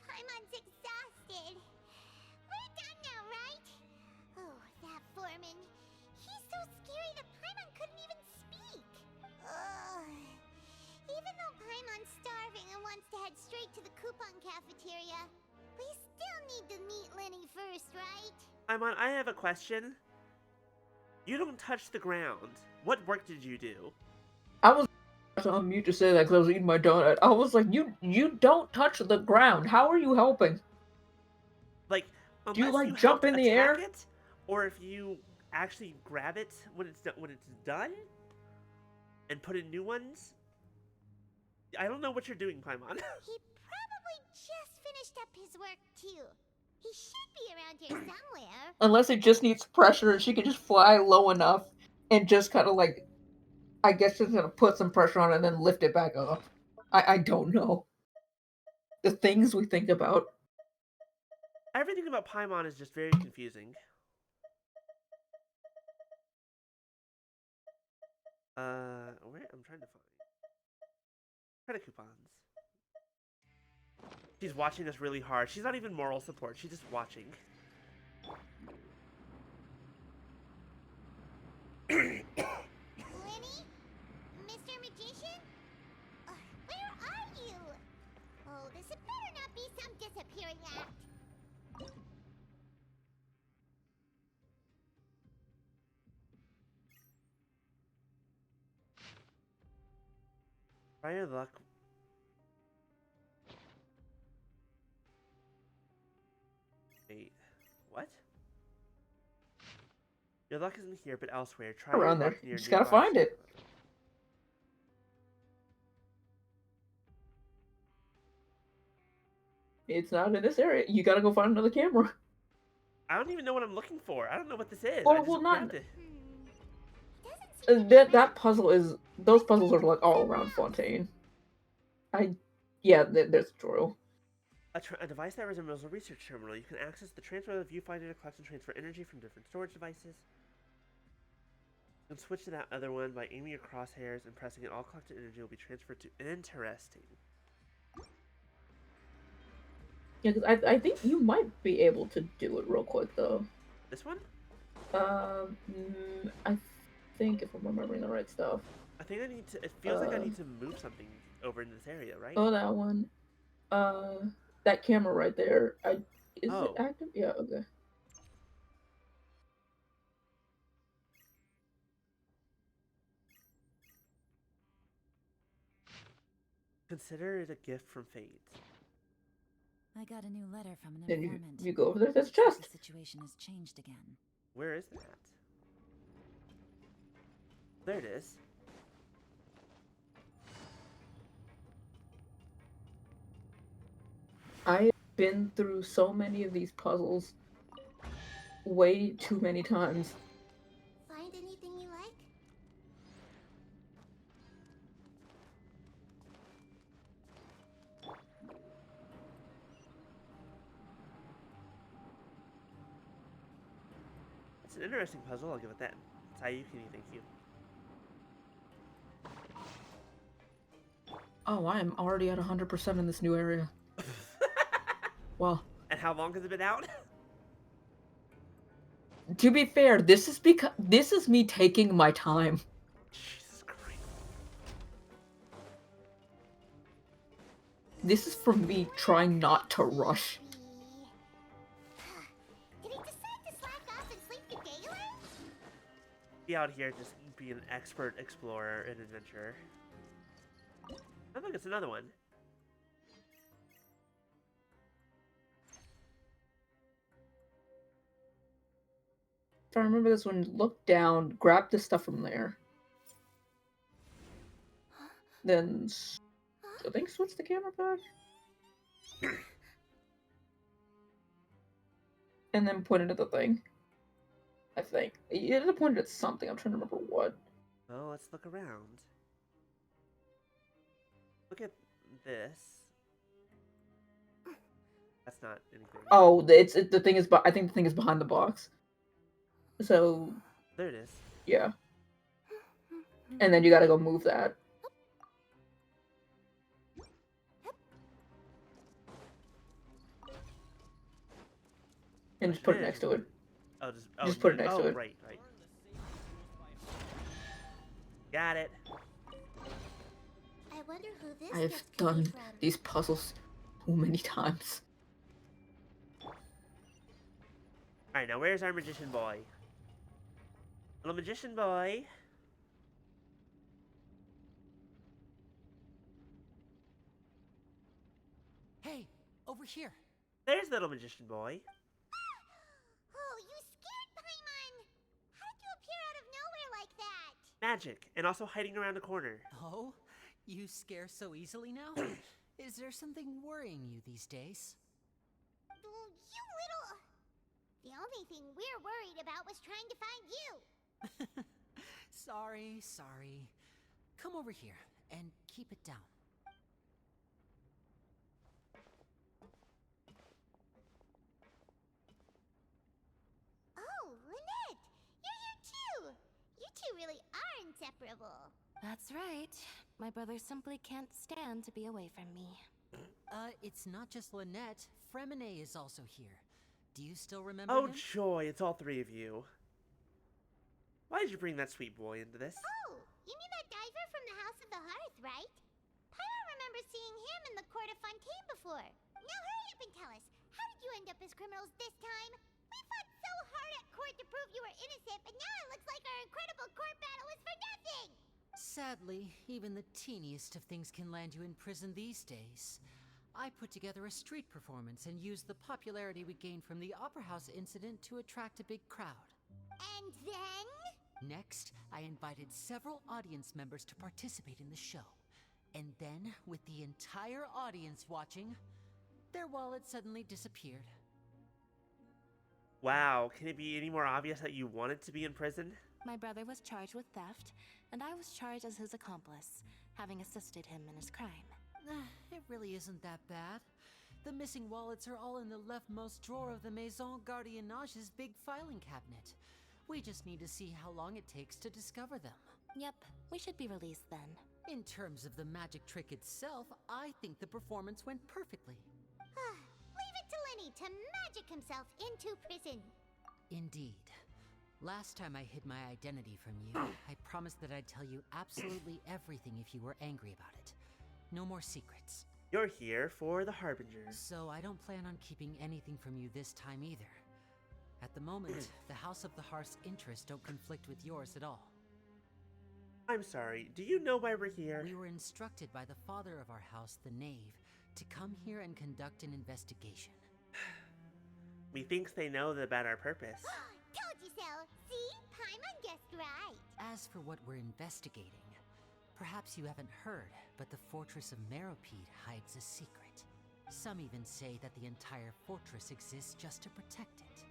[SPEAKER 3] Paimon's exhausted. We're done now, right? Oh, that foreman. He's so scary that Paimon couldn't even speak. Ugh. Even though Paimon's starving and wants to head straight to the coupon cafeteria, we still need to meet Lenny first, right?
[SPEAKER 1] Imon, I have a question. You don't touch the ground. What work did you do?
[SPEAKER 4] I was on mute to say that because I was eating my donut. I was like, you don't touch the ground. How are you helping?
[SPEAKER 1] Like,
[SPEAKER 4] Do you,
[SPEAKER 1] unless
[SPEAKER 4] like,
[SPEAKER 1] you
[SPEAKER 4] jump
[SPEAKER 1] help
[SPEAKER 4] in the air?
[SPEAKER 1] attack it, or if you actually grab it when it's done, and put in new ones. I don't know what you're doing, Paimon.
[SPEAKER 3] He probably just finished up his work, too. He should be around here somewhere.
[SPEAKER 4] Unless it just needs pressure and she can just fly low enough and just kind of like, I guess just gonna put some pressure on it and then lift it back up. I don't know. The things we think about.
[SPEAKER 1] Everything about Paimon is just very confusing. Where? I'm trying to find credit coupons. She's watching us really hard. She's not even moral support. She's just watching.
[SPEAKER 3] Lenny? Mr. Magician? Where are you? Oh, this had better not be some disappearing act.
[SPEAKER 1] Try your luck. Wait, what? Your luck isn't here, but elsewhere. Try
[SPEAKER 4] Around
[SPEAKER 1] your
[SPEAKER 4] there.
[SPEAKER 1] luck near
[SPEAKER 4] You just gotta
[SPEAKER 1] nearby
[SPEAKER 4] find it. It's not in this area. You gotta go find another camera.
[SPEAKER 1] I don't even know what I'm looking for. I don't know what this is.
[SPEAKER 4] Well,
[SPEAKER 1] I just
[SPEAKER 4] well, not-
[SPEAKER 1] grabbed it.
[SPEAKER 4] That puzzle is... Those puzzles are like all around Fontaine. Yeah, there's a tutorial.
[SPEAKER 1] A device that resembles a research terminal. You can access the transfer of viewfinder to collect and transfer energy from different storage devices. And switch to that other one by aiming your crosshairs and pressing it. All collected energy will be transferred to interesting.
[SPEAKER 4] Yeah, because I think you might be able to do it real quick though.
[SPEAKER 1] This one?
[SPEAKER 4] I think if I'm remembering the right stuff.
[SPEAKER 1] I think I need to. It feels like I need to move something over in this area, right?
[SPEAKER 4] Oh, that one. That camera right there. Is it
[SPEAKER 1] Oh.
[SPEAKER 4] active? Yeah. Okay.
[SPEAKER 1] Consider it a gift from fate.
[SPEAKER 20] I got a new letter from an
[SPEAKER 4] Then
[SPEAKER 20] informant.
[SPEAKER 4] you go over there. There's a
[SPEAKER 20] Looks like
[SPEAKER 4] chest.
[SPEAKER 20] The situation has changed again.
[SPEAKER 1] Where is that? There it is.
[SPEAKER 4] I've been through so many of these puzzles way too many times.
[SPEAKER 3] Find anything you like?
[SPEAKER 1] It's an interesting puzzle, I'll give it that. Sayuki, thank you.
[SPEAKER 4] Oh, I am already at 100% in this new area. Well.
[SPEAKER 1] And how long has it been out?
[SPEAKER 4] To be fair, this is me taking my time.
[SPEAKER 1] Jesus Christ.
[SPEAKER 4] This is from me trying not to rush.
[SPEAKER 3] Did he decide to slack off and sleep the day away?
[SPEAKER 1] Be out here just be an expert explorer and adventurer. I think it's another one.
[SPEAKER 4] If I remember this one, look down, grab the stuff from there. Then, I think switch the camera back. And then point it at the thing. I think. It had pointed at something, I'm trying to remember what.
[SPEAKER 1] Well, let's look around. Look at this. That's not anything.
[SPEAKER 4] Oh, the thing is, I think the thing is behind the box. So.
[SPEAKER 1] There it is.
[SPEAKER 4] Yeah. And then you gotta go move that. And just put it next to it.
[SPEAKER 1] Oh,
[SPEAKER 4] just put it next to it.
[SPEAKER 1] Right. Got it.
[SPEAKER 3] I wonder who this
[SPEAKER 4] I have
[SPEAKER 3] gift could be
[SPEAKER 4] done
[SPEAKER 3] from.
[SPEAKER 4] these puzzles so many times.
[SPEAKER 1] Alright, now where's our magician boy? Little magician boy.
[SPEAKER 14] Hey, over here.
[SPEAKER 1] There's little magician boy.
[SPEAKER 3] Oh, you scared Paimon! How did you appear out of nowhere like that?
[SPEAKER 1] Magic, and also hiding around a corner.
[SPEAKER 14] Oh, you scare so easily now? Is there something worrying you these days?
[SPEAKER 3] You little... The only thing we're worried about was trying to find you.
[SPEAKER 14] Sorry. Come over here and keep it down.
[SPEAKER 3] Oh, Lynette! You're here too! You two really are inseparable.
[SPEAKER 9] That's right. My brother simply can't stand to be away from me.
[SPEAKER 14] It's not just Lynette. Fremine is also here. Do you still remember
[SPEAKER 1] Oh,
[SPEAKER 14] him?
[SPEAKER 1] joy, it's all three of you. Why did you bring that sweet boy into this?
[SPEAKER 3] Oh, you mean that diver from the House of the Hearth, right? Paimon remembers seeing him in the court of Fontaine before. Now hurry up and tell us, how did you end up as criminals this time? We fought so hard at court to prove you were innocent, but now it looks like our incredible court battle was for nothing!
[SPEAKER 14] Sadly, even the teeniest of things can land you in prison these days. I put together a street performance and used the popularity we gained from the Opera House incident to attract a big crowd.
[SPEAKER 3] And then?
[SPEAKER 14] Next, I invited several audience members to participate in the show. And then, with the entire audience watching, their wallet suddenly disappeared.
[SPEAKER 1] Wow, can it be any more obvious that you wanted to be in prison?
[SPEAKER 9] My brother was charged with theft, and I was charged as his accomplice, having assisted him in his crime.
[SPEAKER 14] It really isn't that bad. The missing wallets are all in the leftmost drawer of the Maison Gardiennage's big filing cabinet. We just need to see how long it takes to discover them.
[SPEAKER 7] Yep, we should be released then.
[SPEAKER 14] In terms of the magic trick itself, I think the performance went perfectly.
[SPEAKER 3] Leave it to Lenny to magic himself into prison.
[SPEAKER 14] Indeed. Last time I hid my identity from you, I promised that I'd tell you absolutely everything if you were angry about it. No more secrets.
[SPEAKER 1] You're here for the Harbinger.
[SPEAKER 14] So I don't plan on keeping anything from you this time either. At the moment, the House of the Hearth's interests don't conflict with yours at all.
[SPEAKER 1] I'm sorry, do you know why we're here?
[SPEAKER 14] We were instructed by the father of our house, the Knave, to come here and conduct an investigation.
[SPEAKER 1] Methinks they know about our purpose.
[SPEAKER 3] Told you so. See? Paimon guessed right.
[SPEAKER 14] As for what we're investigating, perhaps you haven't heard, but the fortress of Meropide hides a secret. Some even say that the entire fortress exists just to protect it.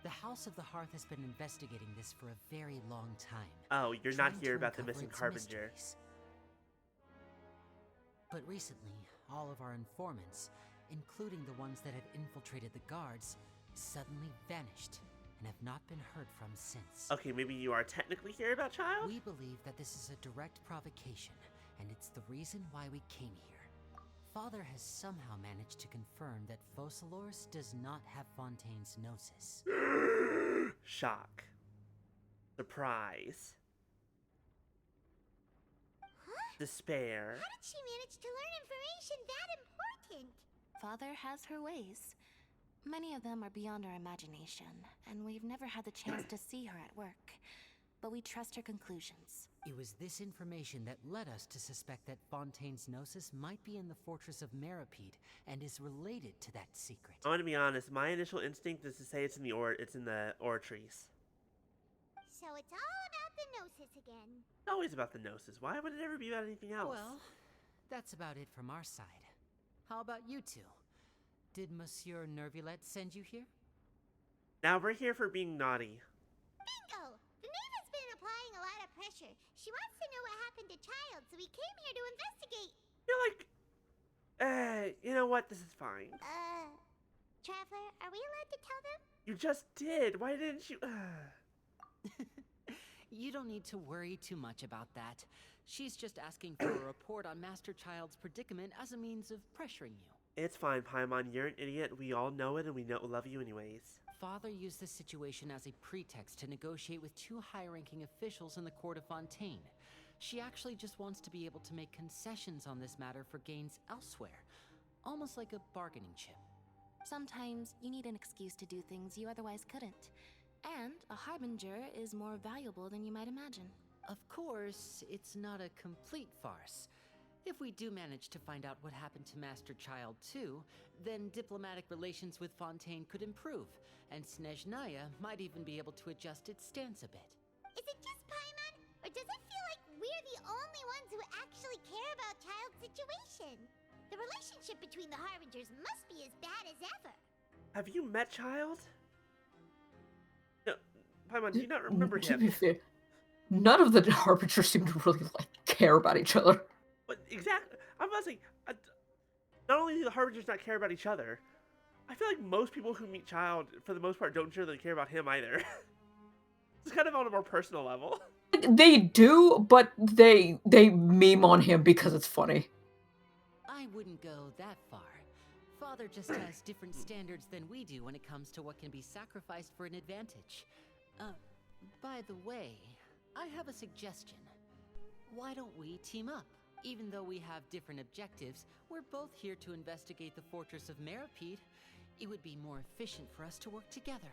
[SPEAKER 14] The House of the Hearth has been investigating this for a very long time.
[SPEAKER 1] Oh, you're not here about the
[SPEAKER 14] uncover
[SPEAKER 1] missing
[SPEAKER 14] its
[SPEAKER 1] Harbinger.
[SPEAKER 14] mysteries. But recently, all of our informants, including the ones that had infiltrated the guards, suddenly vanished and have not been heard from since.
[SPEAKER 1] Okay, maybe you are technically here about Child?
[SPEAKER 14] We believe that this is a direct provocation, and it's the reason why we came here. Father has somehow managed to confirm that Focalors does not have Fontaine's Gnosis.
[SPEAKER 1] Shock. Surprise. Despair.
[SPEAKER 3] How did she manage to learn information that important?
[SPEAKER 7] Father has her ways. Many of them are beyond our imagination, and we've never had the chance to see her at work. But we trust her conclusions.
[SPEAKER 14] It was this information that led us to suspect that Fontaine's Gnosis might be in the fortress of Meropide and is related to that secret.
[SPEAKER 1] I'm gonna be honest, my initial instinct is to say it's in the Ortrees.
[SPEAKER 3] So it's all about the Gnosis again.
[SPEAKER 1] It's always about the Gnosis. Why would it ever be about anything else?
[SPEAKER 14] Well, that's about it from our side. How about you two? Did Monsieur Nervulette send you here?
[SPEAKER 1] Now we're here for being naughty.
[SPEAKER 3] Bingo! The Knave has been applying a lot of pressure. She wants to know what happened to Child, so we came here to investigate.
[SPEAKER 1] You're like, you know what? This is fine.
[SPEAKER 3] Traveler, are we allowed to tell them?
[SPEAKER 1] You just did. Why didn't you?
[SPEAKER 14] You don't need to worry too much about that. She's just asking for a report on Master Child's predicament as a means of pressuring you.
[SPEAKER 1] It's fine, Paimon. You're an idiot. We all know it, and we love you anyways.
[SPEAKER 14] Father used this situation as a pretext to negotiate with two high-ranking officials in the court of Fontaine. She actually just wants to be able to make concessions on this matter for gains elsewhere, almost like a bargaining chip.
[SPEAKER 7] Sometimes you need an excuse to do things you otherwise couldn't. And a Harbinger is more valuable than you might imagine.
[SPEAKER 14] Of course, it's not a complete farce. If we do manage to find out what happened to Master Child too, then diplomatic relations with Fontaine could improve, and Snezhnaya might even be able to adjust its stance a bit.
[SPEAKER 3] Is it just Paimon, or does it feel like we're the only ones who actually care about Child's situation? The relationship between the Harbingers must be as bad as ever.
[SPEAKER 1] Have you met Child? No, Paimon, do you not remember
[SPEAKER 4] To
[SPEAKER 1] him?
[SPEAKER 4] be fair, none of the Harbingers seem to really care about each other.
[SPEAKER 1] But exactly, I'm about to say, not only do the Harbingers not care about each other, I feel like most people who meet Child, for the most part, don't really care about him either. It's kind of on a more personal level.
[SPEAKER 4] They do, but they meme on him because it's funny.
[SPEAKER 14] I wouldn't go that far. Father just has different standards than we do when it comes to what can be sacrificed for an advantage. By the way, I have a suggestion. Why don't we team up? Even though we have different objectives, we're both here to investigate the fortress of Meropide. It would be more efficient for us to work together.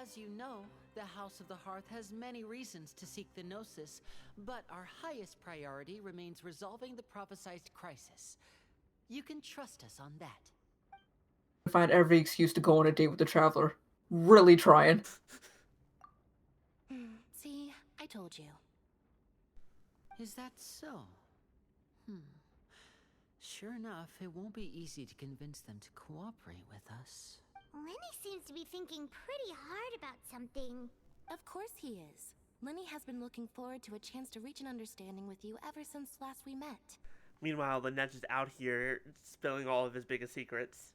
[SPEAKER 14] As you know, the House of the Hearth has many reasons to seek the Gnosis, but our highest priority remains resolving the prophesized crisis. You can trust us on that.
[SPEAKER 4] I find every excuse to go on a date with the Traveler. Really trying.
[SPEAKER 7] See, I told you.
[SPEAKER 14] Is that so? Sure enough, it won't be easy to convince them to cooperate with us.
[SPEAKER 3] Lenny seems to be thinking pretty hard about something.
[SPEAKER 7] Of course he is. Lenny has been looking forward to a chance to reach an understanding with you ever since last we met.
[SPEAKER 1] Meanwhile, Lynette's just out here spilling all of his biggest secrets.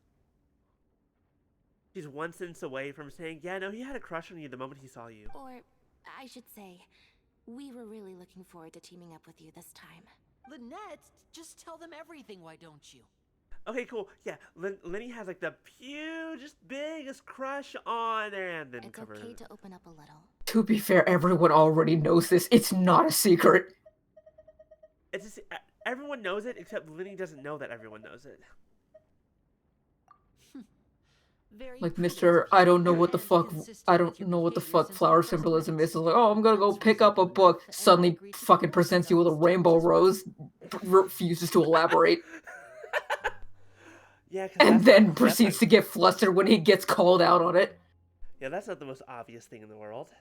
[SPEAKER 1] She's one sentence away from saying, yeah, no, he had a crush on you the moment he saw you.
[SPEAKER 7] Or I should say, we were really looking forward to teaming up with you this time.
[SPEAKER 14] Lynette, just tell them everything, why don't you?
[SPEAKER 1] Okay, cool. Yeah, Lenny has like the hugest, biggest crush on and then
[SPEAKER 7] It's okay to open up a little.
[SPEAKER 4] To be fair, everyone already knows this. It's not a secret.
[SPEAKER 1] It's just, everyone knows it, except Lenny doesn't know that everyone knows it.
[SPEAKER 4] Like Mr. I don't know what the fuck flower symbolism is. It's like, oh, I'm gonna go pick up a book. Suddenly fucking presents you with a rainbow rose. Refuses to elaborate.
[SPEAKER 1] Yeah,
[SPEAKER 4] and then proceeds to get flustered when he gets called out on it.
[SPEAKER 1] Yeah, that's not the most obvious thing in the world.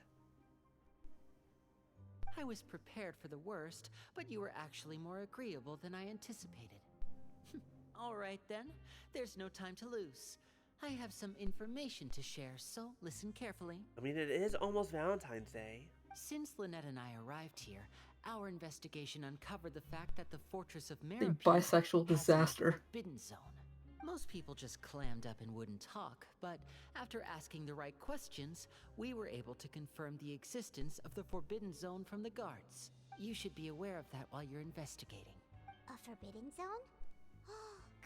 [SPEAKER 14] I was prepared for the worst, but you were actually more agreeable than I anticipated. All right then, there's no time to lose. I have some information to share, so listen carefully.
[SPEAKER 1] I mean, it is almost Valentine's Day.
[SPEAKER 14] Since Lynette and I arrived here, our investigation uncovered the fact that the Fortress of
[SPEAKER 4] A
[SPEAKER 14] Meripede
[SPEAKER 4] bisexual
[SPEAKER 14] has
[SPEAKER 4] disaster.
[SPEAKER 14] a forbidden zone. Most people just clammed up and wouldn't talk, but after asking the right questions, we were able to confirm the existence of the Forbidden Zone from the guards. You should be aware of that while you're investigating.
[SPEAKER 3] A forbidden zone?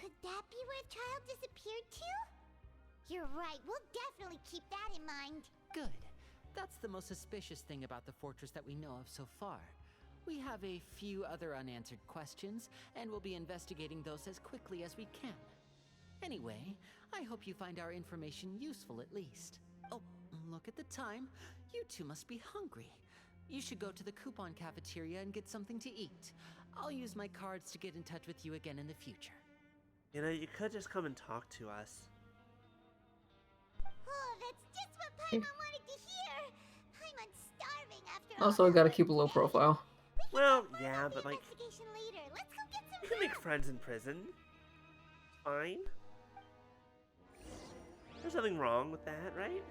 [SPEAKER 3] Could that be where the child disappeared to? You're right, we'll definitely keep that in mind.
[SPEAKER 14] Good. That's the most suspicious thing about the fortress that we know of so far. We have a few other unanswered questions, and we'll be investigating those as quickly as we can. Anyway, I hope you find our information useful at least. Oh, look at the time. You two must be hungry. You should go to the coupon cafeteria and get something to eat. I'll use my cards to get in touch with you again in the future.
[SPEAKER 1] You know, you could just come and talk to us.
[SPEAKER 3] Oh, that's just what Paimon wanted to hear. Paimon's starving after
[SPEAKER 4] Also, I gotta keep a low profile.
[SPEAKER 1] Well, yeah, but like,
[SPEAKER 3] later. Let's go get some
[SPEAKER 1] you can make friends in prison. Fine. There's nothing wrong with that, right?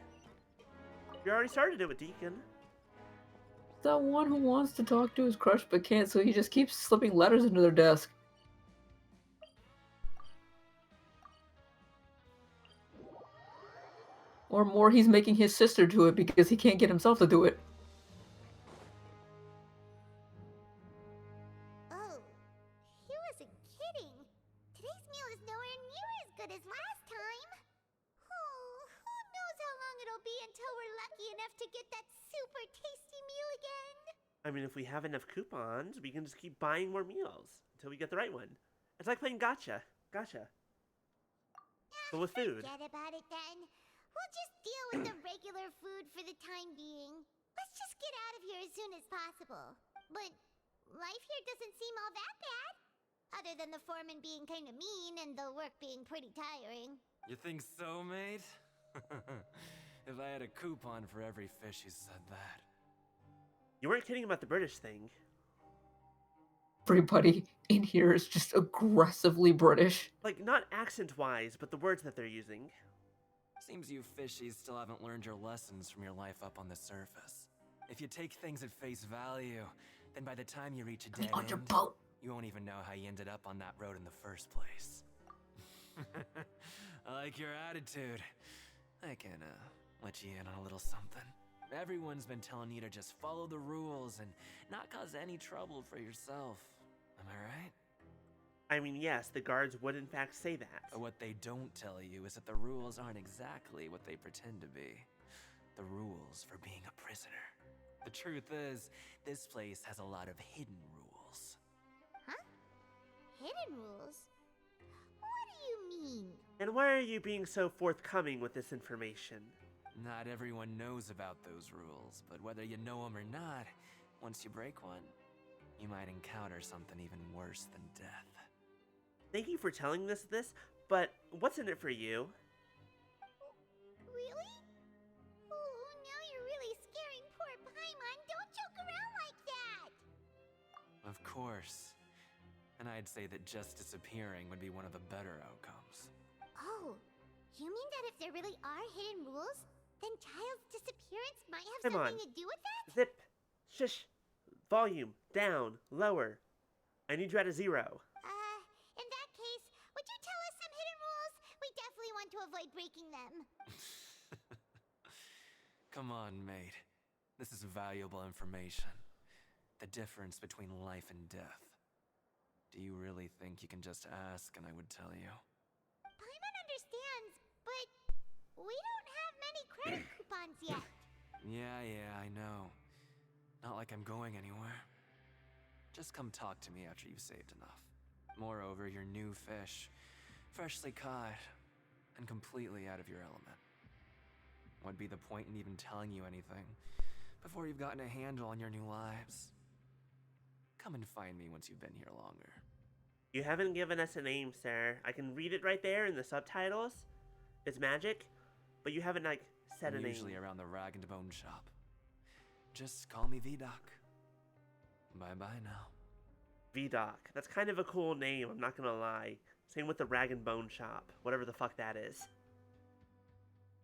[SPEAKER 1] You already started it with Deacon.
[SPEAKER 4] That one who wants to talk to his crush but can't, so he just keeps slipping letters into their desk. Or more, he's making his sister do it because he can't get himself to do it.
[SPEAKER 3] Oh, he wasn't kidding. Today's meal is nowhere near as good as last time. Oh, who knows how long it'll be until we're lucky enough to get that super tasty meal again.
[SPEAKER 1] I mean, if we have enough coupons, we can just keep buying more meals until we get the right one. It's like playing gotcha. Gotcha. But with food.
[SPEAKER 3] Forget about it then. We'll just deal with the regular food for the time being. Let's just get out of here as soon as possible. But life here doesn't seem all that bad. Other than the foreman being kind of mean and the work being pretty tiring.
[SPEAKER 10] You think so, mate? If I had a coupon for every fish who said that.
[SPEAKER 1] You weren't kidding about the British thing.
[SPEAKER 4] Everybody in here is just aggressively British.
[SPEAKER 1] Like, not accent-wise, but the words that they're using.
[SPEAKER 10] Seems you fishies still haven't learned your lessons from your life up on the surface. If you take things at face value, then by the time you reach a dead end, you won't even know how you ended up on that road in the first place. I like your attitude. I can, let you in on a little something. Everyone's been telling you to just follow the rules and not cause any trouble for yourself. Am I right?
[SPEAKER 1] I mean, yes, the guards would in fact say that.
[SPEAKER 10] But what they don't tell you is that the rules aren't exactly what they pretend to be. The rules for being a prisoner. The truth is, this place has a lot of hidden rules.
[SPEAKER 3] Huh? Hidden rules? What do you mean?
[SPEAKER 1] And why are you being so forthcoming with this information?
[SPEAKER 10] Not everyone knows about those rules, but whether you know them or not, once you break one, you might encounter something even worse than death.
[SPEAKER 1] Thank you for telling this, but what's in it for you?
[SPEAKER 3] Really? Oh, now you're really scaring poor Paimon. Don't joke around like that!
[SPEAKER 10] Of course. And I'd say that just disappearing would be one of the better outcomes.
[SPEAKER 3] Oh, you mean that if there really are hidden rules, then Child's disappearance might have
[SPEAKER 1] Come
[SPEAKER 3] something
[SPEAKER 1] on.
[SPEAKER 3] to do with that?
[SPEAKER 1] Zip. Shush. Volume. Down. Lower. I need you at a 0.
[SPEAKER 3] In that case, would you tell us some hidden rules? We definitely want to avoid breaking them.
[SPEAKER 10] Come on, mate. This is valuable information. The difference between life and death. Do you really think you can just ask and I would tell you?
[SPEAKER 3] Paimon understands, but we don't have many credit coupons yet.
[SPEAKER 10] Yeah, I know. Not like I'm going anywhere. Just come talk to me after you've saved enough. Moreover, you're new fish, freshly caught, and completely out of your element. What'd be the point in even telling you anything before you've gotten a handle on your new lives? Come and find me once you've been here longer.
[SPEAKER 1] You haven't given us a name, sir. I can read it right there in the subtitles. It's magic, but you haven't, like, said a
[SPEAKER 10] I'm
[SPEAKER 1] name.
[SPEAKER 10] usually around the rag and bone shop. Just call me V-Doc. Bye-bye now.
[SPEAKER 1] V-Doc. That's kind of a cool name, I'm not gonna lie. Same with the Rag and Bone Shop. Whatever the fuck that is.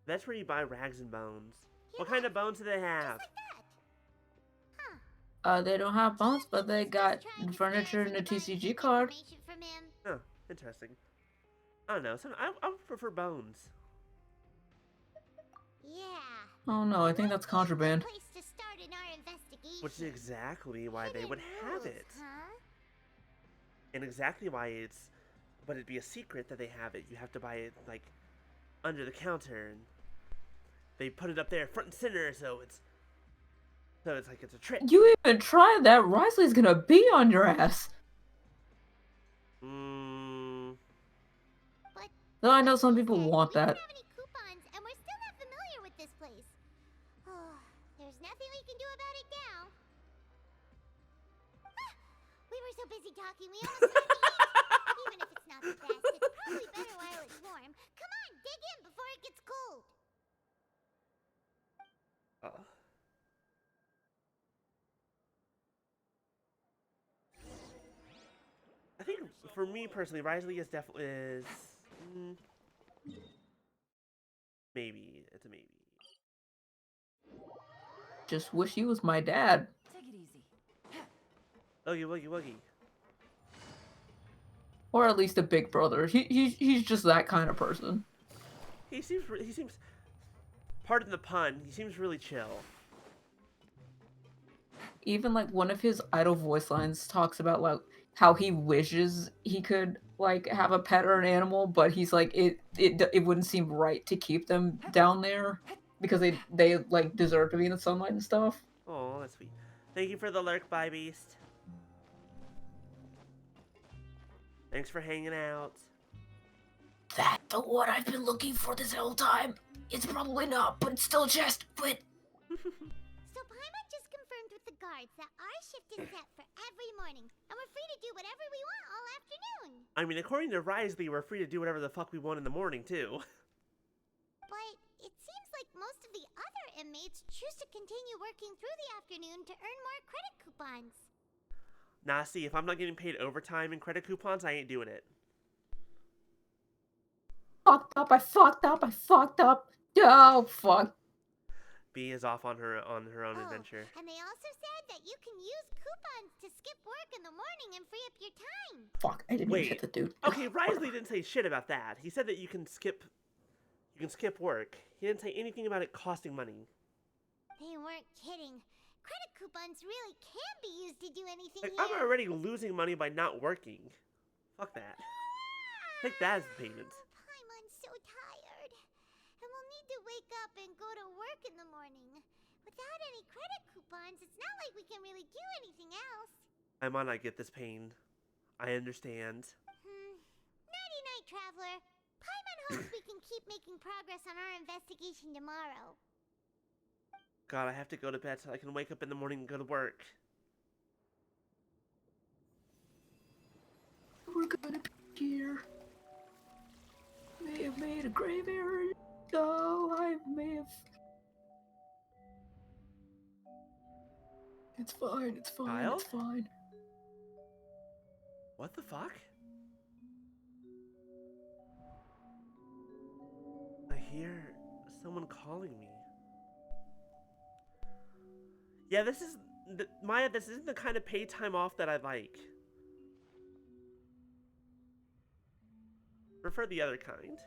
[SPEAKER 1] That's where you buy rags and bones. What kind of bones do they have?
[SPEAKER 4] They don't have bones, but they got furniture and a TCG card.
[SPEAKER 1] Oh, interesting. I don't know. I would prefer bones.
[SPEAKER 3] Yeah.
[SPEAKER 4] Oh no, I think that's contraband.
[SPEAKER 3] Place to start in our investigation.
[SPEAKER 1] Which is exactly why they would have it.
[SPEAKER 3] Huh?
[SPEAKER 1] And exactly why but it'd be a secret that they have it. You have to buy it, like, under the counter, and they put it up there front and center, so it's like it's a trick.
[SPEAKER 4] You even tried that, Risley's gonna be on your ass. Though I know some people want that.
[SPEAKER 3] We don't have any coupons, and we're still not familiar with this place. Oh, there's nothing we can do about it now. We were so busy talking, we almost forgot to eat. Even if it's not the best, it's probably better while it's warm. Come on, dig in before it gets cold.
[SPEAKER 1] I think for me personally, Risley is definitely maybe. It's a maybe.
[SPEAKER 4] Just wish he was my dad.
[SPEAKER 15] Take it easy.
[SPEAKER 1] Woogie woogie woogie.
[SPEAKER 4] Or at least a big brother. He's just that kind of person.
[SPEAKER 1] He seems pardon the pun, he seems really chill.
[SPEAKER 4] Even like one of his idle voice lines talks about like how he wishes he could like have a pet or an animal, but he's like it wouldn't seem right to keep them down there because they like deserve to be in the sunlight and stuff.
[SPEAKER 1] Oh, that's sweet. Thank you for the lurk, bye beast. Thanks for hanging out.
[SPEAKER 4] That the one I've been looking for this whole time. It's probably not, but it's still a chest. But
[SPEAKER 3] So Paimon just confirmed with the guards that our shift is set for every morning, and we're free to do whatever we want all afternoon.
[SPEAKER 1] I mean, according to Risley, we're free to do whatever the fuck we want in the morning, too.
[SPEAKER 3] But it seems like most of the other inmates choose to continue working through the afternoon to earn more credit coupons.
[SPEAKER 1] Nah, see, if I'm not getting paid overtime and credit coupons, I ain't doing it.
[SPEAKER 4] I fucked up. Oh, fuck.
[SPEAKER 1] B is off on her own adventure.
[SPEAKER 3] And they also said that you can use coupons to skip work in the morning and free up your time.
[SPEAKER 4] Fuck, I didn't even hit the dude.
[SPEAKER 1] Okay, Risley didn't say shit about that. He said that you can skip work. He didn't say anything about it costing money.
[SPEAKER 3] They weren't kidding. Credit coupons really can be used to do anything
[SPEAKER 1] Like,
[SPEAKER 3] here.
[SPEAKER 1] I'm already losing money by not working. Fuck that. Take that as the payment.
[SPEAKER 3] Paimon's so tired. And we'll need to wake up and go to work in the morning. Without any credit coupons, it's not like we can really do anything else.
[SPEAKER 1] I get this pain. I understand.
[SPEAKER 3] Nighty-night, traveler. Paimon hopes we can keep making progress on our investigation tomorrow.
[SPEAKER 1] God, I have to go to bed so I can wake up in the morning and go to work.
[SPEAKER 4] We're gonna be here. May have made a grave error. No, I may have. It's fine, it's fine,
[SPEAKER 1] Kyle?
[SPEAKER 4] it's fine.
[SPEAKER 1] What the fuck? I hear someone calling me. Yeah, this isn't the kind of paid time off that I like. Prefer the other kind.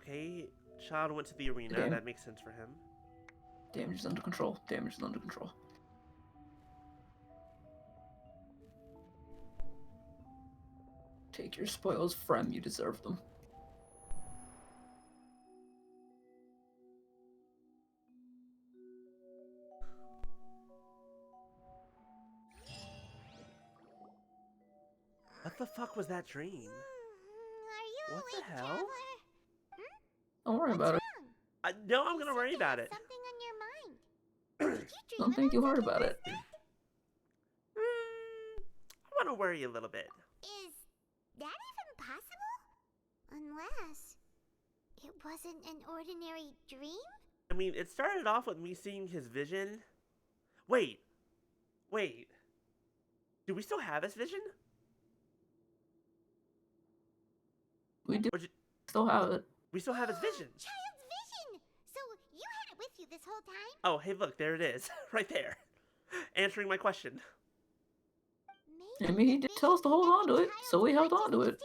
[SPEAKER 1] Okay, child went to the arena.
[SPEAKER 4] Damn.
[SPEAKER 1] That makes sense for him.
[SPEAKER 4] Damage is under control. Damage is under control. Take your spoils, Frem. You deserve them.
[SPEAKER 1] What the fuck was that dream?
[SPEAKER 3] Are you
[SPEAKER 1] What the
[SPEAKER 3] awake,
[SPEAKER 1] hell?
[SPEAKER 3] traveler?
[SPEAKER 4] Don't worry about it.
[SPEAKER 1] No, I'm gonna worry about it.
[SPEAKER 3] Something on your mind. Did you dream
[SPEAKER 4] Don't think too hard about it.
[SPEAKER 1] I want to worry a little bit.
[SPEAKER 3] Is that even possible? Unless it wasn't an ordinary dream?
[SPEAKER 1] I mean, it started off with me seeing his vision. Wait. Do we still have his vision?
[SPEAKER 4] We do
[SPEAKER 1] Or
[SPEAKER 4] still have it.
[SPEAKER 1] we still have his vision.
[SPEAKER 3] Child's vision! So you had it with you this whole time?
[SPEAKER 1] Oh, hey, look, there it is, right there, answering my question.
[SPEAKER 4] I mean, he did tell us to hold on to it, so we held on to it.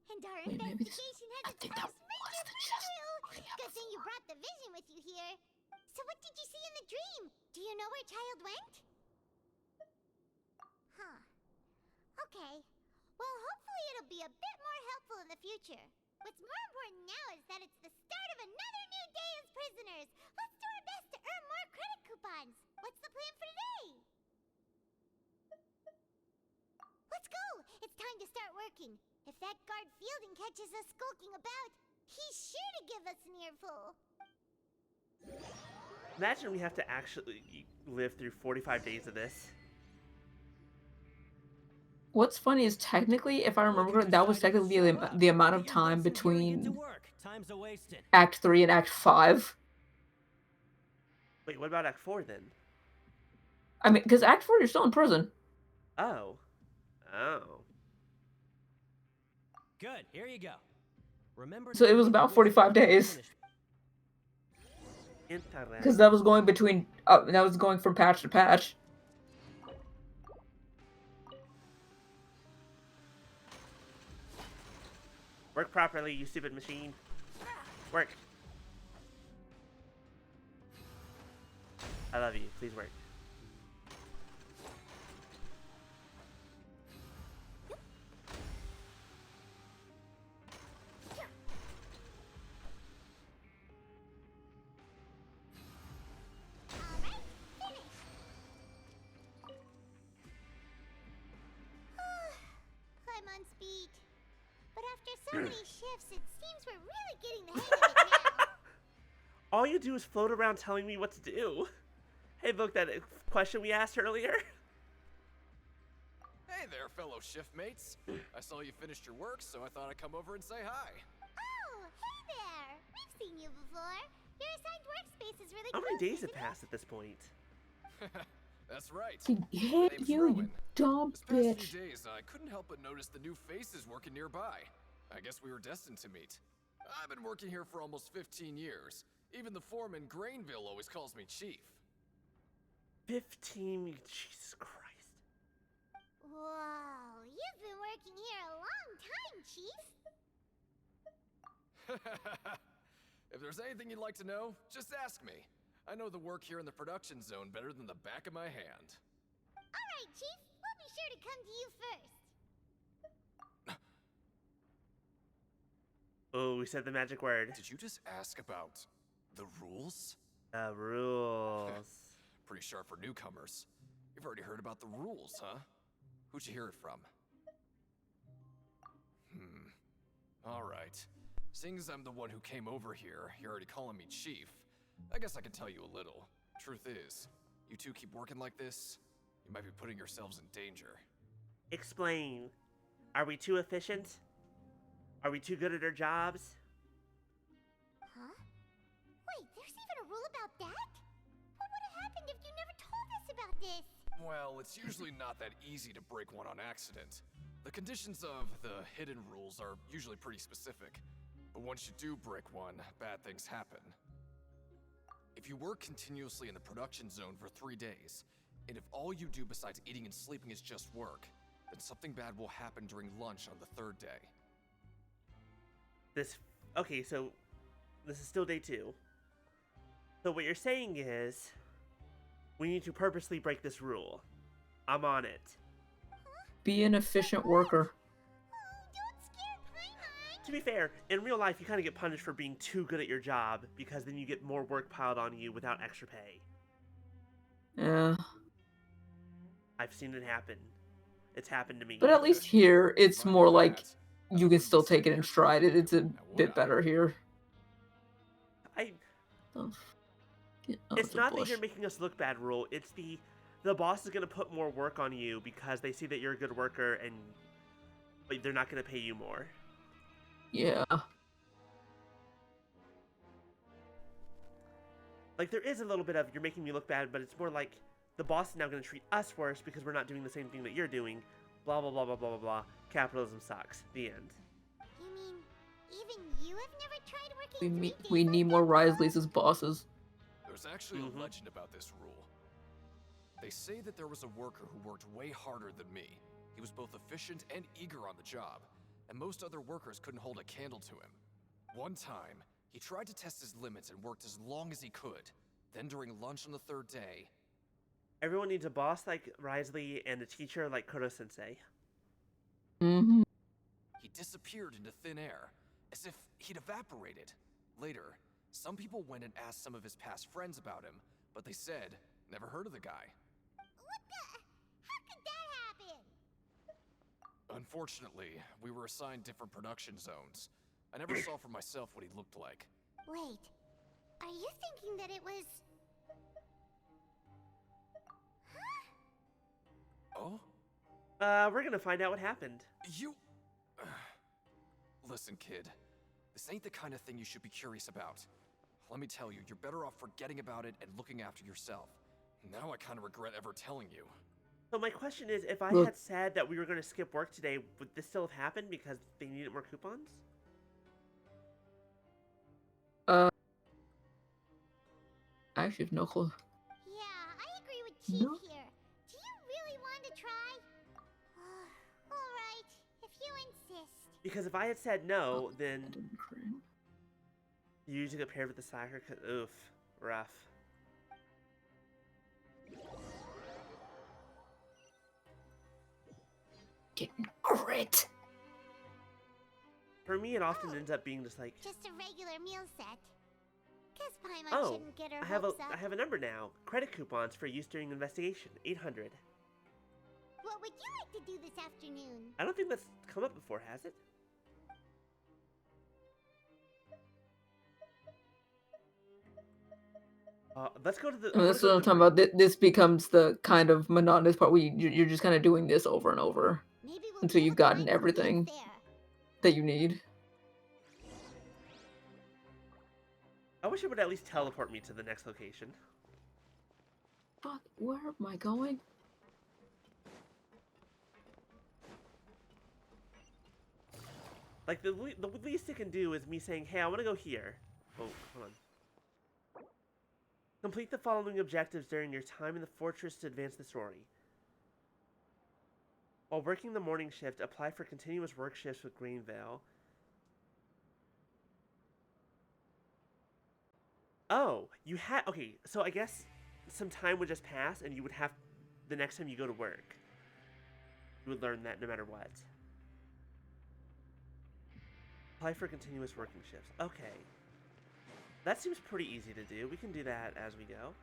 [SPEAKER 3] And our
[SPEAKER 4] Wait, maybe this.
[SPEAKER 3] investigation
[SPEAKER 4] I
[SPEAKER 3] has
[SPEAKER 4] think
[SPEAKER 3] its
[SPEAKER 4] that
[SPEAKER 3] first
[SPEAKER 4] was
[SPEAKER 3] major
[SPEAKER 4] the chest.
[SPEAKER 3] breakthrough. Good thing you brought the vision with you here. So what did you see in the dream? Do you know where Child went? Huh. Okay. Well, hopefully it'll be a bit more helpful in the future. What's more important now is that it's the start of another new day as prisoners. Let's do our best to earn more credit coupons. What's the plan for today? Let's go! It's time to start working. If that guard Fielding catches us skulking about, he's sure to give us an earful.
[SPEAKER 1] Imagine we have to actually live through 45 days of this.
[SPEAKER 4] What's funny is technically, if I remember correctly, that was technically the amount of time between Act 3 and Act 5.
[SPEAKER 1] Wait, what about Act 4 then?
[SPEAKER 4] I mean, because Act 4, you're still in prison.
[SPEAKER 1] Oh.
[SPEAKER 18] Good, here you go. Remember.
[SPEAKER 4] So it was about 45 days. Because that was going between, that was going from patch to patch.
[SPEAKER 1] Work properly, you stupid machine. Work. I love you. Please work.
[SPEAKER 3] I'm on speed. But after so many shifts, it seems we're really getting the hang of it now.
[SPEAKER 1] All you do is float around telling me what to do. Hey, look, that question we asked earlier.
[SPEAKER 11] Hey there, fellow shift mates. I saw you finished your work, so I thought I'd come over and say hi.
[SPEAKER 3] Oh, hey there! We've seen you before. Your assigned workspace is really
[SPEAKER 1] How
[SPEAKER 3] close,
[SPEAKER 1] many days
[SPEAKER 3] isn't
[SPEAKER 1] have passed at this point?
[SPEAKER 11] That's right.
[SPEAKER 4] He hit
[SPEAKER 11] Name's
[SPEAKER 4] you,
[SPEAKER 11] Rowan.
[SPEAKER 4] you dumb
[SPEAKER 11] This past
[SPEAKER 4] bitch.
[SPEAKER 11] few days, I couldn't help but notice the new faces working nearby. I guess we were destined to meet. I've been working here for almost 15 years. Even the foreman, Grainville, always calls me Chief.
[SPEAKER 1] 15? Jesus Christ.
[SPEAKER 3] Whoa, you've been working here a long time, Chief.
[SPEAKER 11] If there's anything you'd like to know, just ask me. I know the work here in the production zone better than the back of my hand.
[SPEAKER 3] All right, Chief. We'll be sure to come to you first.
[SPEAKER 1] Oh, we said the magic word.
[SPEAKER 11] Did you just ask about the rules?
[SPEAKER 1] Rules.
[SPEAKER 11] Pretty sharp for newcomers. You've already heard about the rules, huh? Who'd you hear it from? Alright. Seeing as I'm the one who came over here, you're already calling me Chief. I guess I can tell you a little. Truth is, you two keep working like this, you might be putting yourselves in danger.
[SPEAKER 1] Explain. Are we too efficient? Are we too good at our jobs?
[SPEAKER 3] Huh? Wait, there's even a rule about that? What would have happened if you never told us about this?
[SPEAKER 11] Well, it's usually not that easy to break one on accident. The conditions of the hidden rules are usually pretty specific. But once you do break one, bad things happen. If you work continuously in the production zone for 3 days, and if all you do besides eating and sleeping is just work, then something bad will happen during lunch on the 3rd day.
[SPEAKER 1] this. Okay, so this is still day 2. So what you're saying is, we need to purposely break this rule. I'm on it.
[SPEAKER 4] Be an efficient worker.
[SPEAKER 1] To be fair, in real life, you kind of get punished for being too good at your job, because then you get more work piled on you without extra pay.
[SPEAKER 4] Yeah.
[SPEAKER 1] I've seen it happen. It's happened to me.
[SPEAKER 4] But at least here, it's more like you can still take it in stride. It's a bit better here.
[SPEAKER 1] It's not that you're making us look bad, rule. It's the boss is going to put more work on you because they see that you're a good worker, and but they're not going to pay you more.
[SPEAKER 4] Yeah.
[SPEAKER 1] Like, there is a little bit of, you're making me look bad, but it's more like, the boss is now going to treat us worse because we're not doing the same thing that you're doing. Blah, blah, blah, blah, blah, blah, blah. Capitalism sucks. The end.
[SPEAKER 3] You mean, even you have never tried working
[SPEAKER 4] We need more Risleys as bosses.
[SPEAKER 21] There's actually a legend about this rule. They say that there was a worker who worked way harder than me. He was both efficient and eager on the job, and most other workers couldn't hold a candle to him. One time, he tried to test his limits and worked as long as he could. Then during lunch on the 3rd day...
[SPEAKER 1] Everyone needs a boss like Risley and a teacher like Kuro-sensei.
[SPEAKER 4] Mm-hmm.
[SPEAKER 21] He disappeared into thin air, as if he'd evaporated. Later, some people went and asked some of his past friends about him, but they said, never heard of the guy.
[SPEAKER 3] What the? How could that happen?
[SPEAKER 21] Unfortunately, we were assigned different production zones. I never saw for myself what he looked like.
[SPEAKER 3] Wait, are you thinking that it was...
[SPEAKER 21] Oh?
[SPEAKER 1] We're gonna find out what happened.
[SPEAKER 21] You... Listen, kid. This ain't the kind of thing you should be curious about. Let me tell you, you're better off forgetting about it and looking after yourself. Now I kind of regret ever telling you.
[SPEAKER 1] So my question is, if I had said that we were going to skip work today, would this still have happened because they needed more coupons?
[SPEAKER 4] I actually have no clue.
[SPEAKER 3] Yeah, I agree with Chief here. Do you really want to try? Alright, if you insist.
[SPEAKER 1] Because if I had said no, then... You usually get paired with the soccer, oof, rough.
[SPEAKER 4] Getting crit.
[SPEAKER 1] For me, it often ends up being just like...
[SPEAKER 3] Just a regular meal set. Guess Paimon shouldn't get her hopes up.
[SPEAKER 1] I have a number now. Credit coupons for use during investigation. 800.
[SPEAKER 3] What would you like to do this afternoon?
[SPEAKER 1] I don't think that's come up before, has it? Let's go to the...
[SPEAKER 4] That's what I'm talking about. This becomes the kind of monotonous part where you're just kind of doing this over and over until you've gotten everything that you need.
[SPEAKER 1] I wish it would at least teleport me to the next location.
[SPEAKER 4] Fuck, where am I going?
[SPEAKER 1] Like, the least it can do is me saying, hey, I want to go here. Oh, hold on. Complete the following objectives during your time in the fortress to advance the story. While working the morning shift, apply for continuous work shifts with Greenvale. Oh, you had... Okay, so I guess some time would just pass and you would have... The next time you go to work, you would learn that no matter what. Apply for continuous working shifts. Okay. That seems pretty easy to do. We can do that as we go.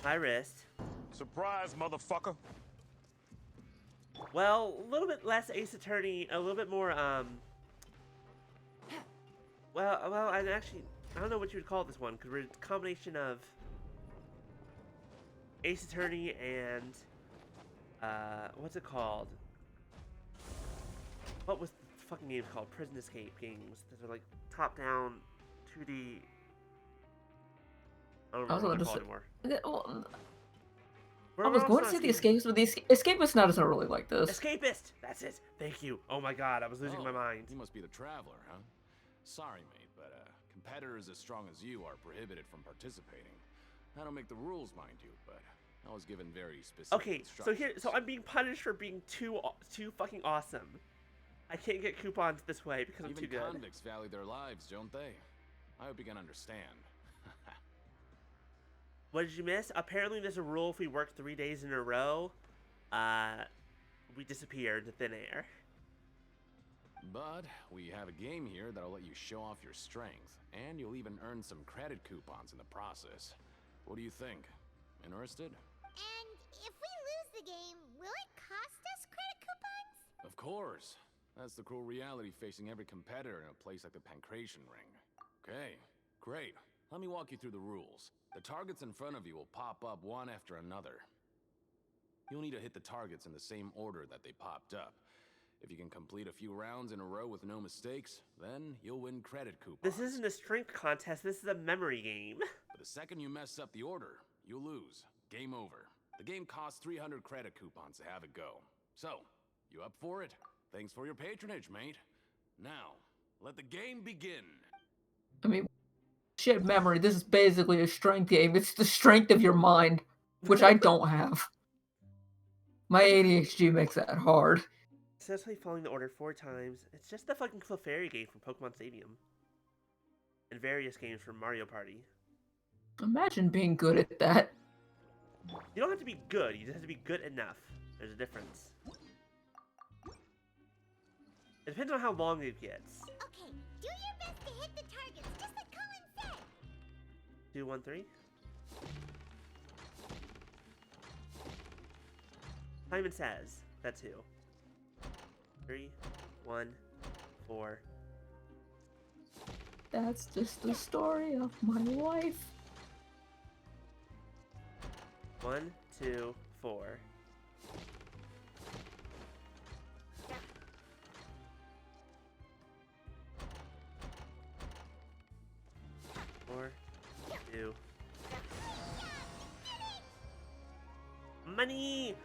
[SPEAKER 1] My wrist.
[SPEAKER 22] Surprise, motherfucker.
[SPEAKER 1] Well, a little bit less Ace Attorney, a little bit more, Well, I don't know what you would call this one, because we're a combination of Ace Attorney and, what's it called? What was the fucking game called? Prison Escape games. That are like top-down, 2D... I don't remember what they're called anymore.
[SPEAKER 4] I was going to say the Escapist, but the Escapist not really like this.
[SPEAKER 1] Escapist! That's it! Thank you! Oh my god, I was losing my mind.
[SPEAKER 22] You must be the Traveler, huh? Sorry, mate, but competitors as strong as you are prohibited from participating. I don't make the rules, mind you, but I was given very specific
[SPEAKER 1] Okay, so I'm being punished for being too fucking awesome. I can't get coupons this way because I'm
[SPEAKER 22] Even
[SPEAKER 1] too good.
[SPEAKER 22] convicts value their lives, don't they? I hope you can understand.
[SPEAKER 1] What did you miss? Apparently there's a rule if we work 3 days in a row, we disappear into thin air.
[SPEAKER 22] But we have a game here that'll let you show off your strength, and you'll even earn some credit coupons in the process. What do you think? Interested?
[SPEAKER 3] And if we lose the game, will it cost us credit coupons?
[SPEAKER 22] Of course. That's the cruel reality facing every competitor in a place like the Pancration Ring. Okay, great. Let me walk you through the rules. The targets in front of you will pop up one after another. You'll need to hit the targets in the same order that they popped up. If you can complete a few rounds in a row with no mistakes, then you'll win credit coupons.
[SPEAKER 1] This isn't a strength contest, this is a memory game.
[SPEAKER 22] But the second you mess up the order, you'll lose. Game over. The game costs 300 credit coupons to have it go. So, you up for it? Thanks for your patronage, mate. Now, let the game begin.
[SPEAKER 4] I mean, shit memory, this is basically a strength game. It's the strength of your mind, which I don't have. My ADHD makes that hard.
[SPEAKER 1] Successfully following the order 4 times. It's just the fucking Clefairy game from Pokemon Stadium. And various games from Mario Party.
[SPEAKER 4] Imagine being good at that.
[SPEAKER 1] You don't have to be good, you just have to be good enough. There's a difference. It depends on how long it gets.
[SPEAKER 3] Okay, do your best to hit the targets, just like Colin said.
[SPEAKER 1] 2, 1, 3. Simon says, that's who. 3, 1, 4.
[SPEAKER 4] That's just the story of my life.
[SPEAKER 1] 1, 2, 4. Four, 2. Money!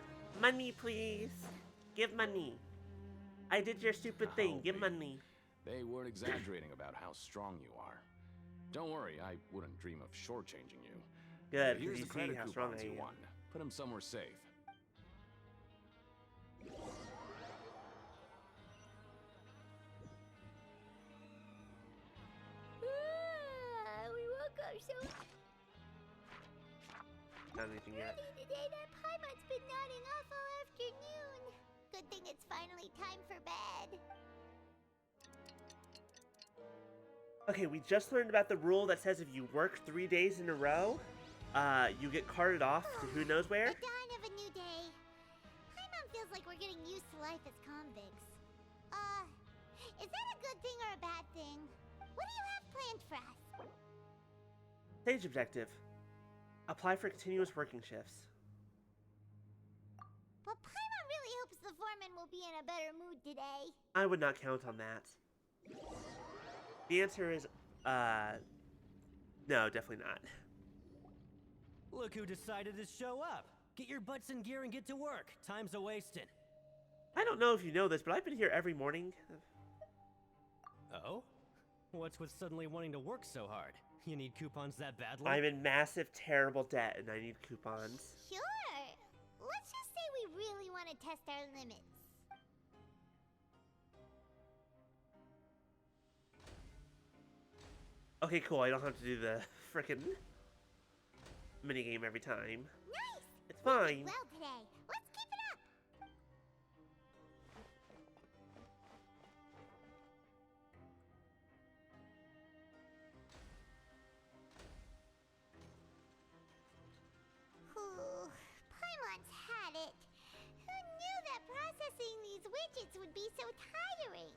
[SPEAKER 1] Money, please! Give money! I did your stupid thing. Give money.
[SPEAKER 22] They weren't exaggerating about how strong you are. Don't worry, I wouldn't dream of shortchanging you.
[SPEAKER 1] Good,
[SPEAKER 22] But here's
[SPEAKER 1] because
[SPEAKER 22] the
[SPEAKER 1] you
[SPEAKER 22] credit
[SPEAKER 1] see how strong
[SPEAKER 22] coupons
[SPEAKER 1] I
[SPEAKER 22] you
[SPEAKER 1] am.
[SPEAKER 22] won. Put them somewhere safe.
[SPEAKER 3] We woke up so
[SPEAKER 1] Not anything yet.
[SPEAKER 3] early today that Paimon's been nodding off all afternoon. Good thing it's finally time for bed.
[SPEAKER 1] Okay, we just learned about the rule that says if you work 3 days in a row, you get carted off to who knows where.
[SPEAKER 3] The dawn of a new day. Paimon feels like we're getting used to life as convicts. Is that a good thing or a bad thing? What do you have planned for us?
[SPEAKER 1] Stage objective. Apply for continuous working shifts.
[SPEAKER 3] But Paimon really hopes the foreman will be in a better mood today.
[SPEAKER 1] I would not count on that. The answer is, no, definitely not.
[SPEAKER 19] Look who decided to show up. Get your butts in gear and get to work. Time's a-wasting.
[SPEAKER 1] I don't know if you know this, but I've been here every morning.
[SPEAKER 19] Oh? What's with suddenly wanting to work so hard? You need coupons that badly?
[SPEAKER 1] I'm in massive, terrible debt, and I need coupons.
[SPEAKER 3] Sure. Let's just say we really want to test our limits.
[SPEAKER 1] Okay, cool. I don't have to do the frickin' minigame every time.
[SPEAKER 3] Nice!
[SPEAKER 1] It's fine.
[SPEAKER 3] Well today. Let's keep it up! Ooh, Paimon's had it. Who knew that processing these widgets would be so tiring?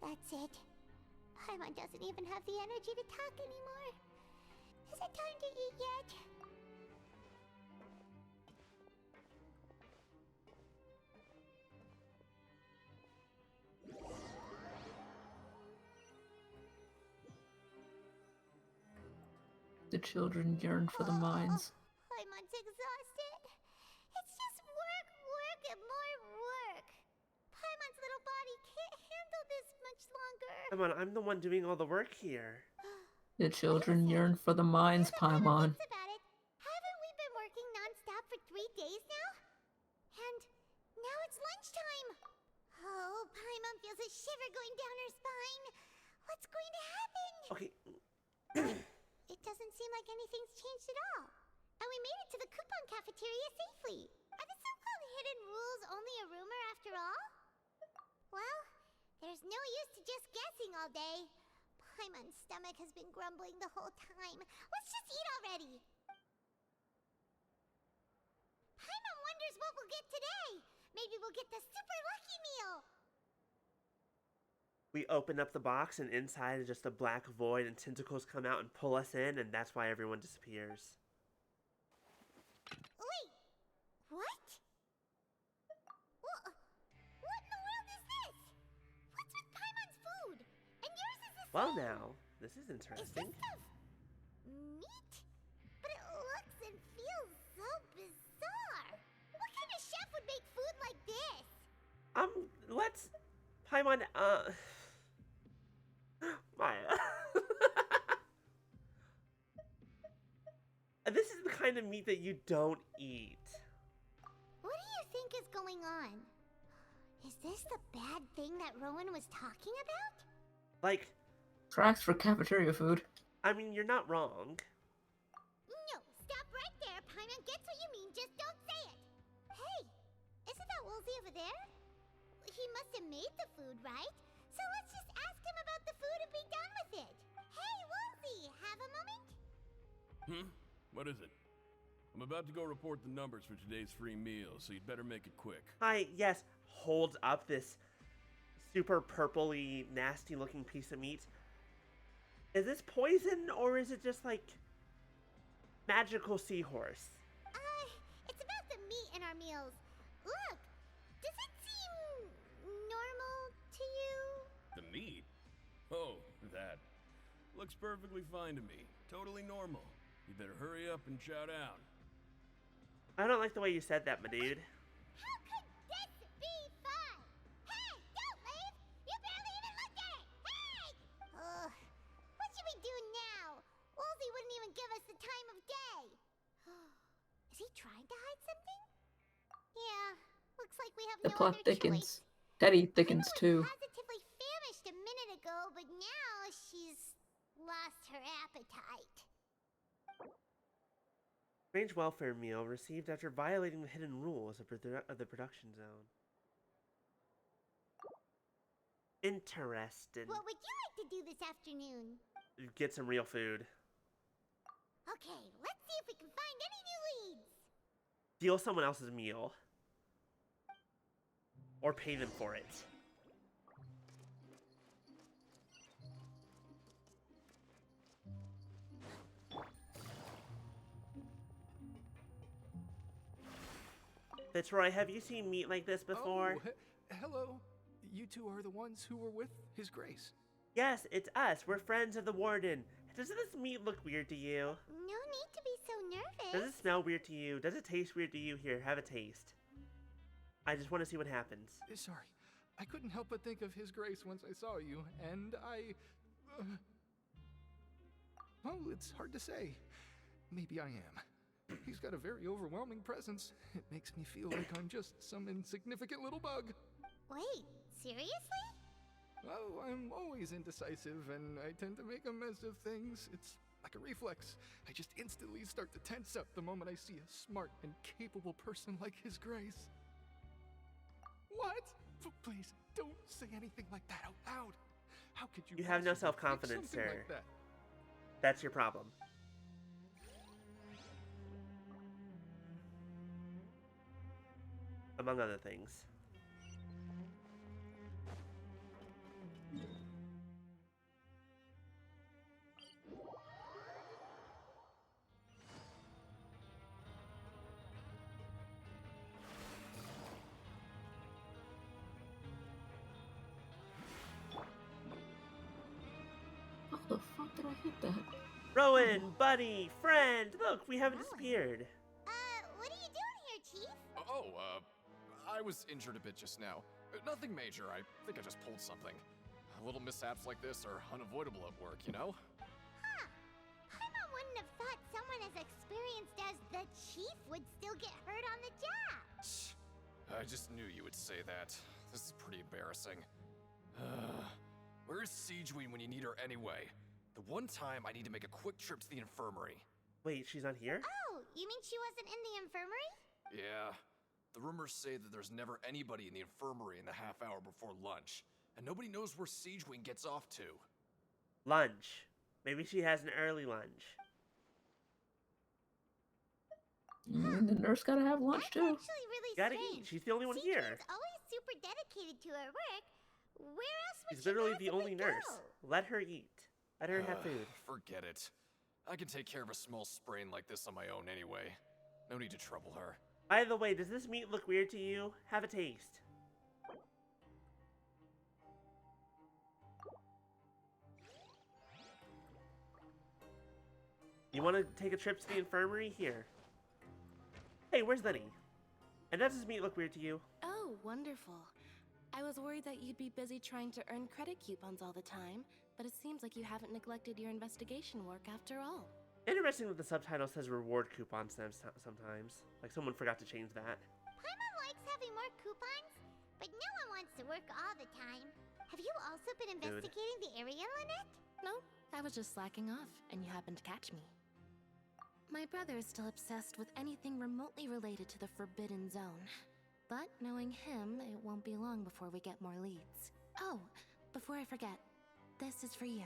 [SPEAKER 3] That's it. Paimon doesn't even have the energy to talk anymore. Is it time to eat yet?
[SPEAKER 4] The children yearn for the mines.
[SPEAKER 3] Paimon's exhausted. It's just work, work, and more
[SPEAKER 1] Come on, I'm the one doing all the work here.
[SPEAKER 4] The children yearn for the mines, Paimon.
[SPEAKER 3] Thinks about it. Haven't we been working non-stop for 3 days now? And now it's lunchtime. Oh, Paimon feels a shiver going down her spine. What's going to happen?
[SPEAKER 1] Okay.
[SPEAKER 3] It doesn't seem like anything's changed at all. And we made it to the coupon cafeteria safely. Are the so-called hidden rules only a rumor after all? Well, there's no use to just guessing all day. Paimon's stomach has been grumbling the whole time. Let's just eat already. Paimon wonders what we'll get today. Maybe we'll get the super lucky meal.
[SPEAKER 1] We open up the box, and inside is just a black void, and tentacles come out and pull us in, and that's why everyone disappears.
[SPEAKER 3] Wait, what? What in the world is this? What's with Paimon's food? And yours is the
[SPEAKER 1] Well,
[SPEAKER 3] same.
[SPEAKER 1] now, this is interesting.
[SPEAKER 3] Is this stuff meat? But it looks and feels so bizarre. What kind of chef would make food like this?
[SPEAKER 1] Let's... Paimon, Maya. This is the kind of meat that you don't eat.
[SPEAKER 3] What do you think is going on? Is this the bad thing that Rowan was talking about?
[SPEAKER 1] Like...
[SPEAKER 4] Tracks for cafeteria food.
[SPEAKER 1] I mean, you're not wrong.
[SPEAKER 3] No, stop right there. Paimon gets what you mean, just don't say it. Hey, isn't that Woolsey over there? He must have made the food, right? So let's just ask him about the food and be done with it. Hey, Woolsey, have a moment?
[SPEAKER 12] What is it? I'm about to go report the numbers for today's free meal, so you'd better make it quick.
[SPEAKER 1] Hi, yes, holds up this super purpley, nasty-looking piece of meat. Is this poison, or is it just, like, magical seahorse?
[SPEAKER 3] It's about the meat in our meals. Look, does it seem normal to you?
[SPEAKER 12] The meat? Oh, that. Looks perfectly fine to me. Totally normal. You better hurry up and chow down.
[SPEAKER 1] I don't like the way you said that, my dude.
[SPEAKER 3] How could this be fun? Hey, don't leave! You barely even looked at it! Hey! Ugh, what should we do now? Woolsey wouldn't even give us the time of day. Is he trying to hide something? Yeah, looks like we have
[SPEAKER 4] The
[SPEAKER 3] no
[SPEAKER 4] plot
[SPEAKER 3] other
[SPEAKER 4] thickens.
[SPEAKER 3] choice.
[SPEAKER 4] Daddy thickens too.
[SPEAKER 3] Positively famished a minute ago, but now she's lost her appetite.
[SPEAKER 1] Strange welfare meal received after violating the hidden rules of the production zone. Interesting.
[SPEAKER 3] What would you like to do this afternoon?
[SPEAKER 1] Get some real food.
[SPEAKER 3] Okay, let's see if we can find any new leads.
[SPEAKER 1] Steal someone else's meal. Or pay them for it. Fitzroy, have you seen meat like this before?
[SPEAKER 13] Oh, hello. You two are the ones who were with His Grace.
[SPEAKER 1] Yes, it's us. We're friends of the Warden. Does this meat look weird to you?
[SPEAKER 3] No need to be so nervous.
[SPEAKER 1] Does it smell weird to you? Does it taste weird to you? Here, have a taste. I just want to see what happens.
[SPEAKER 13] Sorry, I couldn't help but think of His Grace once I saw you, and I... well, it's hard to say. Maybe I am. He's got a very overwhelming presence. It makes me feel like I'm just some insignificant little bug.
[SPEAKER 3] Wait, seriously?
[SPEAKER 13] Oh, I'm always indecisive, and I tend to make a mess of things. It's like a reflex. I just instantly start to tense up the moment I see a smart and capable person like His Grace. What? Please, don't say anything like that out loud. How could you?
[SPEAKER 1] You have no
[SPEAKER 13] possibly think
[SPEAKER 1] self-confidence,
[SPEAKER 13] something
[SPEAKER 1] sir.
[SPEAKER 13] like that?
[SPEAKER 1] That's your problem. Among other things.
[SPEAKER 4] How the fuck did I hit that?
[SPEAKER 1] Rowan, buddy, friend, look, we haven't disappeared.
[SPEAKER 3] What are you doing here, Chief?
[SPEAKER 21] I was injured a bit just now. Nothing major. I think I just pulled something. Little mishaps like this are unavoidable at work, you know?
[SPEAKER 3] Huh. Paimon wouldn't have thought someone as experienced as the chief would still get hurt on the job.
[SPEAKER 21] I just knew you would say that. This is pretty embarrassing. Where's Siegeween when you need her anyway? The one time I need to make a quick trip to the infirmary.
[SPEAKER 1] Wait, she's not here?
[SPEAKER 3] Oh, you mean she wasn't in the infirmary?
[SPEAKER 21] Yeah. The rumors say that there's never anybody in the infirmary in the half hour before lunch, and nobody knows where Siegeween gets off to.
[SPEAKER 1] Lunch. Maybe she has an early lunch.
[SPEAKER 4] The nurse gotta have lunch too.
[SPEAKER 3] Actually, really
[SPEAKER 1] Gotta
[SPEAKER 3] strange.
[SPEAKER 1] eat. She's the only one here.
[SPEAKER 3] Siegeween's always super dedicated to her work. Where else would
[SPEAKER 1] She's
[SPEAKER 3] she
[SPEAKER 1] literally the
[SPEAKER 3] possibly
[SPEAKER 1] only nurse.
[SPEAKER 3] go?
[SPEAKER 1] Let her eat. Let her have food.
[SPEAKER 21] Forget it. I can take care of a small sprain like this on my own anyway. No need to trouble her.
[SPEAKER 1] By the way, does this meat look weird to you? Have a taste. You want to take a trip to the infirmary? Here. Hey, where's Lenny? And does this meat look weird to you?
[SPEAKER 2] Oh, wonderful. I was worried that you'd be busy trying to earn credit coupons all the time, but it seems like you haven't neglected your investigation work after all.
[SPEAKER 1] Interesting that the subtitle says reward coupons sometimes. Like someone forgot to change that.
[SPEAKER 3] Paimon likes having more coupons, but no one wants to work all the time. Have you also been investigating the area, Lynette?
[SPEAKER 2] No, I was just slacking off, and you happened to catch me. My brother is still obsessed with anything remotely related to the Forbidden Zone. But knowing him, it won't be long before we get more leads. Oh, before I forget, this is for you.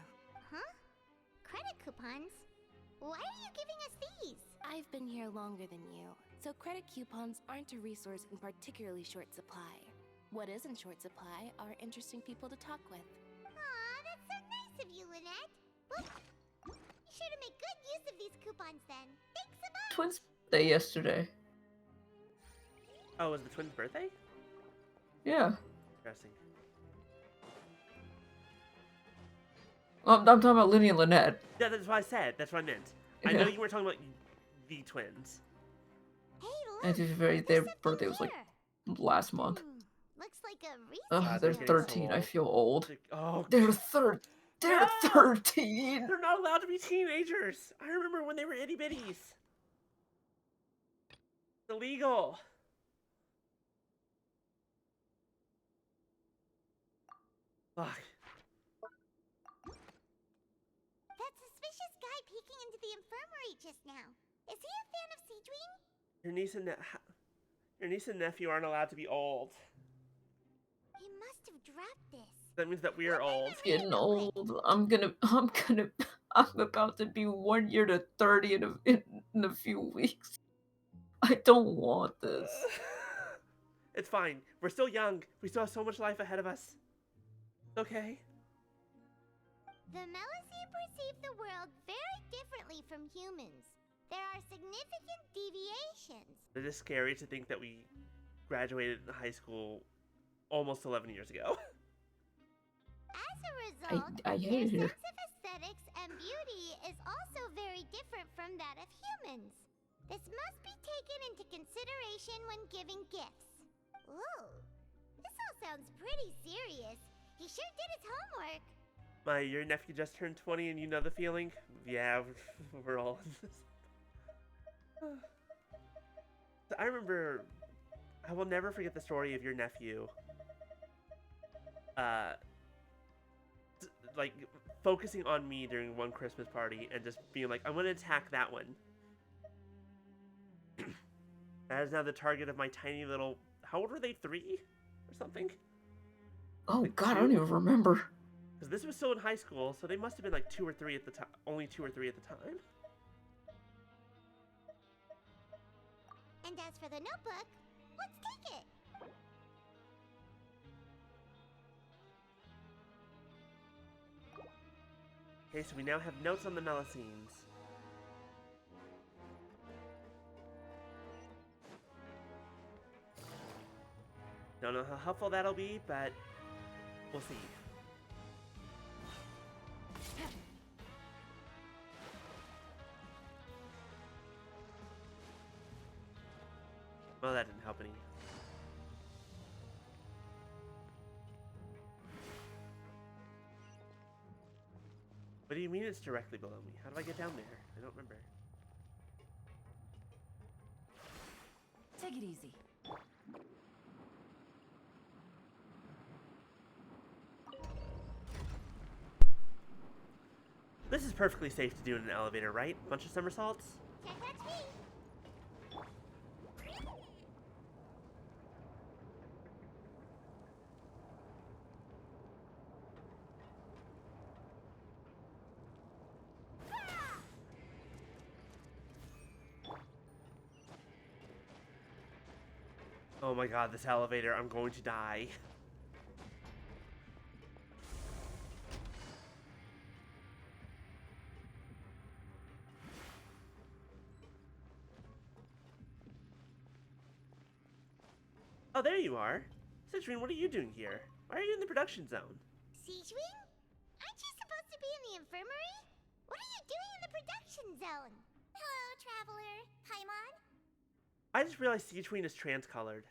[SPEAKER 3] Huh? Credit coupons? Why are you giving us these?
[SPEAKER 2] I've been here longer than you, so credit coupons aren't a resource in particularly short supply. What is in short supply are interesting people to talk with.
[SPEAKER 3] Aw, that's so nice of you, Lynette. Well, you sure to make good use of these coupons then. Thanks a bunch.
[SPEAKER 4] Twins' birthday yesterday.
[SPEAKER 1] Oh, was the twins' birthday?
[SPEAKER 4] Yeah.
[SPEAKER 1] Interesting.
[SPEAKER 4] I'm talking about Linny and Lynette.
[SPEAKER 1] Yeah, that's what I said. That's what I meant. I know you were talking about the twins.
[SPEAKER 3] Hey,
[SPEAKER 4] And to be very, their birthday was like last month.
[SPEAKER 3] looks like a
[SPEAKER 4] Ugh, they're
[SPEAKER 1] getting so
[SPEAKER 4] 13. I
[SPEAKER 1] old.
[SPEAKER 4] feel old.
[SPEAKER 1] Oh,
[SPEAKER 4] They're 13. They're 13.
[SPEAKER 1] They're not allowed to be teenagers. I remember when they were itty bitties. It's illegal. Fuck.
[SPEAKER 3] That suspicious guy peeking into the infirmary just now. Is he a fan of Siegeween?
[SPEAKER 1] Your niece and nephew aren't allowed to be old.
[SPEAKER 3] He must have dropped this.
[SPEAKER 1] That means that we are old.
[SPEAKER 4] Getting old. I'm about to be 1 year to 30 in a few weeks. I don't want this.
[SPEAKER 1] It's fine. We're still young. We still have so much life ahead of us. It's okay.
[SPEAKER 3] The Melusine perceive the world very differently from humans. There are significant deviations.
[SPEAKER 1] It is scary to think that we graduated high school almost 11 years ago.
[SPEAKER 3] As a result,
[SPEAKER 4] I
[SPEAKER 3] their
[SPEAKER 4] hate it.
[SPEAKER 3] sense of aesthetics and beauty is also very different from that of humans. This must be taken into consideration when giving gifts. Ooh, this all sounds pretty serious. He sure did his homework.
[SPEAKER 1] Your nephew just turned 20 and you know the feeling? Yeah, we're all in this. I remember, I will never forget the story of your nephew. Like, focusing on me during one Christmas party and just being like, I'm gonna attack that one. That is now the target of my tiny little, how old were they, 3 or something?
[SPEAKER 4] Oh
[SPEAKER 1] Like
[SPEAKER 4] god, I
[SPEAKER 1] 2?
[SPEAKER 4] don't even remember.
[SPEAKER 1] Because this was still in high school, so they must have been like 2 or 3 at the time. Only 2 or 3 at the time.
[SPEAKER 3] And as for the notebook, let's take it.
[SPEAKER 1] Okay, so we now have notes on the Melusines. Don't know how helpful that'll be, but we'll see. Well, that didn't help any. What do you mean it's directly below me? How do I get down there? I don't remember.
[SPEAKER 20] Take it easy.
[SPEAKER 1] This is perfectly safe to do in an elevator, right? Bunch of somersaults?
[SPEAKER 3] Can't catch me.
[SPEAKER 1] Oh my god, this elevator, I'm going to die. Oh, there you are. Citrine, what are you doing here? Why are you in the production zone?
[SPEAKER 3] Siegewing? Aren't you supposed to be in the infirmary? What are you doing in the production zone? Hello, traveler. Paimon?
[SPEAKER 1] I just realized Citrine is trans-colored.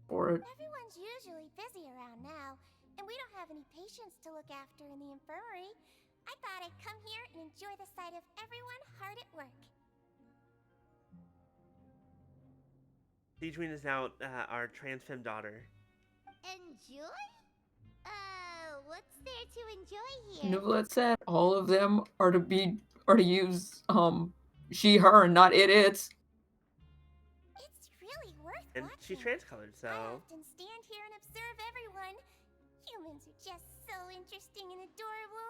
[SPEAKER 4] Or
[SPEAKER 3] Everyone's usually busy around now, and we don't have any patients to look after in the infirmary. I thought I'd come here and enjoy the sight of everyone hard at work.
[SPEAKER 1] Citrine is now our trans femme daughter.
[SPEAKER 3] Enjoy? What's there to enjoy here?
[SPEAKER 4] you know that said, all of them are to use she, her, and not it, its.
[SPEAKER 3] It's really worth
[SPEAKER 1] And
[SPEAKER 3] watching.
[SPEAKER 1] she's trans-colored,
[SPEAKER 3] I
[SPEAKER 1] so...
[SPEAKER 3] often stand here and observe everyone. Humans are just so interesting and adorable.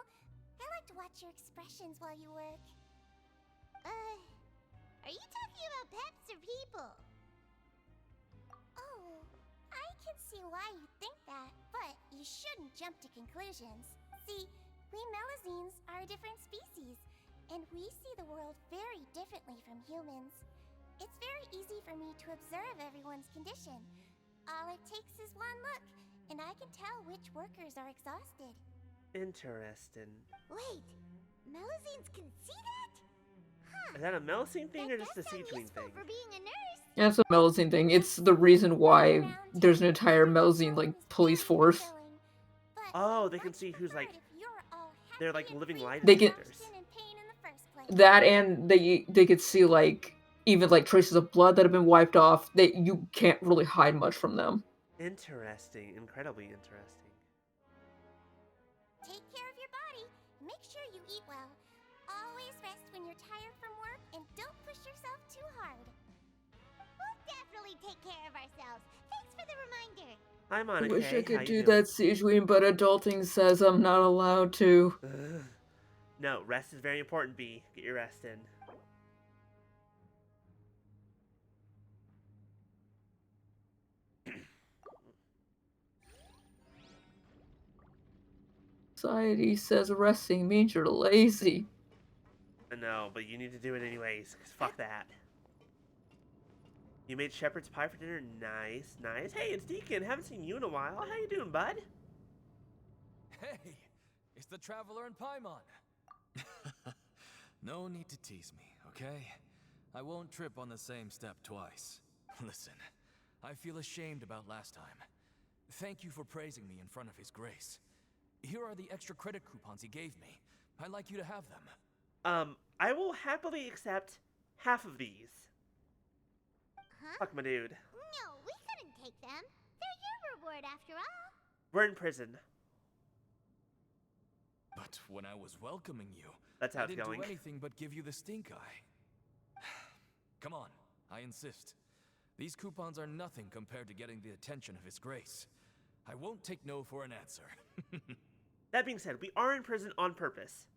[SPEAKER 3] I like to watch your expressions while you work. Are you talking about pets or people? Oh, I can see why you think that, but you shouldn't jump to conclusions. See, we Melazines are a different species, and we see the world very differently from humans. It's very easy for me to observe everyone's condition. All it takes is one look, and I can tell which workers are exhausted.
[SPEAKER 1] Interesting.
[SPEAKER 3] Wait, Melazines can see that? Huh.
[SPEAKER 1] Is that a Melusine thing or just a
[SPEAKER 3] Does sound
[SPEAKER 1] Citrine
[SPEAKER 3] useful
[SPEAKER 1] thing?
[SPEAKER 3] for being a nurse.
[SPEAKER 4] Yeah, it's a Melazine thing. It's the reason why there's an entire Melazine like police force.
[SPEAKER 1] Oh, they can see who's like... They're like living light
[SPEAKER 4] They can
[SPEAKER 1] detectors.
[SPEAKER 4] that, and they could see like even like traces of blood that have been wiped off. You can't really hide much from them.
[SPEAKER 1] Interesting. Incredibly interesting.
[SPEAKER 3] Take care of your body. Make sure you eat well. Always rest when you're tired from work, and don't push yourself too hard. We'll definitely take care of ourselves. Thanks for the reminder.
[SPEAKER 1] Hi,
[SPEAKER 4] I
[SPEAKER 1] Monica.
[SPEAKER 4] wish I
[SPEAKER 1] How
[SPEAKER 4] could
[SPEAKER 1] you
[SPEAKER 4] do
[SPEAKER 1] doing?
[SPEAKER 4] that, Siegeween, but adulting says I'm not allowed to.
[SPEAKER 1] Ugh. No, rest is very important, B. Get your rest in.
[SPEAKER 4] Society says resting means you're lazy.
[SPEAKER 1] No, but you need to do it anyways, because fuck that. You made shepherd's pie for dinner? Nice, nice. Hey, it's Deacon. Haven't seen you in a while. How you doing, bud?
[SPEAKER 10] Hey, it's the Traveler and Paimon. No need to tease me, okay? I won't trip on the same step twice. Listen, I feel ashamed about last time. Thank you for praising me in front of His Grace. Here are the extra credit coupons he gave me. I'd like you to have them.
[SPEAKER 1] I will happily accept half of these.
[SPEAKER 3] Huh?
[SPEAKER 1] Fuck my dude.
[SPEAKER 3] No, we couldn't take them. They're your reward after all.
[SPEAKER 1] We're in prison.
[SPEAKER 10] But when I was welcoming you,
[SPEAKER 1] That's how
[SPEAKER 10] I
[SPEAKER 1] it's
[SPEAKER 10] didn't
[SPEAKER 1] going.
[SPEAKER 10] do anything but give you the stink eye. Come on, I insist. These coupons are nothing compared to getting the attention of His Grace. I won't take no for an answer.
[SPEAKER 1] That being said, we are in prison on purpose.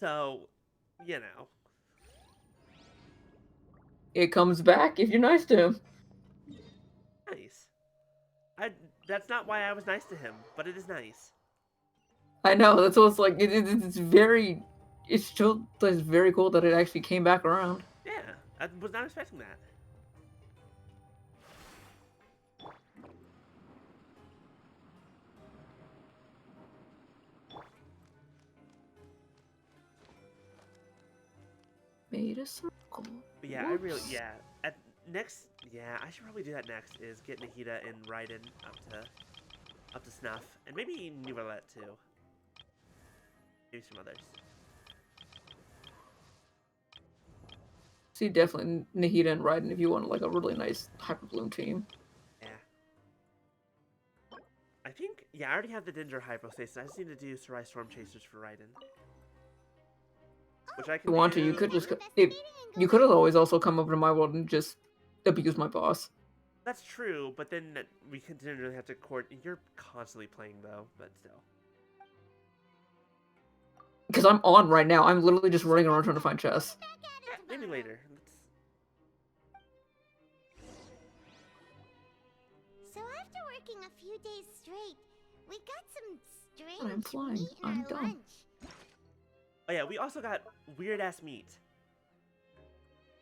[SPEAKER 1] So, you know.
[SPEAKER 4] It comes back if you're nice to him.
[SPEAKER 1] Nice. That's not why I was nice to him, but it is nice.
[SPEAKER 4] I know, that's what it's like. It's very... It's still it's very cool that it actually came back around.
[SPEAKER 1] Yeah, I was not expecting that.
[SPEAKER 4] Made a circle.
[SPEAKER 1] But yeah,
[SPEAKER 4] Whoops.
[SPEAKER 1] I should probably do that next, is get Nahida and Raiden up to snuff. And maybe Nivelette too. maybe some others.
[SPEAKER 4] See, definitely Nahida and Raiden if you want like a really nice Hyper Bloom team.
[SPEAKER 1] Yeah. I think, yeah, I already have the Dinger Hypostasis. I just need to do Sarai Storm Chasers for Raiden. Which I
[SPEAKER 4] If
[SPEAKER 1] can
[SPEAKER 4] you want to,
[SPEAKER 1] do...
[SPEAKER 4] you could just you could have always also come over to my world and just abuse my boss.
[SPEAKER 1] That's true, but then we continually have to court. You're constantly playing though, but still.
[SPEAKER 4] Because I'm on right now. I'm literally just running around trying to find chests.
[SPEAKER 1] Yeah, maybe later.
[SPEAKER 3] So after working a few days straight, we got some strange
[SPEAKER 4] I'm flying.
[SPEAKER 3] meat in
[SPEAKER 4] I'm
[SPEAKER 3] our
[SPEAKER 4] done.
[SPEAKER 3] lunch.
[SPEAKER 1] Oh yeah, we also got weird ass meat.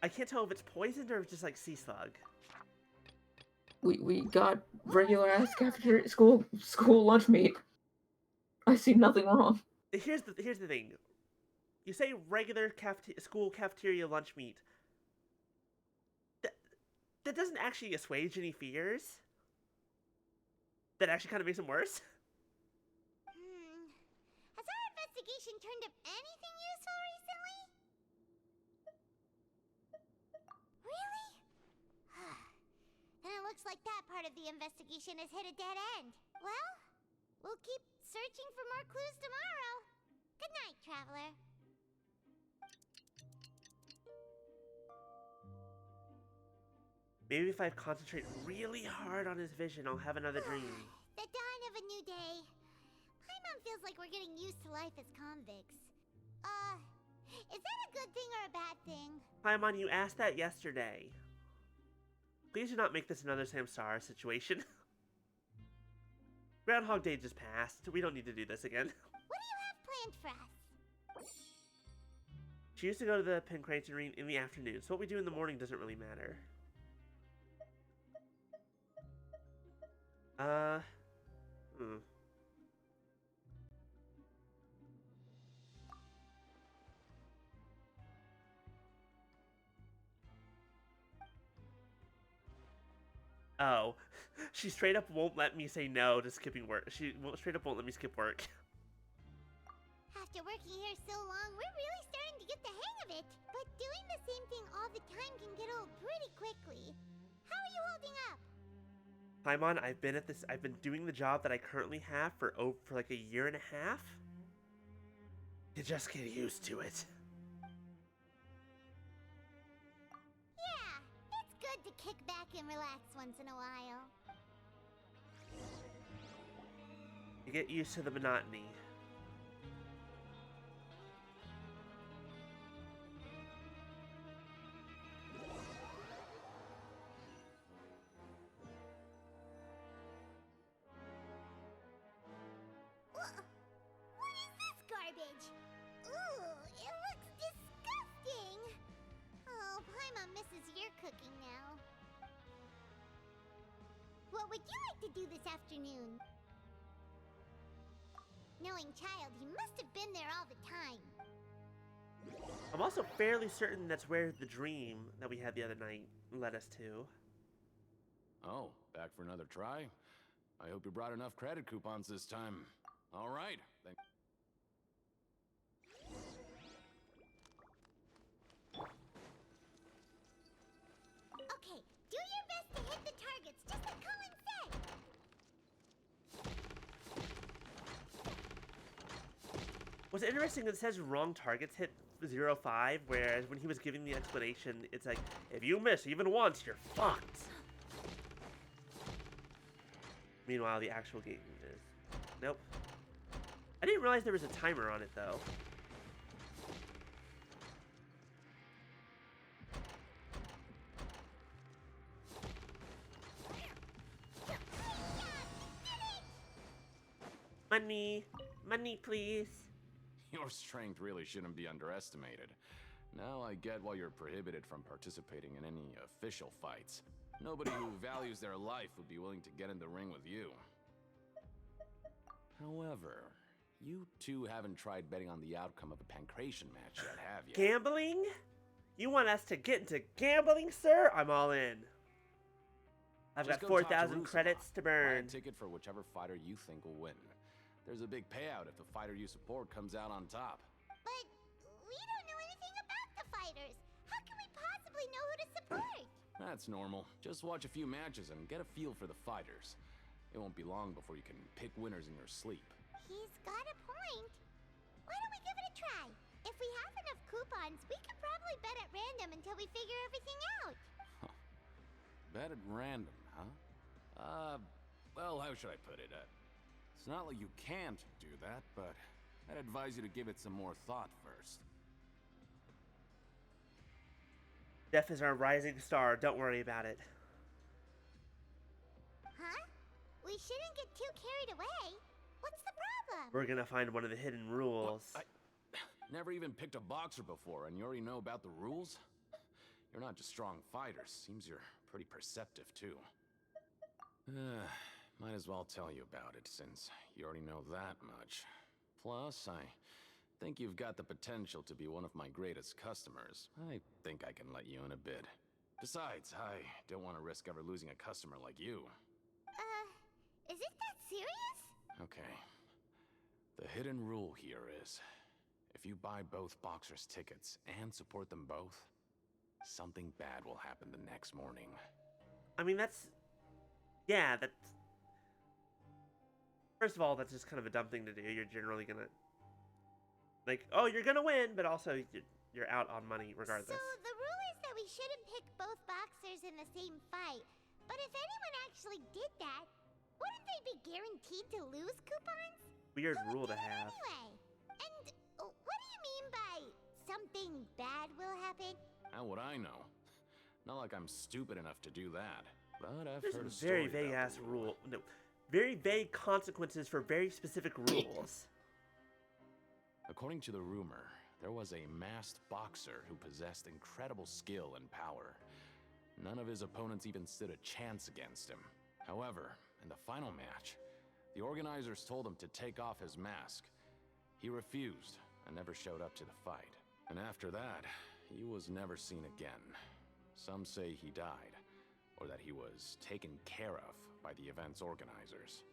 [SPEAKER 1] I can't tell if it's poisoned or if it's just like sea slug.
[SPEAKER 4] We got regular ass cafeteria school lunch meat. I see nothing wrong.
[SPEAKER 1] Here's the thing. You say regular school cafeteria lunch meat. That doesn't actually assuage any fears. That actually kind of makes them worse.
[SPEAKER 3] Has our investigation turned up anything useful recently? Really? And it looks like that part of the investigation has hit a dead end. Well, we'll keep searching for more clues tomorrow. Good night, Traveler.
[SPEAKER 1] Maybe if I concentrate really hard on his vision, I'll have another dream.
[SPEAKER 3] The dawn of a new day. Paimon feels like we're getting used to life as convicts. Is that a good thing or a bad thing?
[SPEAKER 1] Paimon, you asked that yesterday. Please do not make this another Samsara situation. Groundhog Day just passed. We don't need to do this again.
[SPEAKER 3] What do you have planned for us?
[SPEAKER 1] She used to go to the Pancration Ring in the afternoon, so what we do in the morning doesn't really matter. Oh, she straight up won't let me say no to skipping work. She straight up won't let me skip work.
[SPEAKER 3] After working here so long, we're really starting to get the hang of it. But doing the same thing all the time can get old pretty quickly. How are you holding up?
[SPEAKER 1] Paimon, I've been doing the job that I currently have for like a year and a half. You just get used to it.
[SPEAKER 3] Yeah, it's good to kick back and relax once in a while.
[SPEAKER 1] You get used to the monotony.
[SPEAKER 3] What is this garbage? Ooh, it looks disgusting! Oh, Paimon misses your cooking now. What would you like to do this afternoon? Knowing Child, he must have been there all the time.
[SPEAKER 1] I'm also fairly certain that's where the dream that we had the other night led us to.
[SPEAKER 22] Oh, back for another try? I hope you brought enough credit coupons this time. All right.
[SPEAKER 3] Okay, do your best to hit the targets, just like Colin said!
[SPEAKER 1] What's interesting is it says wrong targets hit 0-5, whereas when he was giving the explanation, it's like, if you miss even once, you're fucked. Meanwhile, the actual game is... Nope. I didn't realize there was a timer on it, though. Money! Money, please!
[SPEAKER 22] Your strength really shouldn't be underestimated. Now I get why you're prohibited from participating in any official fights. Nobody who values their life would be willing to get in the ring with you. However, you two haven't tried betting on the outcome of a Pancration match yet, have you?
[SPEAKER 1] Gambling? You want us to get into gambling, sir? I'm all in. I've
[SPEAKER 22] Just
[SPEAKER 1] got
[SPEAKER 22] go talk to
[SPEAKER 1] 4,000
[SPEAKER 22] Rusuma.
[SPEAKER 1] credits to
[SPEAKER 22] Buy
[SPEAKER 1] burn.
[SPEAKER 22] a ticket for whichever fighter you think will win. There's a big payout if the fighter you support comes out on top.
[SPEAKER 3] But we don't know anything about the fighters. How can we possibly know who to support?
[SPEAKER 22] That's normal. Just watch a few matches and get a feel for the fighters. It won't be long before you can pick winners in your sleep.
[SPEAKER 3] He's got a point. Why don't we give it a try? If we have enough coupons, we could probably bet at random until we figure everything out.
[SPEAKER 22] Bet at random, huh? Well, how should I put it? It's not like you can't do that, but I'd advise you to give it some more thought first.
[SPEAKER 1] Jeff is our rising star. Don't worry about it.
[SPEAKER 3] Huh? We shouldn't get too carried away. What's the problem?
[SPEAKER 1] We're gonna find one of the hidden rules.
[SPEAKER 22] I never even picked a boxer before, and you already know about the rules? You're not just strong fighters. Seems you're pretty perceptive, too. Might as well tell you about it, since you already know that much. Plus, I think you've got the potential to be one of my greatest customers. I think I can let you in a bid. Besides, I don't want to risk ever losing a customer like you.
[SPEAKER 3] Is it that serious?
[SPEAKER 22] Okay. The hidden rule here is, if you buy both boxers' tickets and support them both, something bad will happen the next morning.
[SPEAKER 1] I mean, that's... Yeah, that's... First of all, that's just kind of a dumb thing to do. You're generally gonna... Like, oh, you're gonna win, but also you're out on money regardless.
[SPEAKER 3] So the rule is that we shouldn't pick both boxers in the same fight. But if anyone actually did that, wouldn't they be guaranteed to lose coupons?
[SPEAKER 1] Weird rule to have.
[SPEAKER 3] Anyway, and what do you mean by something bad will happen?
[SPEAKER 22] How would I know? Not like I'm stupid enough to do that. But I've
[SPEAKER 1] There's
[SPEAKER 22] heard a
[SPEAKER 1] some very
[SPEAKER 22] story
[SPEAKER 1] vague
[SPEAKER 22] about
[SPEAKER 1] ass
[SPEAKER 22] the rule.
[SPEAKER 1] rule. No, very vague consequences for very specific rules.
[SPEAKER 22] According to the rumor, there was a masked boxer who possessed incredible skill and power. None of his opponents even stood a chance against him. However, in the final match, the organizers told him to take off his mask. He refused and never showed up to the fight. And after that, he was never seen again. Some say he died, or that he was taken care of by the event's organizers.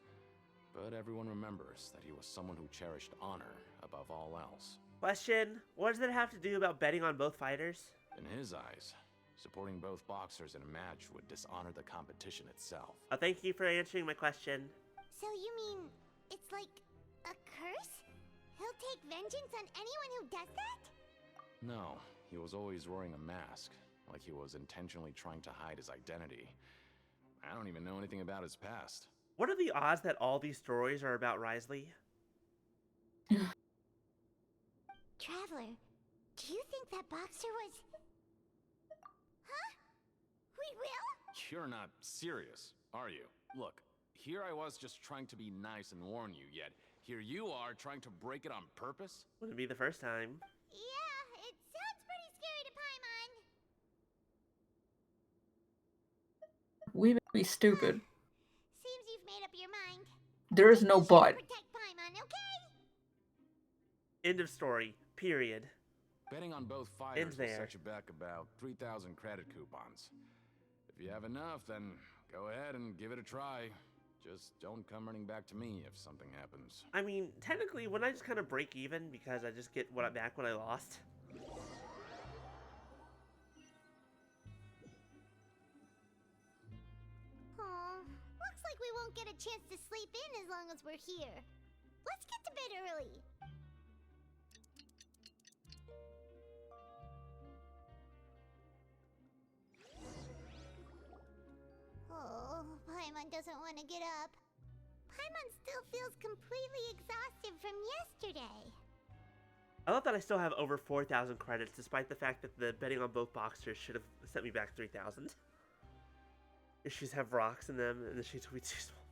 [SPEAKER 22] But everyone remembers that he was someone who cherished honor above all else.
[SPEAKER 1] Question, what does that have to do about betting on both fighters?
[SPEAKER 22] In his eyes, supporting both boxers in a match would dishonor the competition itself.
[SPEAKER 1] Thank you for answering my question.
[SPEAKER 3] So you mean it's like a curse? He'll take vengeance on anyone who does that?
[SPEAKER 22] No, he was always wearing a mask, like he was intentionally trying to hide his identity. I don't even know anything about his past.
[SPEAKER 1] What are the odds that all these stories are about Risley?
[SPEAKER 3] Traveler, do you think that boxer was... Huh? We will?
[SPEAKER 22] You're not serious, are you? Look, here I was just trying to be nice and warn you, yet here you are trying to break it on purpose?
[SPEAKER 1] Wouldn't be the first time.
[SPEAKER 3] Yeah, it sounds pretty scary to Paimon.
[SPEAKER 4] We may be stupid.
[SPEAKER 3] Seems you've made up your mind.
[SPEAKER 4] There is no but.
[SPEAKER 3] Protect Paimon, okay?
[SPEAKER 1] End of story. Period.
[SPEAKER 22] Betting on both fighters
[SPEAKER 1] Ends
[SPEAKER 22] will
[SPEAKER 1] there.
[SPEAKER 22] set you back about 3,000 credit coupons. If you have enough, then go ahead and give it a try. Just don't come running back to me if something happens.
[SPEAKER 1] I mean, technically, wouldn't I just kind of break even because I just get what I back when I lost?
[SPEAKER 3] Aw, looks like we won't get a chance to sleep in as long as we're here. Let's get to bed early. Oh, Paimon doesn't want to get up. Paimon still feels completely exhausted from yesterday.
[SPEAKER 1] I love that I still have over 4,000 credits, despite the fact that the betting on both boxers should have sent me back 3,000. Your shoes have rocks in them, and the shoes will be too small.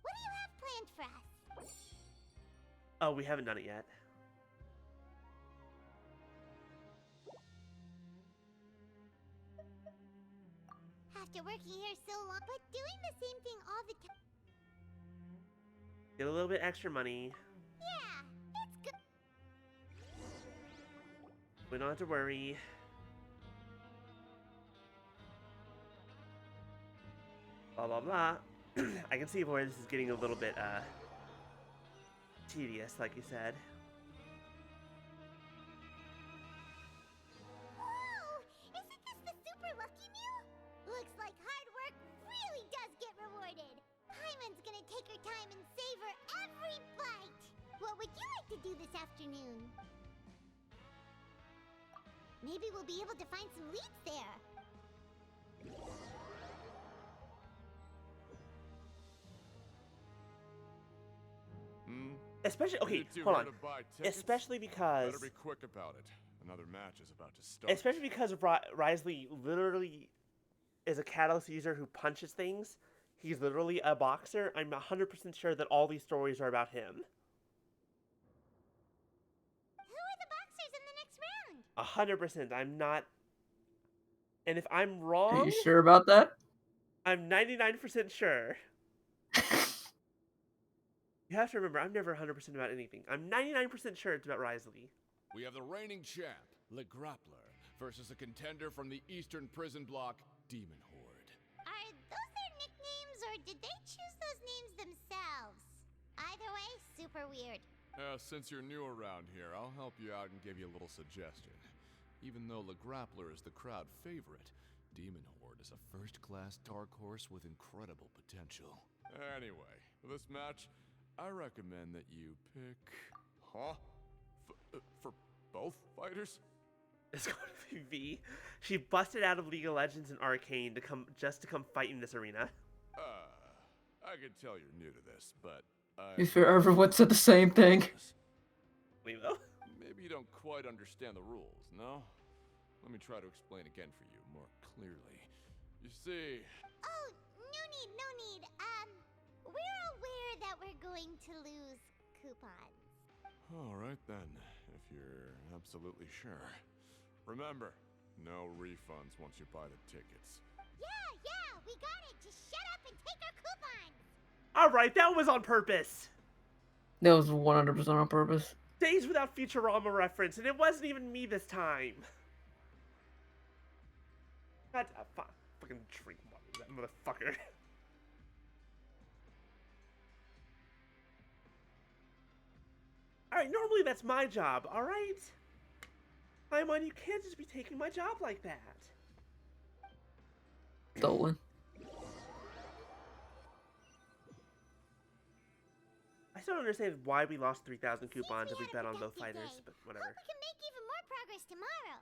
[SPEAKER 3] What do you have planned for us?
[SPEAKER 1] Oh, we haven't done it yet.
[SPEAKER 3] After working here so long, but doing the same thing all the time.
[SPEAKER 1] Get a little bit extra money.
[SPEAKER 3] Yeah, it's good.
[SPEAKER 1] We don't have to worry. Blah, blah, blah. I can see where this is getting a little bit, tedious, like you said.
[SPEAKER 3] Whoa! Isn't this the super lucky meal? Looks like hard work really does get rewarded. Paimon's gonna take her time and savor every bite. What would you like to do this afternoon? Maybe we'll be able to find some leads there.
[SPEAKER 1] Especially, okay,
[SPEAKER 6] You two
[SPEAKER 1] hold
[SPEAKER 6] here
[SPEAKER 1] on.
[SPEAKER 6] to buy tickets?
[SPEAKER 1] Especially because...
[SPEAKER 6] Better be quick about it. Another match is about to start.
[SPEAKER 1] Especially because Risley literally is a catalyst user who punches things. He's literally a boxer. I'm 100% sure that all these stories are about him.
[SPEAKER 3] Who are the boxers in the next round?
[SPEAKER 1] 100%. I'm not... And if I'm wrong...
[SPEAKER 4] Are you sure about that?
[SPEAKER 1] I'm 99% sure. You have to remember, I'm never 100% about anything. I'm 99% sure it's about Risley.
[SPEAKER 6] We have the reigning champ, Le Grappler, versus a contender from the Eastern Prison Block, Demon Horde.
[SPEAKER 3] Are those their nicknames, or did they choose those names themselves? Either way, super weird.
[SPEAKER 6] Since you're new around here, I'll help you out and give you a little suggestion. Even though Le Grappler is the crowd favorite, Demon Horde is a first-class dark horse with incredible potential. Anyway, for this match, I recommend that you pick... Huh? For both fighters?
[SPEAKER 1] It's going to be V. She busted out of League of Legends and Arcane to come fight in this arena.
[SPEAKER 6] I can tell you're new to this, but
[SPEAKER 4] If everyone said the same thing.
[SPEAKER 1] Lilo?
[SPEAKER 6] Maybe you don't quite understand the rules, no? Let me try to explain again for you more clearly. You see...
[SPEAKER 3] Oh, no need, no need. We're aware that we're going to lose coupons.
[SPEAKER 6] Alright then, if you're absolutely sure. Remember, no refunds once you buy the tickets.
[SPEAKER 3] Yeah, we got it. Just shut up and take our coupons.
[SPEAKER 1] Alright, that was on purpose.
[SPEAKER 4] That was 100% on purpose.
[SPEAKER 1] Days without Futurama reference, and it wasn't even me this time. God, fucking drink water, that motherfucker. Alright, normally that's my job, alright? Paimon, you can't just be taking my job like that.
[SPEAKER 4] Stolen.
[SPEAKER 1] I still don't understand why we lost 3,000 coupons if we bet on both fighters, but whatever.
[SPEAKER 3] Hope we can make even more progress tomorrow.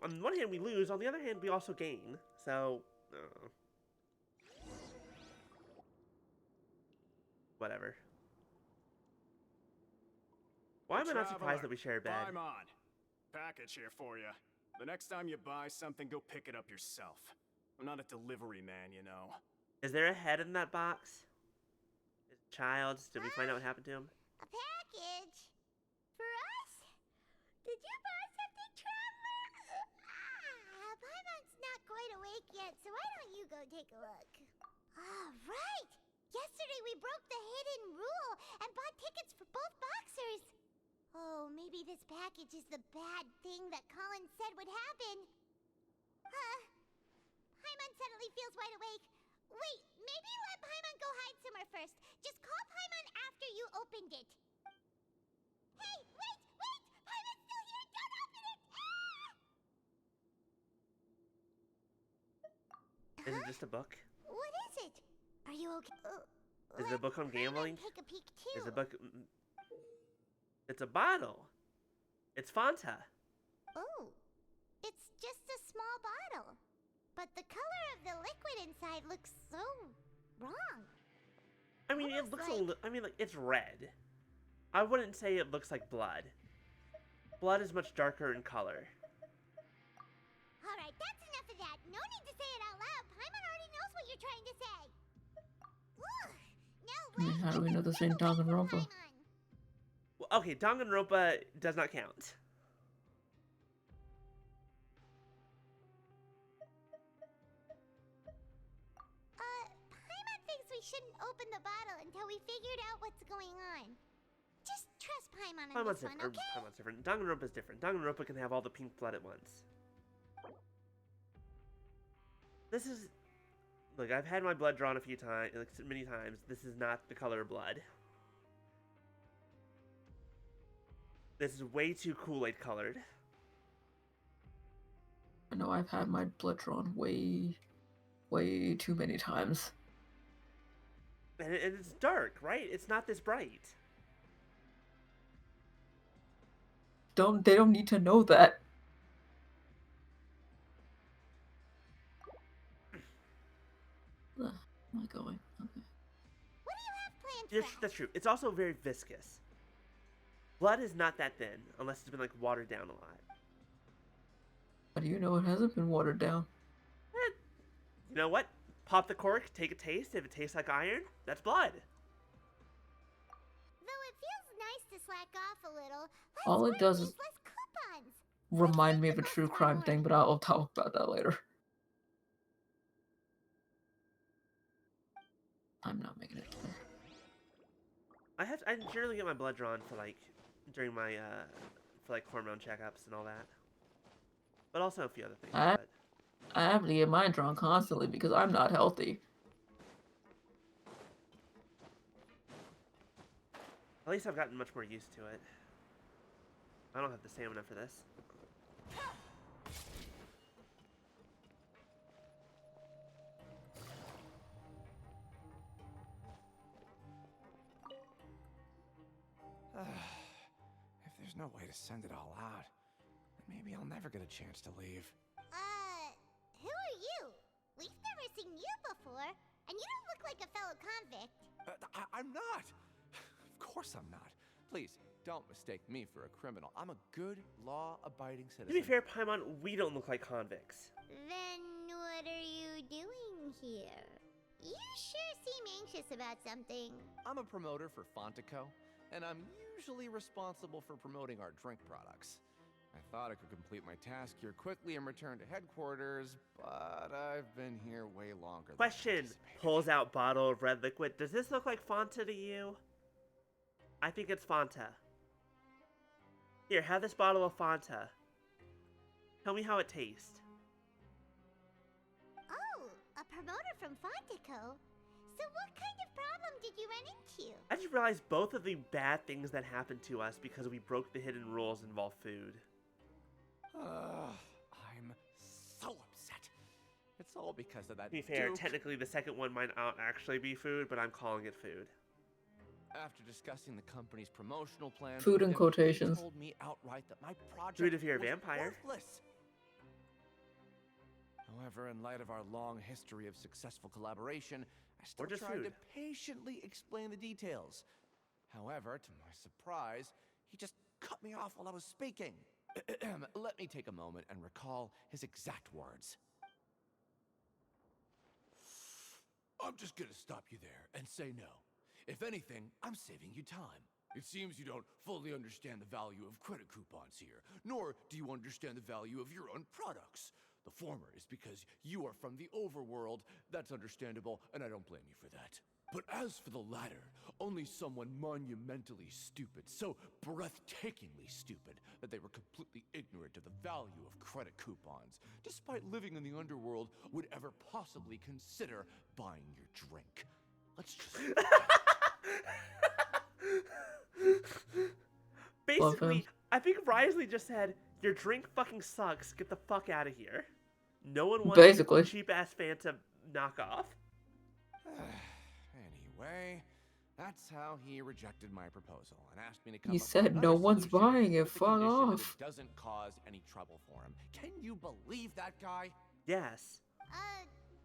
[SPEAKER 1] On one hand, we lose. On the other hand, we also gain. So, whatever. Why am I not surprised that we share a bed?
[SPEAKER 17] Paimon, package here for you. The next time you buy something, go pick it up yourself. I'm not a delivery man, you know.
[SPEAKER 1] Is there a head in that box? Childs, did we find out what happened to him?
[SPEAKER 3] A package? For us? Did you buy something, Traveler? Paimon's not quite awake yet, so why don't you go take a look? Right! Yesterday we broke the hidden rule and bought tickets for both boxers. Oh, maybe this package is the bad thing that Colin said would happen. Paimon suddenly feels wide awake. Wait, maybe let Paimon go hide somewhere first. Just call Paimon after you opened it. Hey, wait! Paimon's still here! Don't open it!
[SPEAKER 1] Is it just a book?
[SPEAKER 3] What is it? Are you okay?
[SPEAKER 1] Is it a book on gambling?
[SPEAKER 3] Take a peek too.
[SPEAKER 1] Is it a book? It's a bottle. It's Fanta.
[SPEAKER 3] Oh, it's just a small bottle. But the color of the liquid inside looks so wrong.
[SPEAKER 1] I mean, it looks like it's red. I wouldn't say it looks like blood. Blood is much darker in color.
[SPEAKER 3] Alright, that's enough of that. No need to say it out loud. Paimon already knows what you're trying to say.
[SPEAKER 4] How do we know this ain't Danganronpa?
[SPEAKER 1] Well, okay, Danganronpa does not count.
[SPEAKER 3] Paimon thinks we shouldn't open the bottle until we figured out what's going on. Just trust Paimon on
[SPEAKER 1] Paimon's
[SPEAKER 3] this one,
[SPEAKER 1] different.
[SPEAKER 3] okay?
[SPEAKER 1] Paimon's different. Danganronpa's different. Danganronpa can have all the pink blood at once. This is... Look, I've had my blood drawn a few times, like many times. This is not the color of blood. This is way too Kool-Aid colored.
[SPEAKER 4] I know I've had my blood drawn way too many times.
[SPEAKER 1] And it's dark, right? It's not this bright.
[SPEAKER 4] They don't need to know that. Am I going? Okay.
[SPEAKER 3] What do you have planned for
[SPEAKER 1] That's true. It's also very viscous. Blood is not that thin, unless it's been, like, watered down a lot.
[SPEAKER 4] How do you know it hasn't been watered down?
[SPEAKER 1] You know what? Pop the cork, take a taste. If it tastes like iron, that's blood.
[SPEAKER 3] Though it feels nice to slack off a little.
[SPEAKER 4] All it does is
[SPEAKER 3] Less coupons.
[SPEAKER 4] remind me of a true crime thing, but I'll talk about that later. I'm not making it there.
[SPEAKER 1] I generally get my blood drawn for, like, during my for, like, hormone checkups and all that. But also a few other things.
[SPEAKER 4] I have to get mine drawn constantly because I'm not healthy.
[SPEAKER 1] At least I've gotten much more used to it. I don't have the stamina for this.
[SPEAKER 5] If there's no way to send it all out, then maybe I'll never get a chance to leave.
[SPEAKER 3] Who are you? We've never seen you before, and you don't look like a fellow convict.
[SPEAKER 5] I'm not! Of course I'm not. Please, don't mistake me for a criminal. I'm a good, law-abiding citizen.
[SPEAKER 1] To be fair, Paimon, we don't look like convicts.
[SPEAKER 3] Then what are you doing here? You sure seem anxious about something.
[SPEAKER 5] I'm a promoter for Fontaine, and I'm usually responsible for promoting our drink products. I thought I could complete my task here quickly and return to headquarters, but I've been here way longer.
[SPEAKER 1] Question. Pulls out bottle of red liquid. Does this look like Fanta to you? I think it's Fanta. Here, have this bottle of Fanta. Tell me how it tastes.
[SPEAKER 3] Oh, a promoter from Fontico. So what kind of problem did you run into?
[SPEAKER 1] I just realized both of the bad things that happened to us because we broke the hidden rules involve food.
[SPEAKER 5] I'm so upset. It's all because of that.
[SPEAKER 1] To be fair,
[SPEAKER 5] Duke.
[SPEAKER 1] technically the second one might not actually be food, but I'm calling it food.
[SPEAKER 5] After discussing the company's promotional plan,
[SPEAKER 4] Food in quotations.
[SPEAKER 5] told me outright that my project
[SPEAKER 1] Food if you're a
[SPEAKER 5] was
[SPEAKER 1] vampire.
[SPEAKER 5] worthless. However, in light of our long history of successful collaboration, I still
[SPEAKER 1] just
[SPEAKER 5] tried
[SPEAKER 1] food.
[SPEAKER 5] to patiently explain the details. However, to my surprise, he just cut me off while I was speaking. Let me take a moment and recall his exact words. I'm just gonna stop you there and say no. If anything, I'm saving you time. It seems you don't fully understand the value of credit coupons here, nor do you understand the value of your own products. The former is because you are from the overworld. That's understandable, and I don't blame you for that. But as for the latter, only someone monumentally stupid, so breathtakingly stupid, that they were completely ignorant of the value of credit coupons, despite living in the underworld, would ever possibly consider buying your drink. Let's just...
[SPEAKER 1] Basically, I think Risley just said, your drink fucking sucks, get the fuck out of here. No one wants
[SPEAKER 4] Basically.
[SPEAKER 1] cheap-ass Fanta knockoff.
[SPEAKER 5] Anyway, that's how he rejected my proposal and asked me to come
[SPEAKER 4] He
[SPEAKER 5] up with
[SPEAKER 4] said
[SPEAKER 5] another
[SPEAKER 4] no one's
[SPEAKER 5] solution
[SPEAKER 4] buying it,
[SPEAKER 5] with the
[SPEAKER 4] fuck
[SPEAKER 5] condition that
[SPEAKER 4] off.
[SPEAKER 5] it doesn't cause any trouble for him. Can you believe that guy?
[SPEAKER 1] Yes.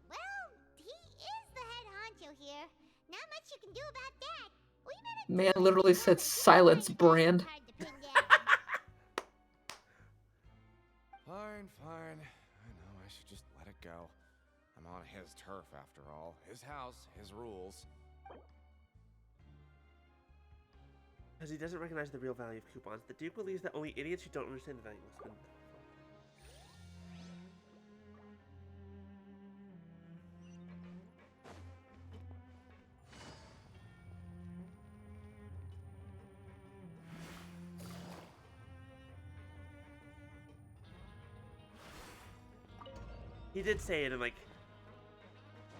[SPEAKER 3] Well, he is the head honcho here. Not much you can do about that. We met
[SPEAKER 4] Man literally said silence brand.
[SPEAKER 5] Fine. I know I should just let it go. I'm on his turf after all. His house, his rules.
[SPEAKER 1] Because he doesn't recognize the real value of coupons, the Duke believes that only idiots who don't understand the value will spend. He did say it in, like,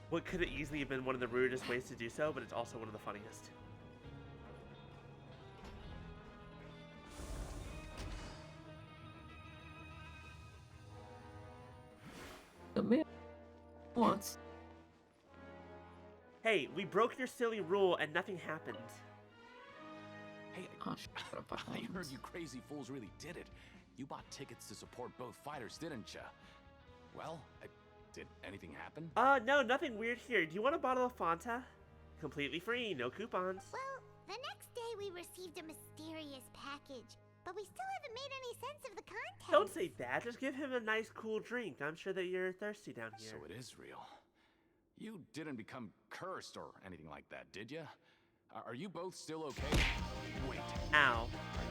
[SPEAKER 1] what could have easily been one of the rudest ways to do so, but it's also one of the funniest.
[SPEAKER 4] The man wants.
[SPEAKER 1] Hey, we broke your silly rule and nothing happened.
[SPEAKER 22] Hey, I heard you crazy fools really did it. You bought tickets to support both fighters, didn't ya? Well, did anything happen?
[SPEAKER 1] No, nothing weird here. Do you want a bottle of Fanta? Completely free, no coupons.
[SPEAKER 3] Well, the next day we received a mysterious package, but we still haven't made any sense of the contents.
[SPEAKER 1] Don't say that. Just give him a nice, cool drink. I'm sure that you're thirsty down here.
[SPEAKER 22] So it is real. You didn't become cursed or anything like that, did ya? Are you both still okay? Wait.
[SPEAKER 1] Ow.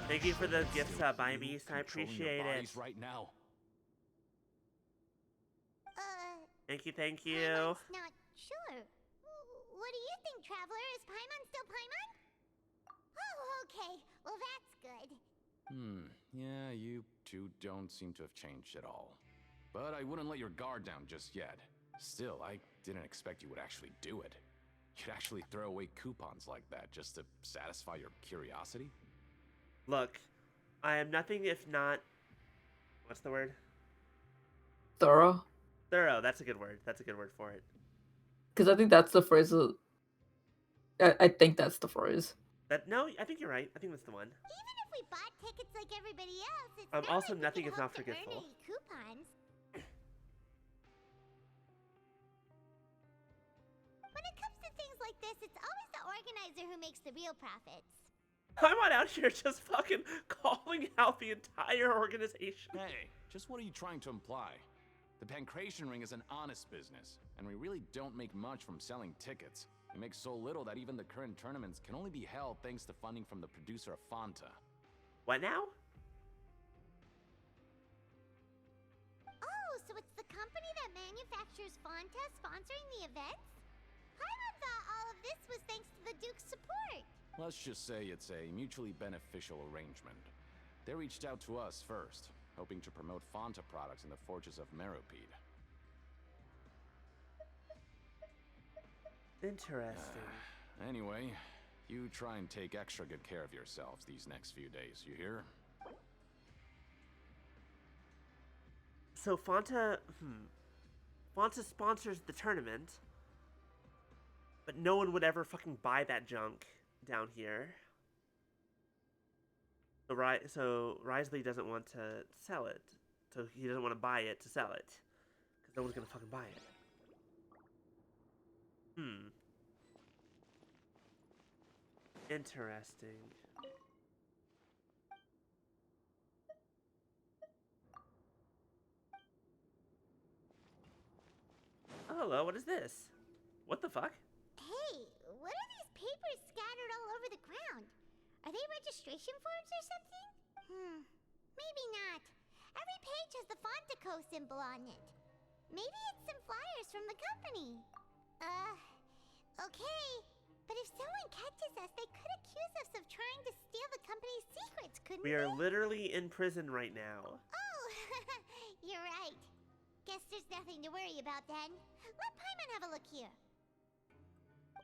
[SPEAKER 1] Thank you for the gifts, Beast. I appreciate it.
[SPEAKER 22] Right now.
[SPEAKER 1] Thank you.
[SPEAKER 3] Paimon's not sure. What do you think, Traveler? Is Paimon still Paimon? Oh, okay. Well, that's good.
[SPEAKER 22] Yeah, you two don't seem to have changed at all. But I wouldn't let your guard down just yet. Still, I didn't expect you would actually do it. You'd actually throw away coupons like that just to satisfy your curiosity?
[SPEAKER 1] Look, I am nothing if not... What's the word?
[SPEAKER 4] Thorough.
[SPEAKER 1] Thorough, that's a good word. That's a good word for it.
[SPEAKER 4] Because I think that's the phrase. I think that's the phrase.
[SPEAKER 1] No, I think you're right. I think that's the one.
[SPEAKER 3] Even if we bought tickets like everybody else, it's
[SPEAKER 1] I'm
[SPEAKER 3] not
[SPEAKER 1] also
[SPEAKER 3] like
[SPEAKER 1] nothing
[SPEAKER 3] we
[SPEAKER 1] if
[SPEAKER 3] can
[SPEAKER 1] not
[SPEAKER 3] hope to earn
[SPEAKER 1] forgetful.
[SPEAKER 3] any coupons. When it comes to things like this, it's always the organizer who makes the real profits.
[SPEAKER 1] I'm not out here just fucking calling out the entire organization.
[SPEAKER 22] Hey, just what are you trying to imply? The Pancration Ring is an honest business, and we really don't make much from selling tickets. We make so little that even the current tournaments can only be held thanks to funding from the producer of Fanta.
[SPEAKER 1] What now?
[SPEAKER 3] Oh, so it's the company that manufactures Fanta sponsoring the events? Paimon thought all of this was thanks to the Duke's support.
[SPEAKER 22] Let's just say it's a mutually beneficial arrangement. They reached out to us first, hoping to promote Fanta products in the forges of Meropide.
[SPEAKER 1] Interesting.
[SPEAKER 22] Anyway, you try and take extra good care of yourselves these next few days, you hear?
[SPEAKER 1] So Fanta sponsors the tournament, but no one would ever fucking buy that junk down here. So Risley doesn't want to sell it. So he doesn't want to buy it to sell it. Because no one's going to fucking buy it. Interesting. Oh, hello, what is this? What the fuck?
[SPEAKER 3] Hey, what are these papers scattered all over the ground? Are they registration forms or something? Maybe not. Every page has the Fontaco symbol on it. Maybe it's some flyers from the company. Okay. But if someone catches us, they could accuse us of trying to steal the company's secrets, couldn't they?
[SPEAKER 1] We are literally in prison right now.
[SPEAKER 3] Oh, you're right. Guess there's nothing to worry about then. Let Paimon have a look here.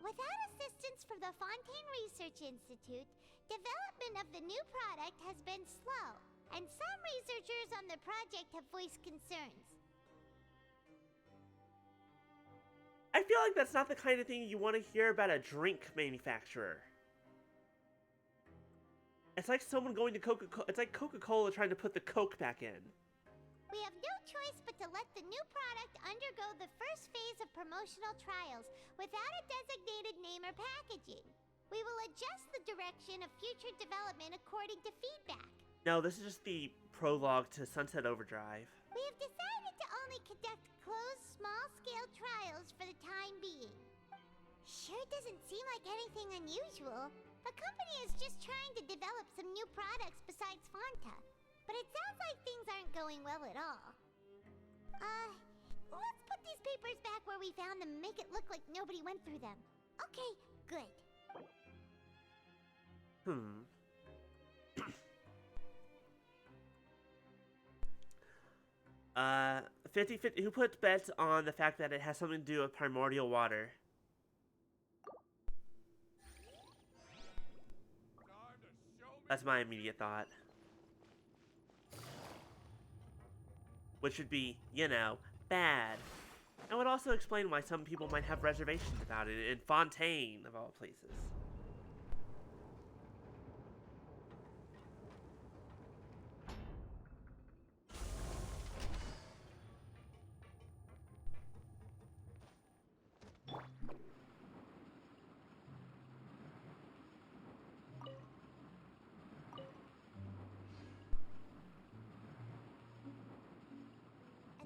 [SPEAKER 3] Without assistance from the Fontaine Research Institute, development of the new product has been slow, and some researchers on the project have voiced concerns.
[SPEAKER 1] I feel like that's not the kind of thing you want to hear about a drink manufacturer. It's like someone going to Coca-Cola. It's like Coca-Cola trying to put the Coke back in.
[SPEAKER 3] We have no choice but to let the new product undergo the first phase of promotional trials without a designated name or packaging. We will adjust the direction of future development according to feedback.
[SPEAKER 1] No, this is just the prologue to Sunset Overdrive.
[SPEAKER 3] We have decided to only conduct closed, small-scale trials for the time being. Sure doesn't seem like anything unusual. The company is just trying to develop some new products besides Fanta. But it sounds like things aren't going well at all. Let's put these papers back where we found them and make it look like nobody went through them. Okay, good.
[SPEAKER 1] 50-50. Who puts bets on the fact that it has something to do with primordial water? That's my immediate thought. Which would be, you know, bad. And would also explain why some people might have reservations about it in Fontaine, of all places.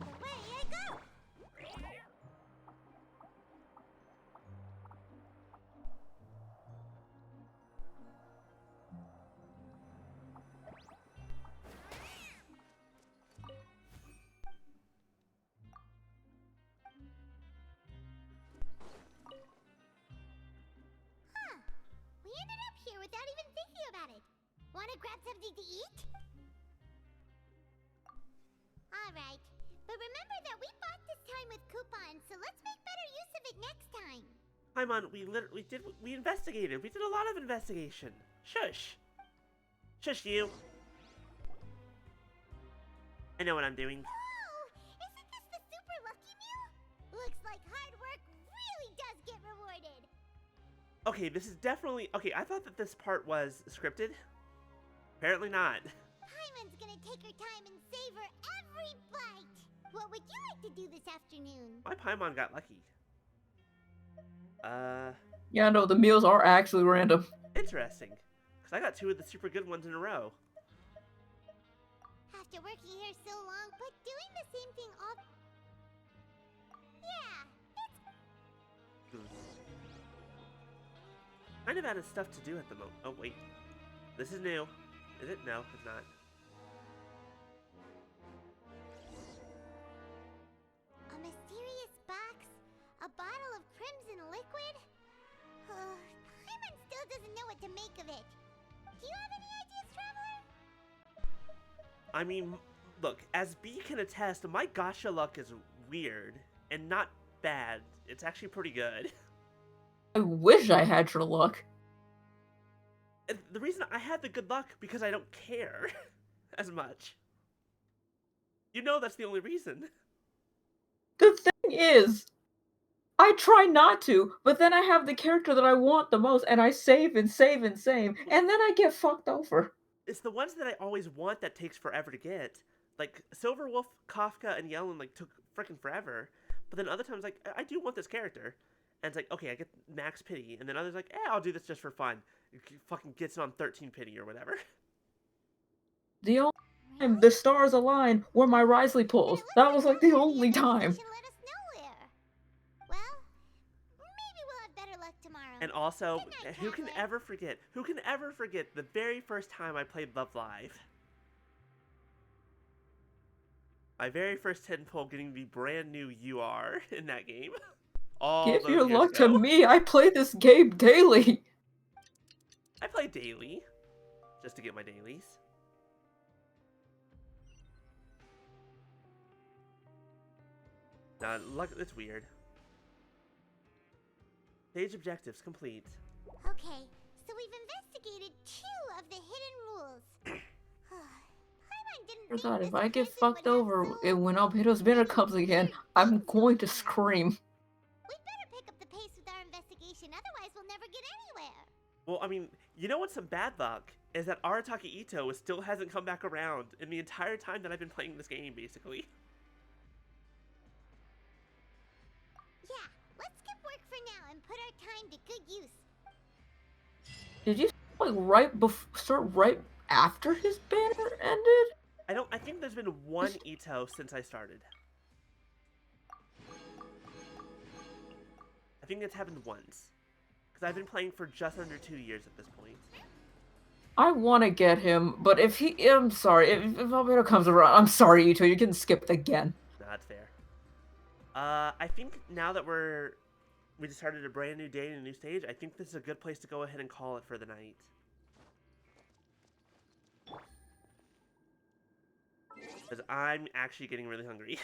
[SPEAKER 3] And away I go! Huh. We ended up here without even thinking about it. Wanna grab something to eat? Alright, but remember that we bought this time with coupons, so let's make better use of it next time.
[SPEAKER 1] Paimon, we investigated. We did a lot of investigation. Shush. Shush you. I know what I'm doing.
[SPEAKER 3] Oh, isn't this the super lucky meal? Looks like hard work really does get rewarded.
[SPEAKER 1] Okay, this is definitely... Okay, I thought that this part was scripted. Apparently not.
[SPEAKER 3] Paimon's gonna take her time and savor every bite. What would you like to do this afternoon?
[SPEAKER 1] My Paimon got lucky.
[SPEAKER 4] Yeah, no, the meals are actually random.
[SPEAKER 1] Interesting. Because I got 2 of the super good ones in a row.
[SPEAKER 3] After working here so long, but doing the same thing all... Yeah, it's...
[SPEAKER 1] Kind of out of stuff to do at the moment. Oh, wait. This is new. Is it? No, it's not.
[SPEAKER 3] A mysterious box? A bottle of crimson liquid? Paimon still doesn't know what to make of it. Do you have any ideas, Traveler?
[SPEAKER 1] I mean, look, as B can attest, my gacha luck is weird and not bad. It's actually pretty good.
[SPEAKER 4] I wish I had your luck.
[SPEAKER 1] And the reason I had the good luck because I don't care as much. You know that's the only reason.
[SPEAKER 4] The thing is, I try not to, but then I have the character that I want the most, and I save and save and save, and then I get fucked over.
[SPEAKER 1] It's the ones that I always want that takes forever to get. Like, Silverwolf, Kafka, and Yellen, like, took freaking forever. But then other times, like, I do want this character. And it's like, okay, I get max pity. And then others like, I'll do this just for fun. It fucking gets on 13 pity or whatever.
[SPEAKER 4] The only time the stars align were my Risley pulls. That was like the only time.
[SPEAKER 3] Well, maybe we'll have better luck tomorrow.
[SPEAKER 1] And also,
[SPEAKER 3] Good night,
[SPEAKER 1] who can
[SPEAKER 3] Traveler.
[SPEAKER 1] ever forget the very first time I played Love Live? My very first 10 pull getting the brand new UR in that game. All
[SPEAKER 4] Give
[SPEAKER 1] those
[SPEAKER 4] your
[SPEAKER 1] years
[SPEAKER 4] luck
[SPEAKER 1] ago.
[SPEAKER 4] to me, I play this game daily.
[SPEAKER 1] I play daily. Just to get my dailies. Nah, luck, it's weird. Stage objectives complete.
[SPEAKER 3] Okay, so we've investigated 2 of the hidden rules. Paimon didn't
[SPEAKER 4] I
[SPEAKER 3] think
[SPEAKER 4] thought
[SPEAKER 3] this
[SPEAKER 4] if I get
[SPEAKER 3] prison
[SPEAKER 4] fucked
[SPEAKER 3] would have
[SPEAKER 4] over
[SPEAKER 3] so
[SPEAKER 4] when Albedo's banner comes again, I'm going to scream.
[SPEAKER 3] We'd better pick up the pace with our investigation, otherwise we'll never get anywhere.
[SPEAKER 1] Well, I mean, you know what's some bad luck? Is that Arataki Ito still hasn't come back around in the entire time that I've been playing this game, basically.
[SPEAKER 3] Yeah, let's skip work for now and put our time to good use.
[SPEAKER 4] Did you start right after his banner ended?
[SPEAKER 1] I think there's been one Ito since I started. I think it's happened once. Because I've been playing for just under 2 years at this point.
[SPEAKER 4] I want to get him, but if I'm sorry, if Albedo comes around, I'm sorry, Ito, you're getting skipped again.
[SPEAKER 1] No, that's fair. I think now that we just started a brand new day and a new stage, I think this is a good place to go ahead and call it for the night. Because I'm actually getting really hungry.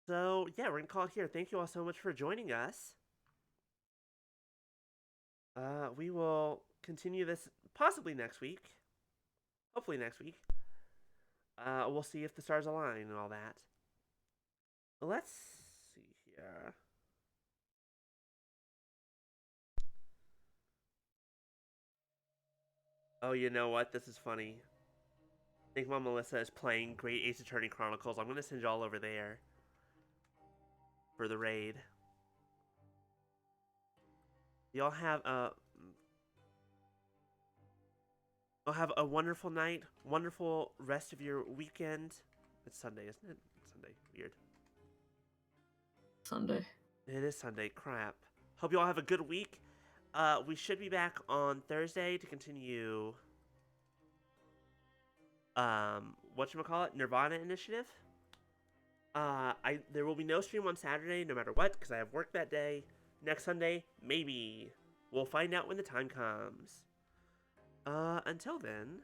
[SPEAKER 1] So, yeah, we're going to call it here. Thank you all so much for joining us. We will continue this possibly next week. Hopefully next week. We'll see if the stars align and all that. Let's see here. Oh, you know what? This is funny. I think Mom Melissa is playing Great Ace Attorney Chronicles. I'm going to send y'all over there for the raid. Y'all have a wonderful night, wonderful rest of your weekend. It's Sunday, isn't it? It's Sunday. Weird.
[SPEAKER 4] Sunday.
[SPEAKER 1] It is Sunday. Crap. Hope you all have a good week. We should be back on Thursday to continue whatchamacallit, Nirvana Initiative. There will be no stream on Saturday no matter what, because I have work that day. Next Sunday, maybe. We'll find out when the time comes. Until then,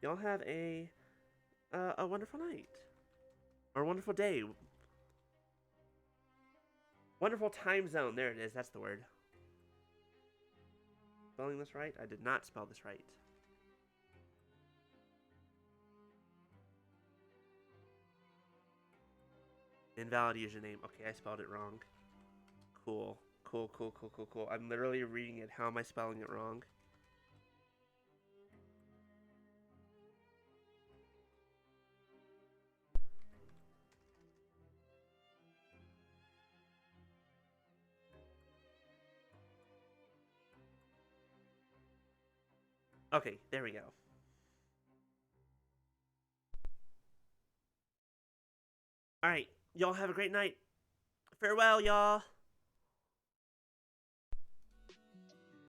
[SPEAKER 1] y'all have a wonderful night. Or a wonderful day. Wonderful time zone. There it is. That's the word. Spelling this right? I did not spell this right. Invalid username. Okay, I spelled it wrong. Cool. Cool, cool, cool, cool, cool. I'm literally reading it. How am I spelling it wrong? Okay, there we go. Alright, y'all have a great night. Farewell, y'all.